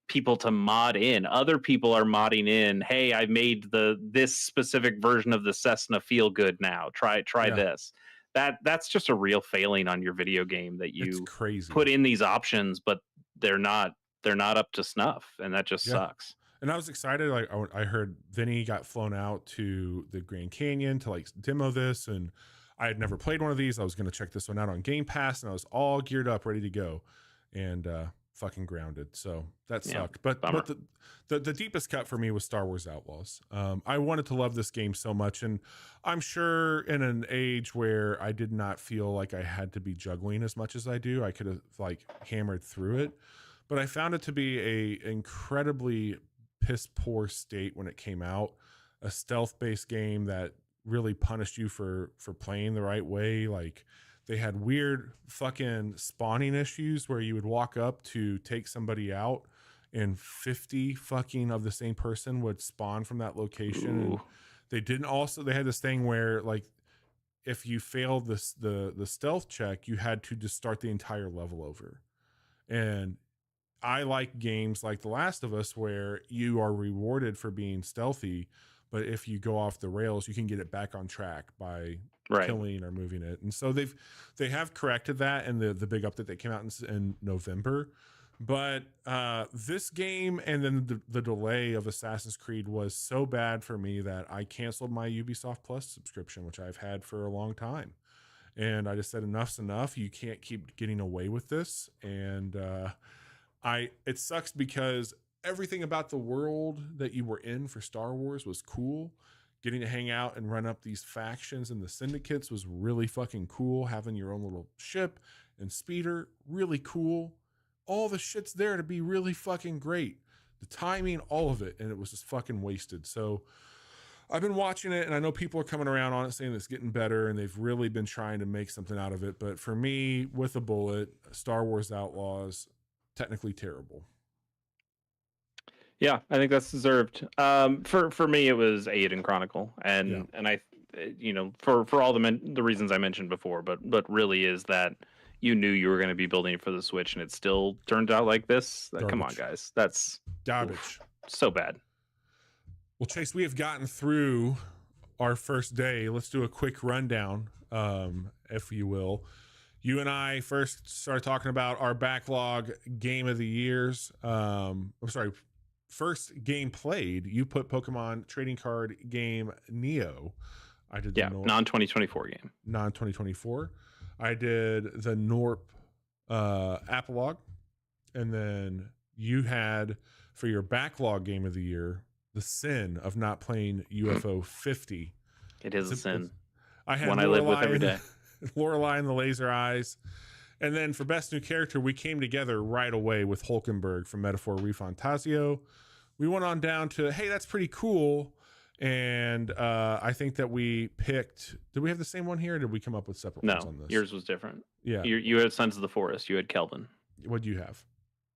people to mod in. Other people are modding in, hey, I made this specific version of the Cessna feel good now. Try this. That's just a real failing on your video game, that you put in these options, but they're not up to snuff, and that just sucks. And I was excited. Like I heard Vinny got flown out to the Grand Canyon to like demo this, and I had never played one of these. I was going to check this one out on Game Pass, and I was all geared up, ready to go, and fucking grounded. So that sucked. But the deepest cut for me was Star Wars Outlaws. I wanted to love this game so much, and I'm sure in an age where I did not feel like I had to be juggling as much as I do, I could have like hammered through it. But I found it to be a incredibly piss poor state when it came out. A stealth based game that really punished you for playing the right way. Like they had weird fucking spawning issues where you would walk up to take somebody out and 50 fucking of the same person would spawn from that location. And they had this thing where like if you failed the stealth check, you had to just start the entire level over. And I like games like The Last of Us where you are rewarded for being stealthy, but if you go off the rails, you can get it back on track by killing or moving it. And so they have corrected that in the big update that came out in November. But this game and then the delay of Assassin's Creed was so bad for me that I canceled my Ubisoft Plus subscription, which I've had for a long time. And I just said, enough's enough. You can't keep getting away with this. And it sucks because everything about the world that you were in for Star Wars was cool. Getting to hang out and run up these factions and the syndicates was really fucking cool. Having your own little ship and speeder, really cool. All the shit's there to be really fucking great. The timing, all of it, and it was just fucking wasted. So I've been watching it, and I know people are coming around on it saying it's getting better, and they've really been trying to make something out of it. But for me, with a bullet, Star Wars Outlaws, technically terrible. Yeah, I think that's deserved. For me, it was Aiden Chronicle, and I, for all the reasons I mentioned before, but really is that you knew you were going to be building it for the Switch, and it still turned out like this. Come on, guys, that's garbage. So bad. Well, Chase, we have gotten through our first day. Let's do a quick rundown, if you will. You and I first started talking about our backlog game of the years. First game played. You put Pokemon trading card game Neo. I did the non-2024 game. Non-2024. I did the Norp Apolog. And then you had, for your backlog game of the year, the sin of not playing UFO 50. It is a sin. I had one I live with every day. Lorelei and the Laser Eyes. And then for best new character, we came together right away with Hulkenberg from Metaphor Refantasio. We went on down to, hey, that's pretty cool. And I think that we picked, did we have the same one here, or did we come up with separate ones on this? Yours was different. Yeah. You had Sons of the Forest. You had Kelvin. What do you have?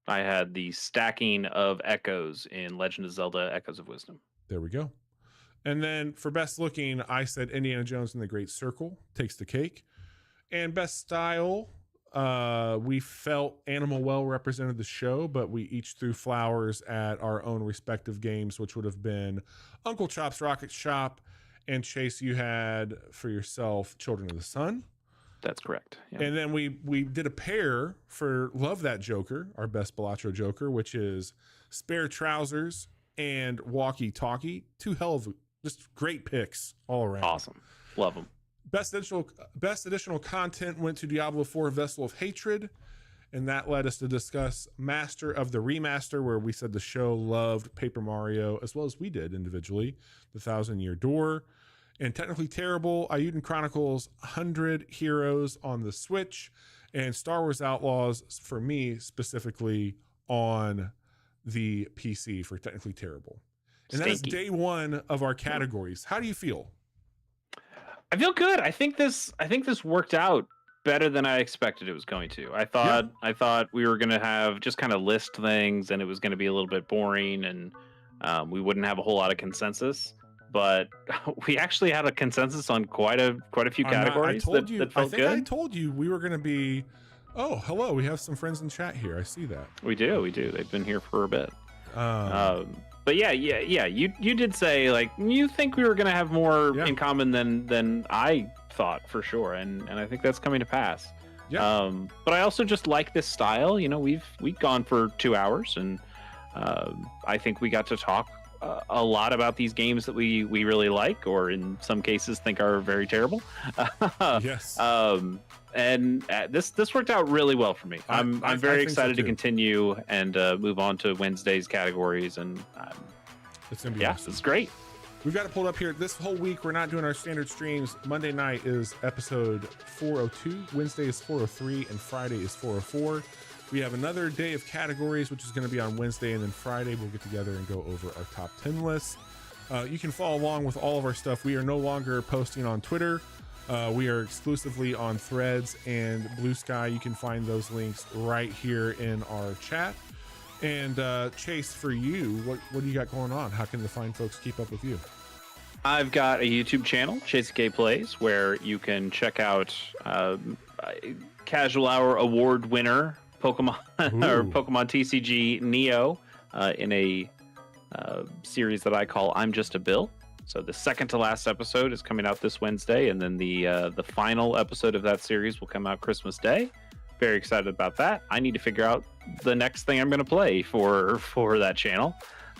I had the stacking of echoes in Legend of Zelda Echoes of Wisdom. There we go. And then for best looking, I said Indiana Jones and the Great Circle takes the cake. And best style, we felt Animal Well represented the show, but we each threw flowers at our own respective games, which would have been Uncle Chop's Rocket Shop. And Chase, you had for yourself Children of the Sun. That's correct. Yeah. And then we did a pair for Love That Joker, our best Balatro Joker, which is Spare Trousers and Walkie Talkie. Two hell of just great picks all around. Awesome. Love them. Best additional content went to Diablo 4 Vessel of Hatred. And that led us to discuss Master of the Remaster, where we said the show loved Paper Mario, as well as we did individually, The Thousand Year Door. And Technically Terrible, Ayuden Chronicles 100 Heroes on the Switch, and Star Wars Outlaws, for me, specifically on the PC for Technically Terrible. And that is day one of our categories. How do you feel? I feel good. I think this worked out better than I expected it was going to. I thought we were going to have just kind of list things, and it was going to be a little bit boring, and we wouldn't have a whole lot of consensus. But we actually had a consensus on quite a few categories. I told you we were going to be. Oh, hello. We have some friends in chat here. I see that. We do. They've been here for a bit. But yeah. You did say, like, you think we were going to have more in common than I thought, for sure, and I think that's coming to pass. Yeah. But I also just like this style. You know, we've gone for 2 hours, and I think we got to talk a lot about these games that we really like, or in some cases think are very terrible. Yes. And this worked out really well for me. I'm very excited to continue and move on to Wednesday's categories, and it's gonna be awesome. It's great. We've got it pulled up here. This whole week, we're not doing our standard streams. Monday night is episode 402. Wednesday is 403, and Friday is 404. We have another day of categories, which is going to be on Wednesday, and then Friday we'll get together and go over our top 10 lists. You can follow along with all of our stuff. We are no longer posting on Twitter. We are exclusively on Threads and Blue Sky. You can find those links right here in our chat. And Chase, for you, what do you got going on? How can the fine folks keep up with you? I've got a YouTube channel, Chase K Plays, where you can check out Casual Hour Award winner Pokemon or Pokemon TCG Neo in a series that I call I'm Just a Bill. So the second to last episode is coming out this Wednesday, and then the final episode of that series will come out Christmas Day. Very excited about that. I need to figure out the next thing I'm going to play for that channel.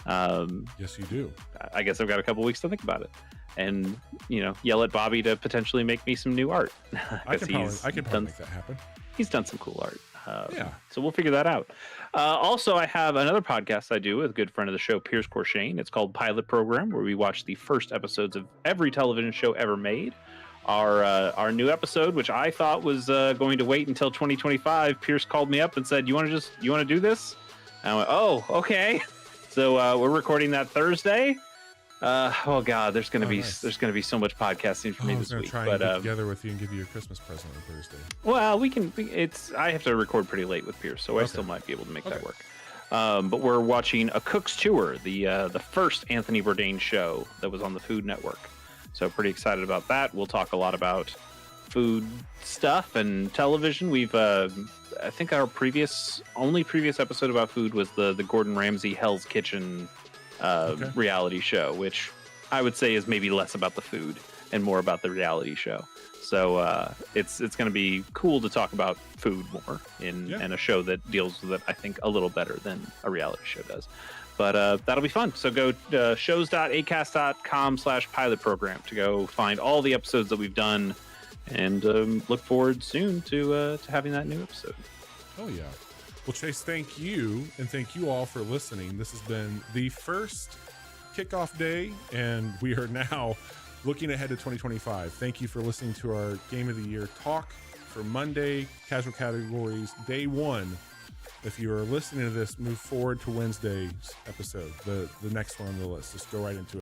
Yes, you do. I guess I've got a couple weeks to think about it, and yell at Bobby to potentially make me some new art. I can probably make that happen. He's done some cool art. So we'll figure that out. Also, I have another podcast I do with a good friend of the show, Pierce Corshane. It's called Pilot Program, where we watch the first episodes of every television show ever made. Our new episode, which I thought was going to wait until 2025, Pierce called me up and said, "You want to do this?" And I went, "Oh, okay." So we're recording that Thursday. Oh God, there's gonna be so much podcasting for me this week. Try and get together with you and give you your Christmas present on Thursday. Well, I have to record pretty late with Pierce, so I still might be able to make that work. But we're watching A Cook's Tour, the first Anthony Bourdain show that was on the Food Network. So pretty excited about that. We'll talk a lot about food stuff and television. We've I think our previous episode about food was the Gordon Ramsay Hell's Kitchen reality show, which I would say is maybe less about the food and more about the reality show. So it's going to be cool to talk about food more in a show that deals with it, I think, a little better than a reality show does. But that'll be fun. So go shows.acast.com/pilot program to go find all the episodes that we've done, and look forward soon to having that new episode. Oh yeah. Well, Chase, thank you, and thank you all for listening. This has been the first kickoff day, and we are now looking ahead to 2025. Thank you for listening to our Game of the Year talk for Monday, casual categories, day one. If you are listening to this, move forward to Wednesday's episode, the next one on the list. Just go right into it.